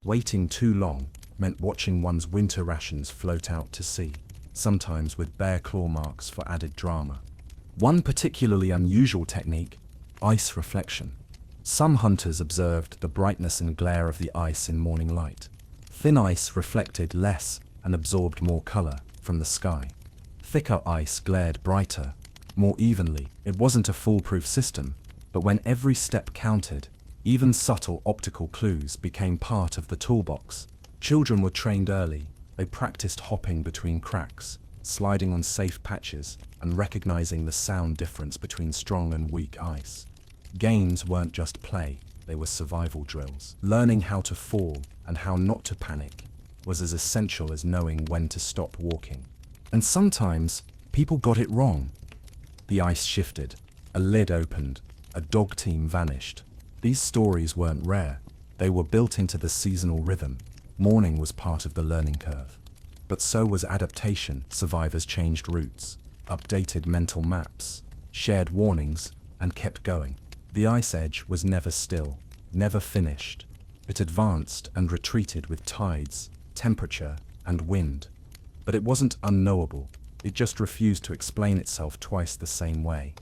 Waiting too long meant watching one's winter rations float out to sea, sometimes with bare claw marks for added drama. One particularly unusual technique, ice reflection. Some hunters observed the brightness and glare of the ice in morning light. Thin ice reflected less and absorbed more color from the sky. Thicker ice glared brighter, more evenly. It wasn't a foolproof system, but when every step counted, even subtle optical clues became part of the toolbox. Children were trained early. They practiced hopping between cracks, sliding on safe patches, and recognizing the sound difference between strong and weak ice. Games weren't just play, they were survival drills. Learning how to fall and how not to panic was as essential as knowing when to stop walking. And sometimes, people got it wrong. The ice shifted, a lid opened, a dog team vanished. These stories weren't rare. They were built into the seasonal rhythm. Mourning was part of the learning curve. But so was adaptation. Survivors changed routes, updated mental maps, shared warnings, and kept going. The ice edge was never still, never finished. It advanced and retreated with tides, temperature, and wind. But it wasn't unknowable. It just refused to explain itself twice the same way.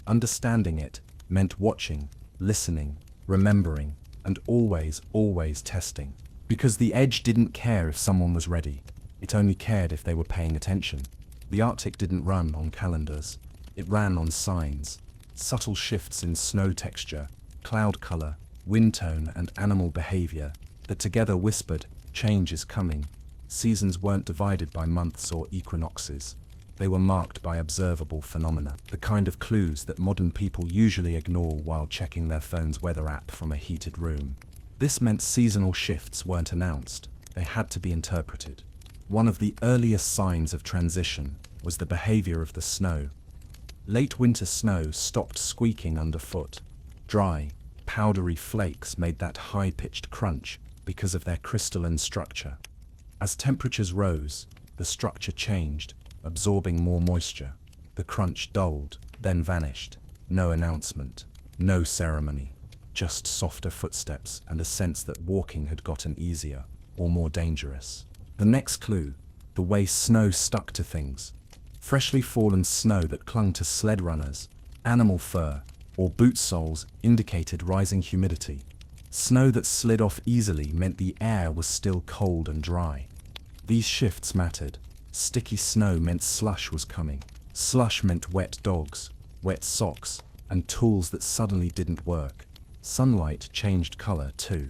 Understanding it meant watching, listening, remembering, and always testing. Because the edge didn't care if someone was ready. It only cared if they were paying attention. The Arctic didn't run on calendars. It ran on signs. Subtle shifts in snow texture, cloud color, wind tone, and animal behavior that together whispered, change is coming. Seasons weren't divided by months or equinoxes. They were marked by observable phenomena, the kind of clues that modern people usually ignore while checking their phone's weather app from a heated room. This meant seasonal shifts weren't announced. They had to be interpreted. One of the earliest signs of transition was the behavior of the snow. Late winter snow stopped squeaking underfoot. Dry, powdery flakes made that high-pitched crunch because of their crystalline structure. As temperatures rose, the structure changed, absorbing more moisture. The crunch dulled, then vanished. No announcement, no ceremony, just softer footsteps and a sense that walking had gotten easier or more dangerous. The next clue, the way snow stuck to things. Freshly fallen snow that clung to sled runners, animal fur, or boot soles indicated rising humidity. Snow that slid off easily meant the air was still cold and dry. These shifts mattered. Sticky snow meant slush was coming. Slush meant wet dogs, wet socks, and tools that suddenly didn't work. Sunlight changed color too.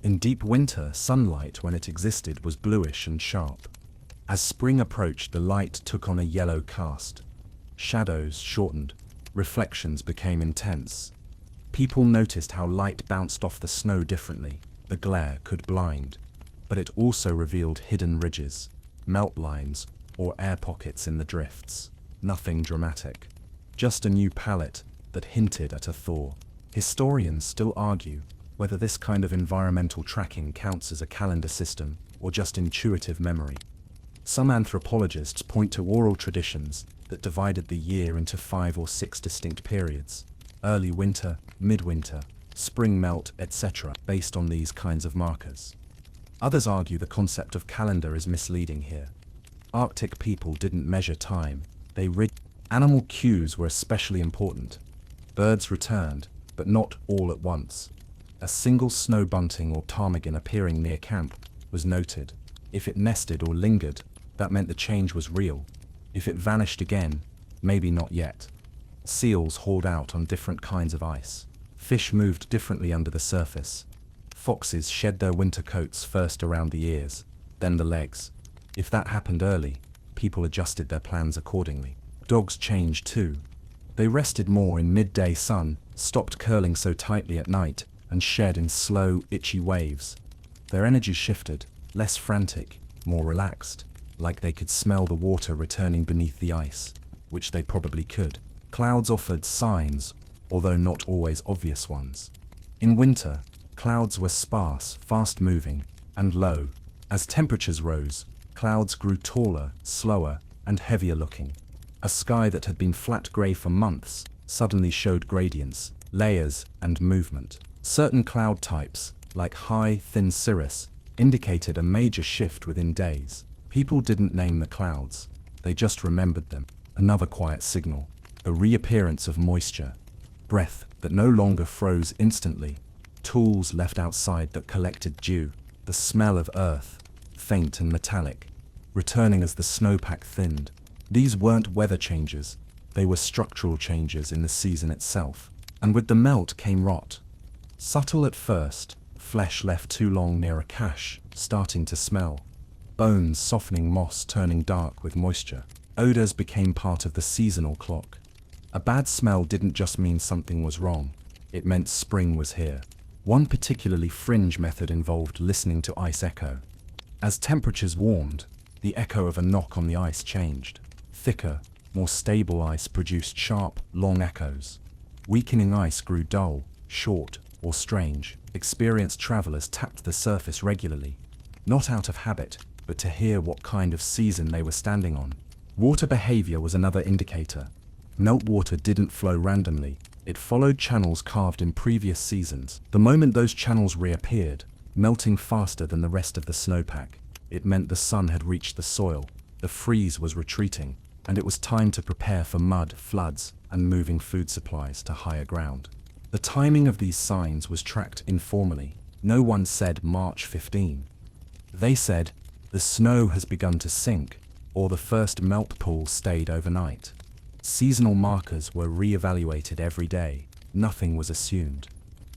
In deep winter, sunlight, when it existed, was bluish and sharp. As spring approached, the light took on a yellow cast. Shadows shortened. Reflections became intense. People noticed how light bounced off the snow differently. The glare could blind, but it also revealed hidden ridges, melt lines, or air pockets in the drifts. Nothing dramatic, just a new palette that hinted at a thaw. Historians still argue whether this kind of environmental tracking counts as a calendar system or just intuitive memory. Some anthropologists point to oral traditions that divided the year into 5 or 6 distinct periods: early winter, midwinter, spring melt, etc., based on these kinds of markers. Others argue the concept of calendar is misleading here. Arctic people didn't measure time, they read. Animal cues were especially important. Birds returned, but not all at once. A single snow bunting or ptarmigan appearing near camp was noted. If it nested or lingered, that meant the change was real. If it vanished again, maybe not yet. Seals hauled out on different kinds of ice. Fish moved differently under the surface. Foxes shed their winter coats first around the ears, then the legs. If that happened early, people adjusted their plans accordingly. Dogs changed too. They rested more in midday sun, stopped curling so tightly at night, and shed in slow, itchy waves. Their energy shifted, less frantic, more relaxed, like they could smell the water returning beneath the ice, which they probably could. Clouds offered signs, although not always obvious ones. In winter, clouds were sparse, fast-moving, and low. As temperatures rose, clouds grew taller, slower, and heavier-looking. A sky that had been flat grey for months suddenly showed gradients, layers, and movement. Certain cloud types, like high, thin cirrus, indicated a major shift within days. People didn't name the clouds, they just remembered them. Another quiet signal, the reappearance of moisture. Breath that no longer froze instantly. Tools left outside that collected dew. The smell of earth, faint and metallic, returning as the snowpack thinned. These weren't weather changes, they were structural changes in the season itself. And with the melt came rot. Subtle at first, flesh left too long near a cache, starting to smell. Bones softening, moss turning dark with moisture. Odors became part of the seasonal clock. A bad smell didn't just mean something was wrong, it meant spring was here. One particularly fringe method involved listening to ice echo. As temperatures warmed, the echo of a knock on the ice changed. Thicker, more stable ice produced sharp, long echoes. Weakening ice grew dull, short, or strange. Experienced travelers tapped the surface regularly, not out of habit, but to hear what kind of season they were standing on. Water behavior was another indicator. Meltwater didn't flow randomly, it followed channels carved in previous seasons. The moment those channels reappeared, melting faster than the rest of the snowpack, it meant the sun had reached the soil, the freeze was retreating, and it was time to prepare for mud, floods, and moving food supplies to higher ground. The timing of these signs was tracked informally. No one said March 15. They said, the snow has begun to sink, or the first melt pool stayed overnight. Seasonal markers were re-evaluated every day. Nothing was assumed.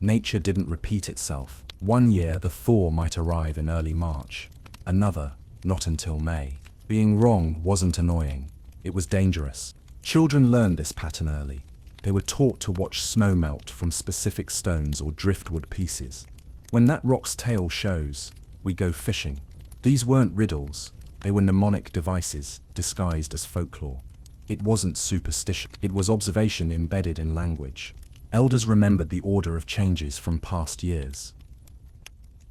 Nature didn't repeat itself. One year the thaw might arrive in early March. Another, not until May. Being wrong wasn't annoying. It was dangerous. Children learned this pattern early. They were taught to watch snow melt from specific stones or driftwood pieces. When that rock's tail shows, we go fishing. These weren't riddles. They were mnemonic devices disguised as folklore. It wasn't superstition. It was observation embedded in language. Elders remembered the order of changes from past years.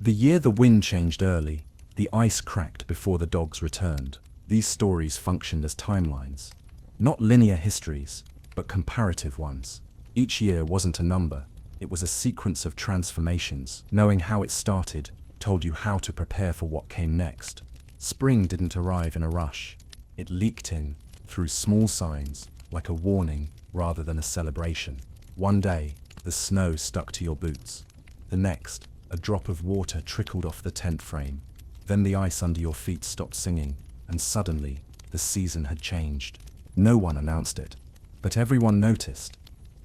The year the wind changed early, the ice cracked before the dogs returned. These stories functioned as timelines. Not linear histories, but comparative ones. Each year wasn't a number, it was a sequence of transformations. Knowing how it started told you how to prepare for what came next. Spring didn't arrive in a rush. It leaked in, through small signs, like a warning rather than a celebration. One day, the snow stuck to your boots. The next, a drop of water trickled off the tent frame. Then the ice under your feet stopped singing, and suddenly, the season had changed. No one announced it, but everyone noticed.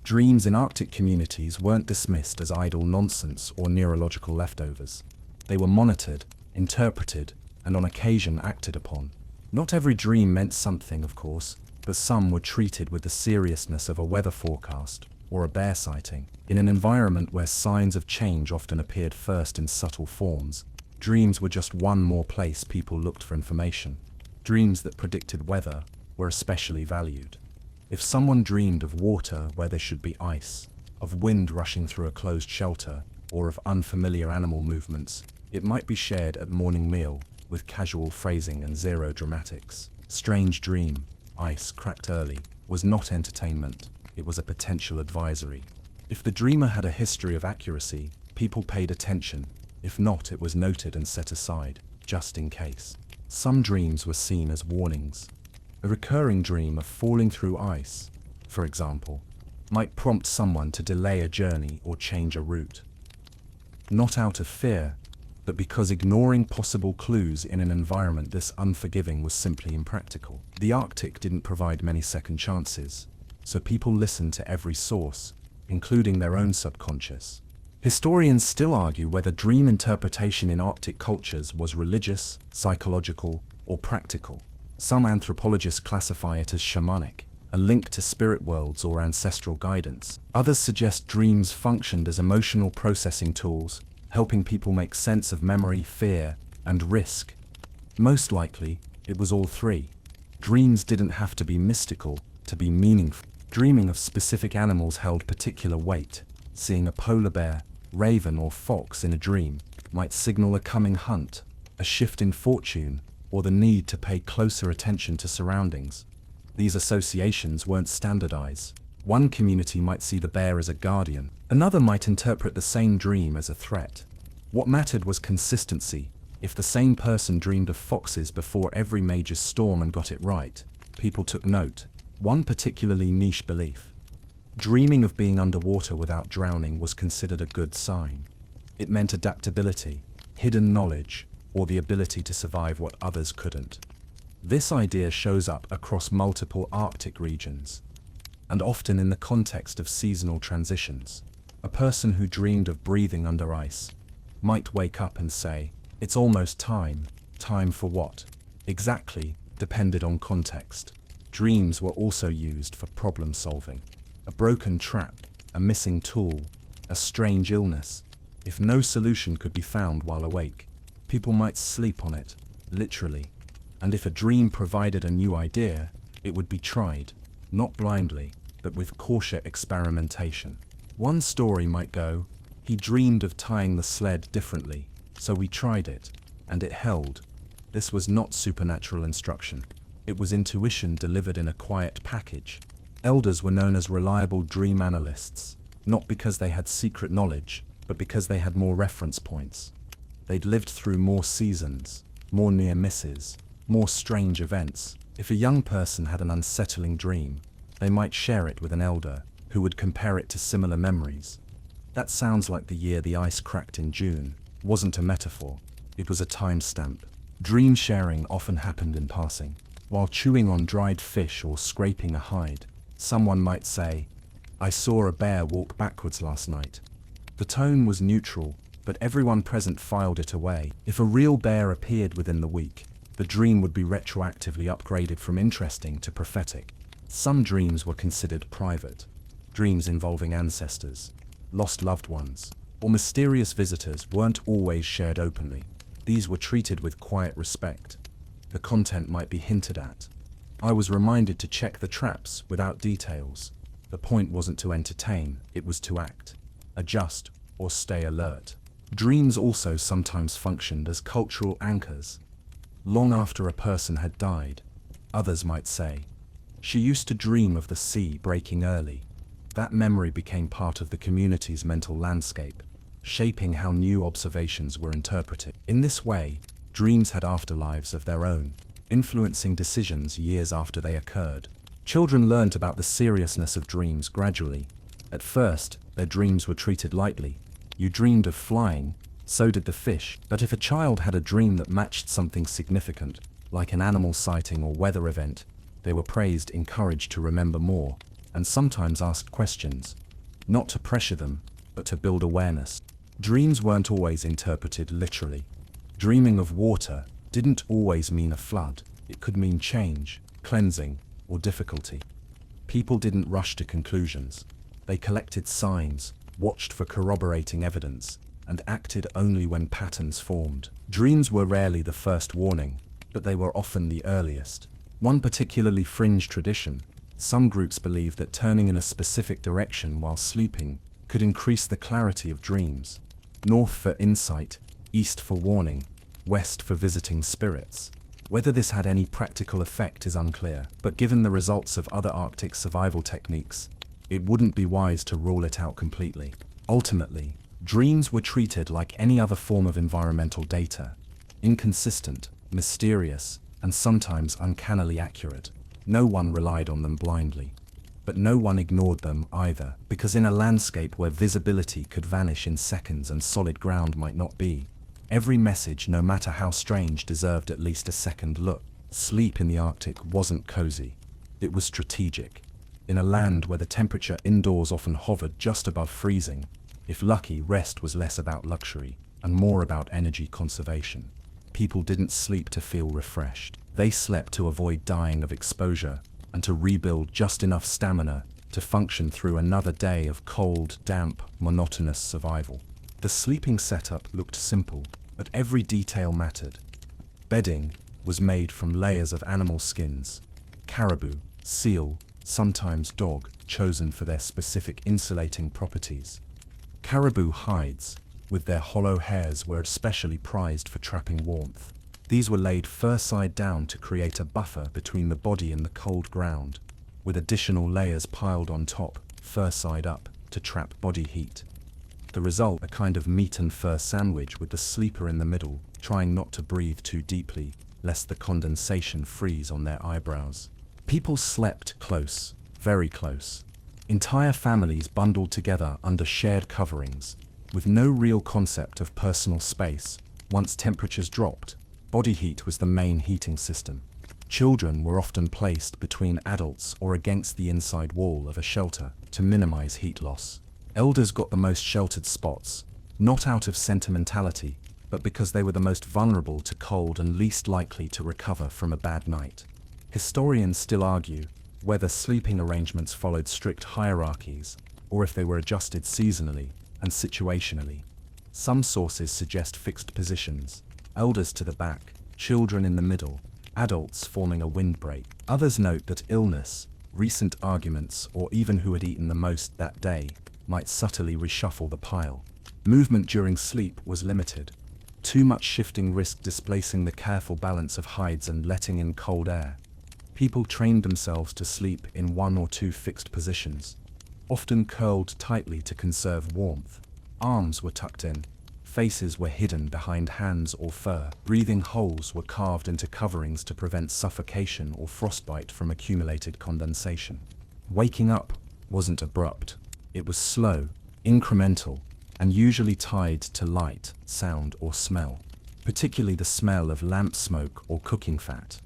Dreams in Arctic communities weren't dismissed as idle nonsense or neurological leftovers. They were monitored, interpreted, and on occasion acted upon. Not every dream meant something, of course, but some were treated with the seriousness of a weather forecast or a bear sighting. In an environment where signs of change often appeared first in subtle forms, dreams were just one more place people looked for information. Dreams that predicted weather were especially valued. If someone dreamed of water where there should be ice, of wind rushing through a closed shelter, or of unfamiliar animal movements, it might be shared at morning meal with casual phrasing and zero dramatics. Strange dream, ice cracked early, was not entertainment, it was a potential advisory. If the dreamer had a history of accuracy, people paid attention. If not, it was noted and set aside, just in case. Some dreams were seen as warnings. A recurring dream of falling through ice, for example, might prompt someone to delay a journey or change a route. Not out of fear, but because ignoring possible clues in an environment this unforgiving was simply impractical. The Arctic didn't provide many second chances, so people listened to every source, including their own subconscious. Historians still argue whether dream interpretation in Arctic cultures was religious, psychological, or practical. Some anthropologists classify it as shamanic, a link to spirit worlds or ancestral guidance. Others suggest dreams functioned as emotional processing tools, helping people make sense of memory, fear, and risk. Most likely, it was all three. Dreams didn't have to be mystical to be meaningful. Dreaming of specific animals held particular weight. Seeing a polar bear, raven, or fox in a dream might signal a coming hunt, a shift in fortune, or the need to pay closer attention to surroundings. These associations weren't standardized. One community might see the bear as a guardian, another might interpret the same dream as a threat. What mattered was consistency. If the same person dreamed of foxes before every major storm and got it right, people took note. One particularly niche belief: dreaming of being underwater without drowning was considered a good sign. It meant adaptability, hidden knowledge, or the ability to survive what others couldn't. This idea shows up across multiple Arctic regions, and often in the context of seasonal transitions. A person who dreamed of breathing under ice might wake up and say, "It's almost time." Time for what? Exactly depended on context. Dreams were also used for problem solving. A broken trap, a missing tool, a strange illness. If no solution could be found while awake, People might sleep on it, literally, and if a dream provided a new idea, it would be tried, not blindly, but with cautious experimentation. One story might go, he dreamed of tying the sled differently, so we tried it, and it held. This was not supernatural instruction. It was intuition delivered in a quiet package. Elders were known as reliable dream analysts, not because they had secret knowledge, but because they had more reference points. They'd lived through more seasons, more near misses, more strange events. If a young person had an unsettling dream, they might share it with an elder, who would compare it to similar memories. That sounds like the year the ice cracked in June. Wasn't a metaphor, it was a timestamp. Dream sharing often happened in passing. While chewing on dried fish or scraping a hide, someone might say, "I saw a bear walk backwards last night." The tone was neutral, but everyone present filed it away. If a real bear appeared within the week, the dream would be retroactively upgraded from interesting to prophetic. Some dreams were considered private. Dreams involving ancestors, lost loved ones, or mysterious visitors weren't always shared openly. These were treated with quiet respect. The content might be hinted at. I was reminded to check the traps without details. The point wasn't to entertain, it was to act, adjust, or stay alert. Dreams also sometimes functioned as cultural anchors. Long after a person had died, others might say, "She used to dream of the sea breaking early." That memory became part of the community's mental landscape, shaping how new observations were interpreted. In this way, dreams had afterlives of their own, influencing decisions years after they occurred. Children learned about the seriousness of dreams gradually. At first, their dreams were treated lightly. You dreamed of flying, so did the fish. But if a child had a dream that matched something significant, like an animal sighting or weather event, they were praised, encouraged to remember more, and sometimes asked questions, not to pressure them, but to build awareness. Dreams weren't always interpreted literally. Dreaming of water didn't always mean a flood. It could mean change, cleansing, or difficulty. People didn't rush to conclusions. They collected signs, watched for corroborating evidence, and acted only when patterns formed. Dreams were rarely the first warning, but they were often the earliest. One particularly fringe tradition, some groups believed that turning in a specific direction while sleeping could increase the clarity of dreams. North for insight, east for warning, west for visiting spirits. Whether this had any practical effect is unclear, but given the results of other Arctic survival techniques, it wouldn't be wise to rule it out completely. Ultimately, dreams were treated like any other form of environmental data, inconsistent, mysterious, and sometimes uncannily accurate. No one relied on them blindly. But no one ignored them either, because in a landscape where visibility could vanish in seconds and solid ground might not be, every message, no matter how strange, deserved at least a second look. Sleep in the Arctic wasn't cozy. It was strategic. In a land where the temperature indoors often hovered just above freezing, if lucky, rest was less about luxury and more about energy conservation. People didn't sleep to feel refreshed. They slept to avoid dying of exposure and to rebuild just enough stamina to function through another day of cold, damp, monotonous survival. The sleeping setup looked simple, but every detail mattered. Bedding was made from layers of animal skins, caribou, seal, sometimes dog, chosen for their specific insulating properties. Caribou hides, with their hollow hairs, were especially prized for trapping warmth. These were laid fur side down to create a buffer between the body and the cold ground, with additional layers piled on top, fur side up, to trap body heat. The result, a kind of meat and fur sandwich with the sleeper in the middle, trying not to breathe too deeply, lest the condensation freeze on their eyebrows. People slept close, very close. Entire families bundled together under shared coverings, with no real concept of personal space. Once temperatures dropped, body heat was the main heating system. Children were often placed between adults or against the inside wall of a shelter to minimize heat loss. Elders got the most sheltered spots, not out of sentimentality, but because they were the most vulnerable to cold and least likely to recover from a bad night. Historians still argue whether sleeping arrangements followed strict hierarchies or if they were adjusted seasonally and situationally. Some sources suggest fixed positions, elders to the back, children in the middle, adults forming a windbreak. Others note that illness, recent arguments, or even who had eaten the most that day might subtly reshuffle the pile. Movement during sleep was limited. Too much shifting risked displacing the careful balance of hides and letting in cold air. People trained themselves to sleep in one or two fixed positions, often curled tightly to conserve warmth. Arms were tucked in, faces were hidden behind hands or fur. Breathing holes were carved into coverings to prevent suffocation or frostbite from accumulated condensation. Waking up wasn't abrupt. It was slow, incremental, and usually tied to light, sound, or smell, particularly the smell of lamp smoke or cooking fat.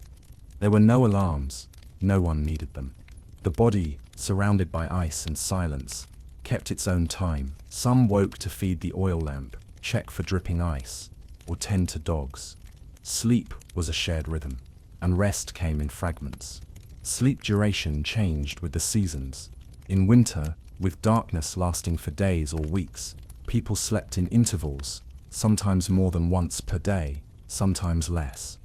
There were no alarms. No one needed them. The body, surrounded by ice and silence, kept its own time. Some woke to feed the oil lamp, check for dripping ice, or tend to dogs. Sleep was a shared rhythm, and rest came in fragments. Sleep duration changed with the seasons. In winter, with darkness lasting for days or weeks, people slept in intervals, sometimes more than once per day, sometimes less.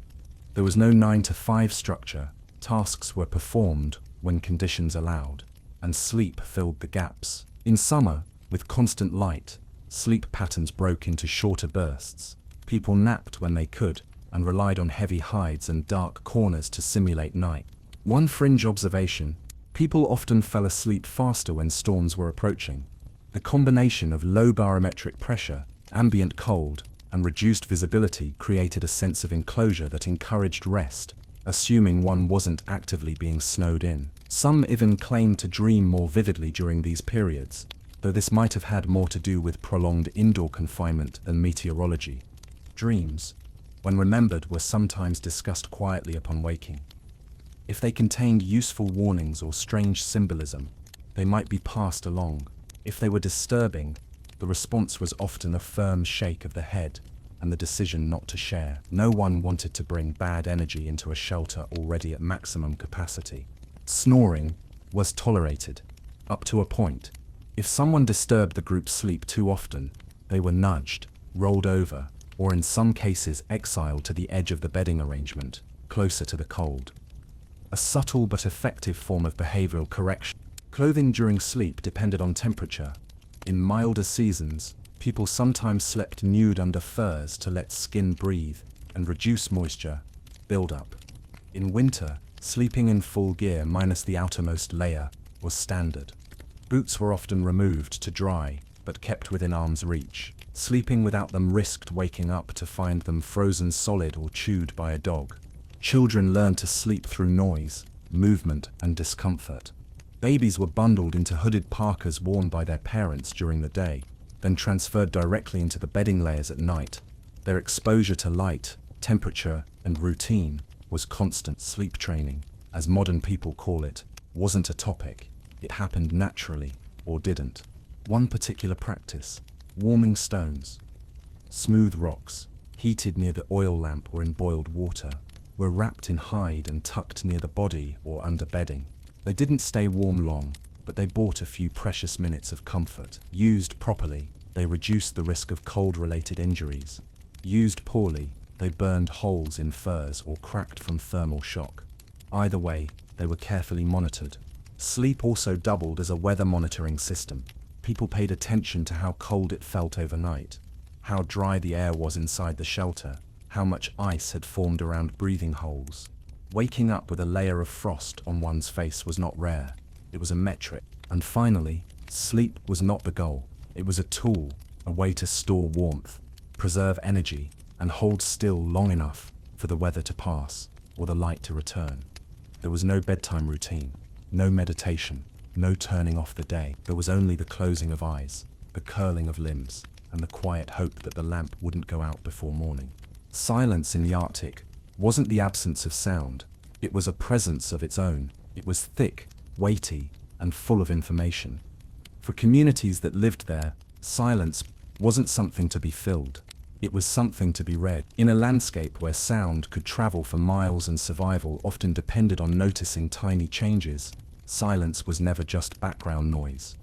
There was no 9-to-5 structure. Tasks were performed when conditions allowed, and sleep filled the gaps. In summer, with constant light, sleep patterns broke into shorter bursts. People napped when they could, and relied on heavy hides and dark corners to simulate night. One fringe observation: people often fell asleep faster when storms were approaching. The combination of low barometric pressure, ambient cold, and reduced visibility created a sense of enclosure that encouraged rest, assuming one wasn't actively being snowed in. Some even claimed to dream more vividly during these periods, though this might have had more to do with prolonged indoor confinement than meteorology. Dreams, when remembered, were sometimes discussed quietly upon waking. If they contained useful warnings or strange symbolism, they might be passed along. If they were disturbing, the response was often a firm shake of the head and the decision not to share. No one wanted to bring bad energy into a shelter already at maximum capacity. Snoring was tolerated, up to a point. If someone disturbed the group's sleep too often, they were nudged, rolled over, or in some cases exiled to the edge of the bedding arrangement, closer to the cold. A subtle but effective form of behavioral correction. Clothing during sleep depended on temperature. In milder seasons, people sometimes slept nude under furs to let skin breathe and reduce moisture buildup. In winter, sleeping in full gear minus the outermost layer was standard. Boots were often removed to dry, but kept within arm's reach. Sleeping without them risked waking up to find them frozen solid or chewed by a dog. Children learned to sleep through noise, movement, and discomfort. Babies were bundled into hooded parkas worn by their parents during the day, then transferred directly into the bedding layers at night. Their exposure to light, temperature, and routine was constant. Sleep training, as modern people call it, wasn't a topic. It happened naturally, or didn't. One particular practice: warming stones. Smooth rocks, heated near the oil lamp or in boiled water, were wrapped in hide and tucked near the body or under bedding. They didn't stay warm long, but they bought a few precious minutes of comfort. Used properly, they reduced the risk of cold-related injuries. Used poorly, they burned holes in furs or cracked from thermal shock. Either way, they were carefully monitored. Sleep also doubled as a weather monitoring system. People paid attention to how cold it felt overnight, how dry the air was inside the shelter, how much ice had formed around breathing holes. Waking up with a layer of frost on one's face was not rare. It was a metric. And finally, sleep was not the goal. It was a tool, a way to store warmth, preserve energy, and hold still long enough for the weather to pass or the light to return. There was no bedtime routine, no meditation, no turning off the day. There was only the closing of eyes, the curling of limbs, and the quiet hope that the lamp wouldn't go out before morning. Silence in the Arctic wasn't the absence of sound. It was a presence of its own. It was thick, weighty, and full of information. For communities that lived there, silence wasn't something to be filled. It was something to be read. In a landscape where sound could travel for miles and survival often depended on noticing tiny changes, silence was never just background noise.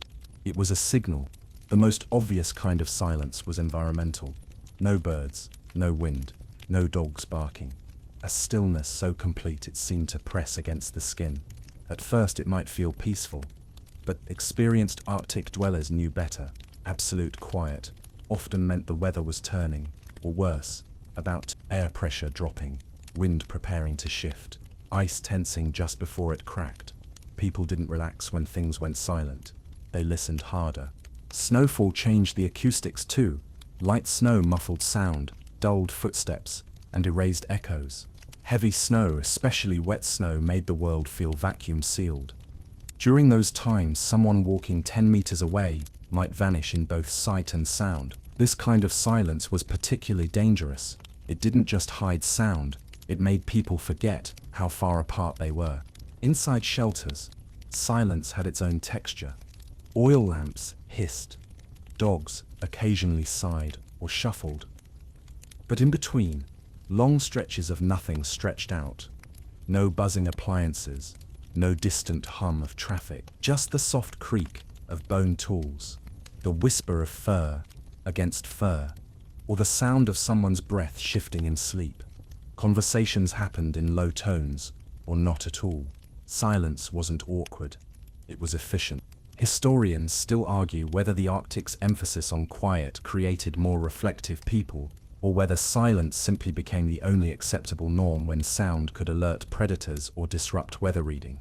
It was a signal. The most obvious kind of silence was environmental. No birds, no wind, No dogs barking. A stillness so complete it seemed to press against the skin. At first it might feel peaceful, but experienced Arctic dwellers knew better. Absolute quiet often meant the weather was turning, or worse, about air pressure dropping, wind preparing to shift, ice tensing just before it cracked. People didn't relax when things went silent. They listened harder. Snowfall changed the acoustics too. Light snow muffled sound, dulled footsteps, and erased echoes. Heavy snow, especially wet snow, made the world feel vacuum-sealed. During those times, someone walking 10 meters away might vanish in both sight and sound. This kind of silence was particularly dangerous. It didn't just hide sound, it made people forget how far apart they were. Inside shelters, silence had its own texture. Oil lamps hissed. Dogs occasionally sighed or shuffled. But in between, long stretches of nothing stretched out. No buzzing appliances, no distant hum of traffic, just the soft creak of bone tools, the whisper of fur against fur, or the sound of someone's breath shifting in sleep. Conversations happened in low tones, or not at all. Silence wasn't awkward, it was efficient. Historians still argue whether the Arctic's emphasis on quiet created more reflective people, or whether silence simply became the only acceptable norm when sound could alert predators or disrupt weather reading.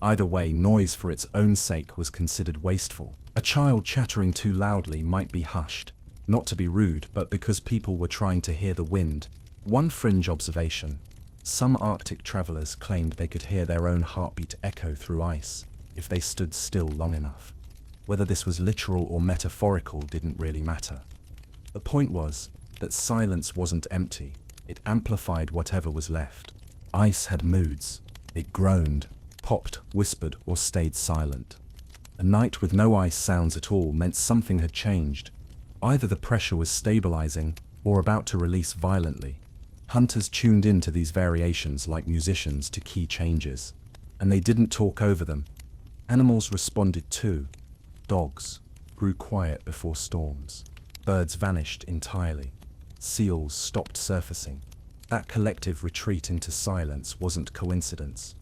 Either way, noise for its own sake was considered wasteful. A child chattering too loudly might be hushed, not to be rude, but because people were trying to hear the wind. One fringe observation: some Arctic travelers claimed they could hear their own heartbeat echo through ice if they stood still long enough. Whether this was literal or metaphorical didn't really matter. The point was that silence wasn't empty, it amplified whatever was left. Ice had moods. It groaned, popped, whispered, or stayed silent. A night with no ice sounds at all meant something had changed. Either the pressure was stabilizing or about to release violently. Hunters tuned into these variations like musicians to key changes, and they didn't talk over them. Animals responded too. Dogs grew quiet before storms. Birds vanished entirely. Seals stopped surfacing. That collective retreat into silence wasn't coincidence.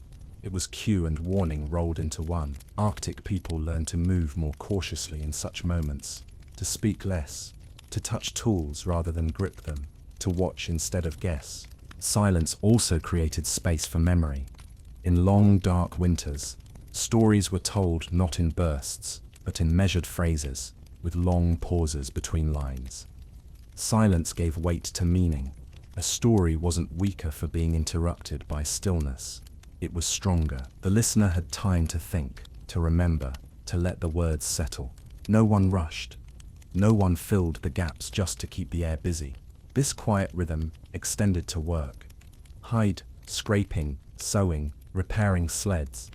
It was cue and warning rolled into one. Arctic people learned to move more cautiously in such moments, to speak less, to touch tools rather than grip them, to watch instead of guess. Silence also created space for memory. In long, dark winters, stories were told not in bursts, but in measured phrases, with long pauses between lines. Silence gave weight to meaning. A story wasn't weaker for being interrupted by stillness. It was stronger. The listener had time to think, to remember, to let the words settle. No one rushed. No one filled the gaps just to keep the air busy. This quiet rhythm extended to work. Hide, scraping, sewing, repairing sleds.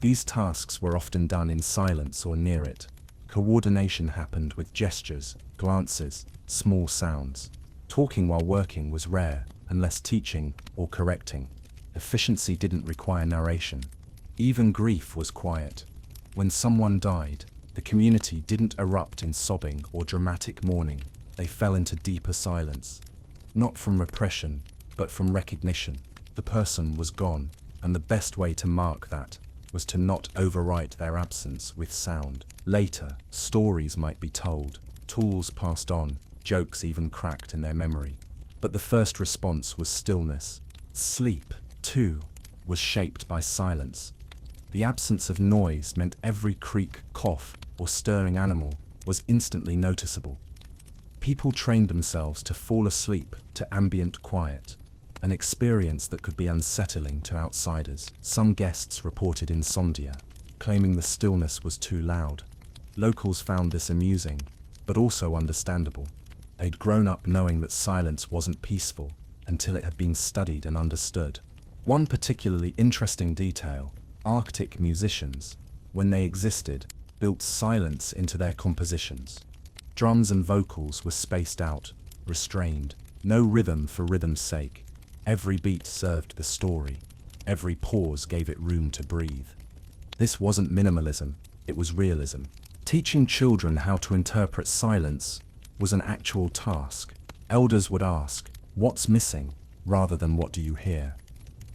These tasks were often done in silence or near it. Coordination happened with gestures, glances, small sounds. Talking while working was rare, unless teaching or correcting. Efficiency didn't require narration. Even grief was quiet. When someone died, the community didn't erupt in sobbing or dramatic mourning. They fell into deeper silence. Not from repression, but from recognition. The person was gone, and the best way to mark that was to not overwrite their absence with sound. Later, stories might be told, tools passed on, jokes even cracked in their memory. But the first response was stillness. Sleep, too, was shaped by silence. The absence of noise meant every creak, cough, or stirring animal was instantly noticeable. People trained themselves to fall asleep to ambient quiet, an experience that could be unsettling to outsiders. Some guests reported insomnia, claiming the stillness was too loud. Locals found this amusing, but also understandable. They'd grown up knowing that silence wasn't peaceful until it had been studied and understood. One particularly interesting detail: Arctic musicians, when they existed, built silence into their compositions. Drums and vocals were spaced out, restrained, no rhythm for rhythm's sake. Every beat served the story. Every pause gave it room to breathe. This wasn't minimalism, it was realism. Teaching children how to interpret silence was an actual task. Elders would ask, What's missing, rather than what do you hear?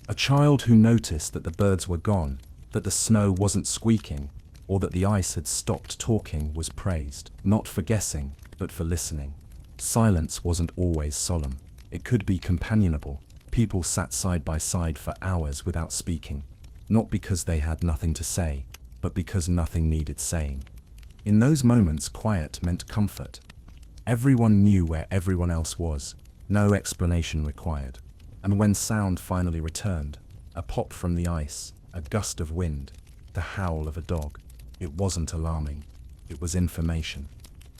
A child who noticed that the birds were gone, that the snow wasn't squeaking, or that the ice had stopped talking was praised, not for guessing, but for listening. Silence wasn't always solemn. It could be companionable. People sat side by side for hours without speaking, not because they had nothing to say, but because nothing needed saying. In those moments, quiet meant comfort. Everyone knew where everyone else was, no explanation required. And when sound finally returned, a pop from the ice, a gust of wind, the howl of a dog, it wasn't alarming. It was information.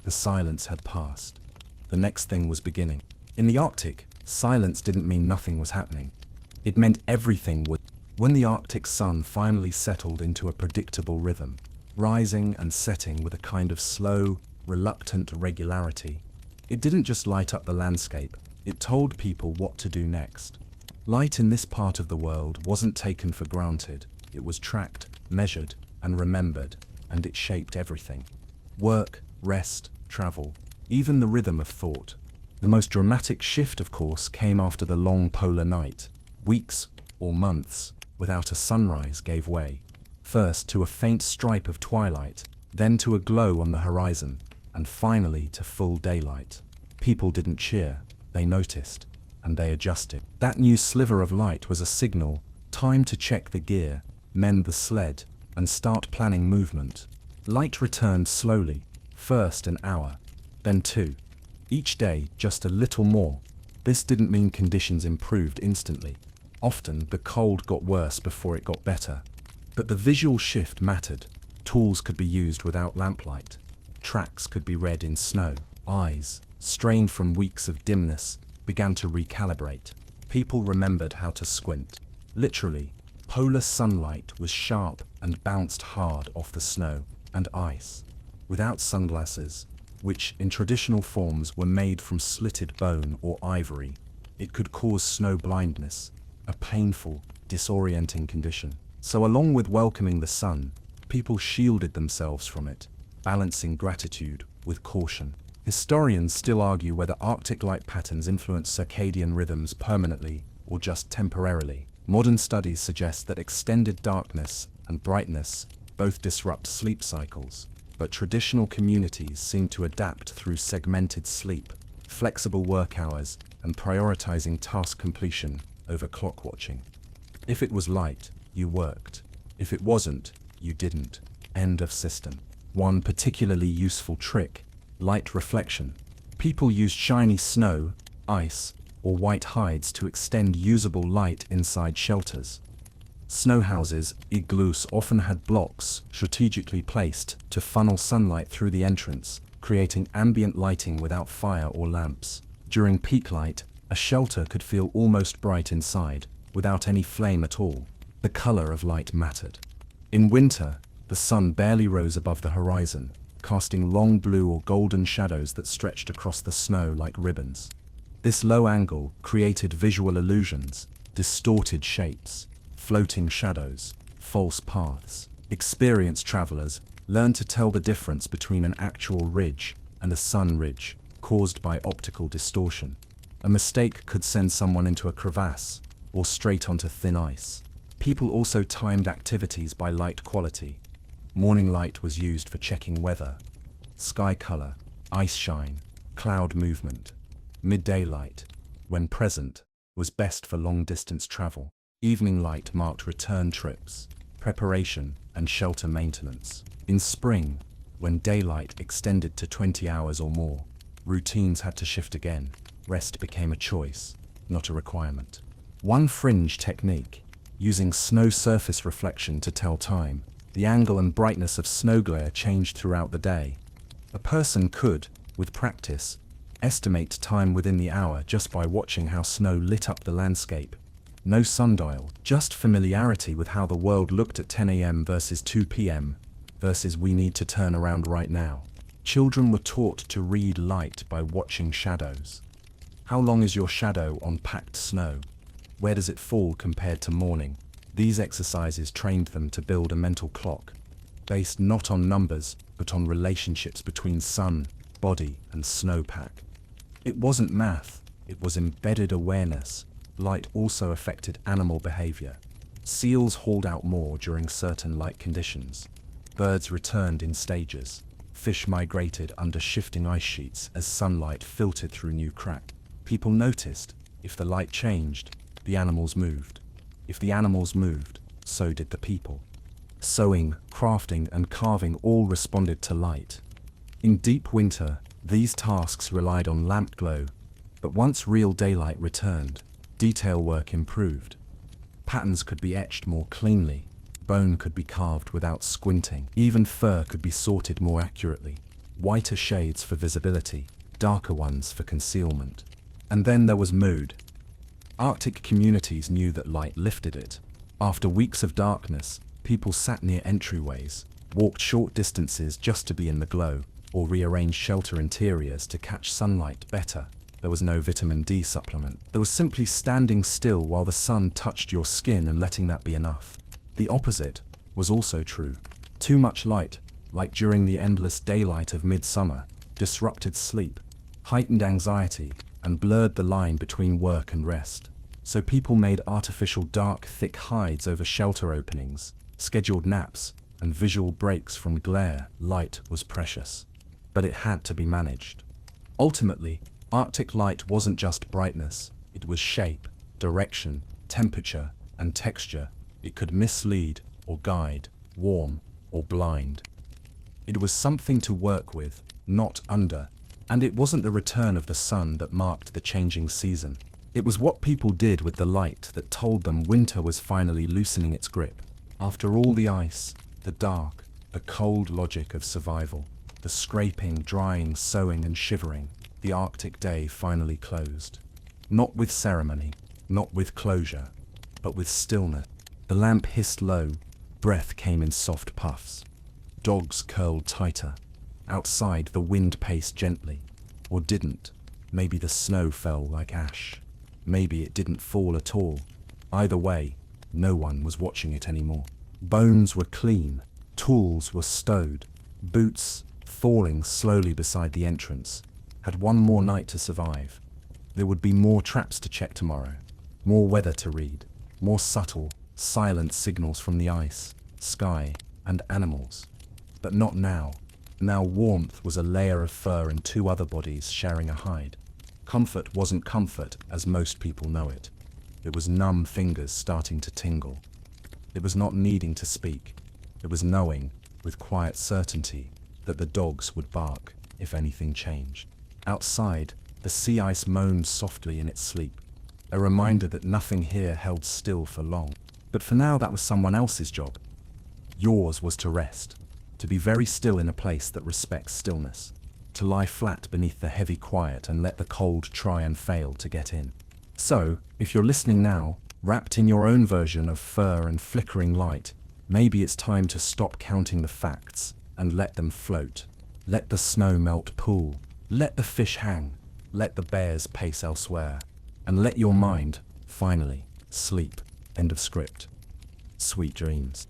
The silence had passed. The next thing was beginning. In the Arctic, silence didn't mean nothing was happening. It meant everything was. When the Arctic sun finally settled into a predictable rhythm, rising and setting with a kind of slow, reluctant regularity, it didn't just light up the landscape, it told people what to do next. Light in this part of the world wasn't taken for granted. It was tracked, measured, and remembered, and it shaped everything. Work, rest, travel, even the rhythm of thought. The most dramatic shift, of course, came after the long polar night. Weeks, or months, without a sunrise gave way. First to a faint stripe of twilight, then to a glow on the horizon, and finally to full daylight. People didn't cheer, they noticed, and they adjusted. That new sliver of light was a signal, time to check the gear, mend the sled, and start planning movement. Light returned slowly, first an hour, then 2. Each day, just a little more. This didn't mean conditions improved instantly. Often, the cold got worse before it got better. But the visual shift mattered. Tools could be used without lamplight. Tracks could be read in snow. Eyes, strained from weeks of dimness, began to recalibrate. People remembered how to squint. Literally, polar sunlight was sharp and bounced hard off the snow and ice. Without sunglasses, which in traditional forms were made from slitted bone or ivory, it could cause snow blindness, a painful, disorienting condition. So along with welcoming the sun, people shielded themselves from it, balancing gratitude with caution. Historians still argue whether Arctic light patterns influence circadian rhythms permanently or just temporarily. Modern studies suggest that extended darkness and brightness both disrupt sleep cycles, but traditional communities seem to adapt through segmented sleep, flexible work hours, and prioritizing task completion over clock watching. If it was light, you worked. If it wasn't, you didn't. End of system. One particularly useful trick: light reflection. People used shiny snow, ice, or white hides to extend usable light inside shelters. Snow houses, igloos, often had blocks strategically placed to funnel sunlight through the entrance, creating ambient lighting without fire or lamps. During peak light, a shelter could feel almost bright inside, without any flame at all. The color of light mattered. In winter, the sun barely rose above the horizon, casting long blue or golden shadows that stretched across the snow like ribbons. This low angle created visual illusions, distorted shapes, floating shadows, false paths. Experienced travelers learned to tell the difference between an actual ridge and a sun ridge caused by optical distortion. A mistake could send someone into a crevasse or straight onto thin ice. People also timed activities by light quality. Morning light was used for checking weather, sky color, ice shine, cloud movement. Midday light, when present, was best for long-distance travel. Evening light marked return trips, preparation, and shelter maintenance. In spring, when daylight extended to 20 hours or more, routines had to shift again. Rest became a choice, not a requirement. One fringe technique: using snow surface reflection to tell time. The angle and brightness of snow glare changed throughout the day. A person could, with practice, estimate time within the hour just by watching how snow lit up the landscape. No sundial, just familiarity with how the world looked at 10 a.m. versus 2 p.m. versus we need to turn around right now. Children were taught to read light by watching shadows. How long is your shadow on packed snow? Where does it fall compared to morning? These exercises trained them to build a mental clock, based not on numbers, but on relationships between sun, body, and snowpack. It wasn't math, It was embedded awareness. Light also affected animal behavior. Seals hauled out more during certain light conditions. Birds returned in stages. Fish migrated under shifting ice sheets as sunlight filtered through new cracks. People noticed, if the light changed, the animals moved. If the animals moved, so did the people. Sewing, crafting, and carving all responded to light. In deep winter, these tasks relied on lamp glow, but once real daylight returned, detail work improved. Patterns could be etched more cleanly, bone could be carved without squinting, even fur could be sorted more accurately. Whiter shades for visibility, darker ones for concealment. And then there was mood. Arctic communities knew that light lifted it. After weeks of darkness, people sat near entryways, walked short distances just to be in the glow, or rearranged shelter interiors to catch sunlight better. There was no vitamin D supplement. There was simply standing still while the sun touched your skin and letting that be enough. The opposite was also true. Too much light, like during the endless daylight of midsummer, disrupted sleep, heightened anxiety, and blurred the line between work and rest. So people made artificial dark, thick hides over shelter openings, scheduled naps, and visual breaks from glare. Light was precious, but it had to be managed. Ultimately, Arctic light wasn't just brightness, it was shape, direction, temperature, and texture. It could mislead or guide, warm or blind. It was something to work with, not under, and it wasn't the return of the sun that marked the changing season. It was what people did with the light that told them winter was finally loosening its grip. After all the ice, the dark, the cold logic of survival, the scraping, drying, sewing, and shivering, the Arctic day finally closed. Not with ceremony, not with closure, but with stillness. The lamp hissed low, breath came in soft puffs. Dogs curled tighter. Outside, the wind paced gently. Or didn't. Maybe the snow fell like ash. Maybe it didn't fall at all. Either way, no one was watching it anymore. Bones were clean. Tools were stowed. Boots, falling slowly beside the entrance, had one more night to survive. There would be more traps to check tomorrow. More weather to read. More subtle, silent signals from the ice, sky, and animals. But not now. Now warmth was a layer of fur and two other bodies sharing a hide. Comfort wasn't comfort as most people know it. It was numb fingers starting to tingle. It was not needing to speak. It was knowing, with quiet certainty, that the dogs would bark if anything changed. Outside, the sea ice moaned softly in its sleep, a reminder that nothing here held still for long. But for now, that was someone else's job. Yours was to rest. To be very still in a place that respects stillness, to lie flat beneath the heavy quiet and let the cold try and fail to get in. So, if you're listening now, wrapped in your own version of fur and flickering light, maybe it's time to stop counting the facts and let them float. Let the snow melt pool, let the fish hang, let the bears pace elsewhere, and let your mind, finally, sleep. End of script. Sweet dreams.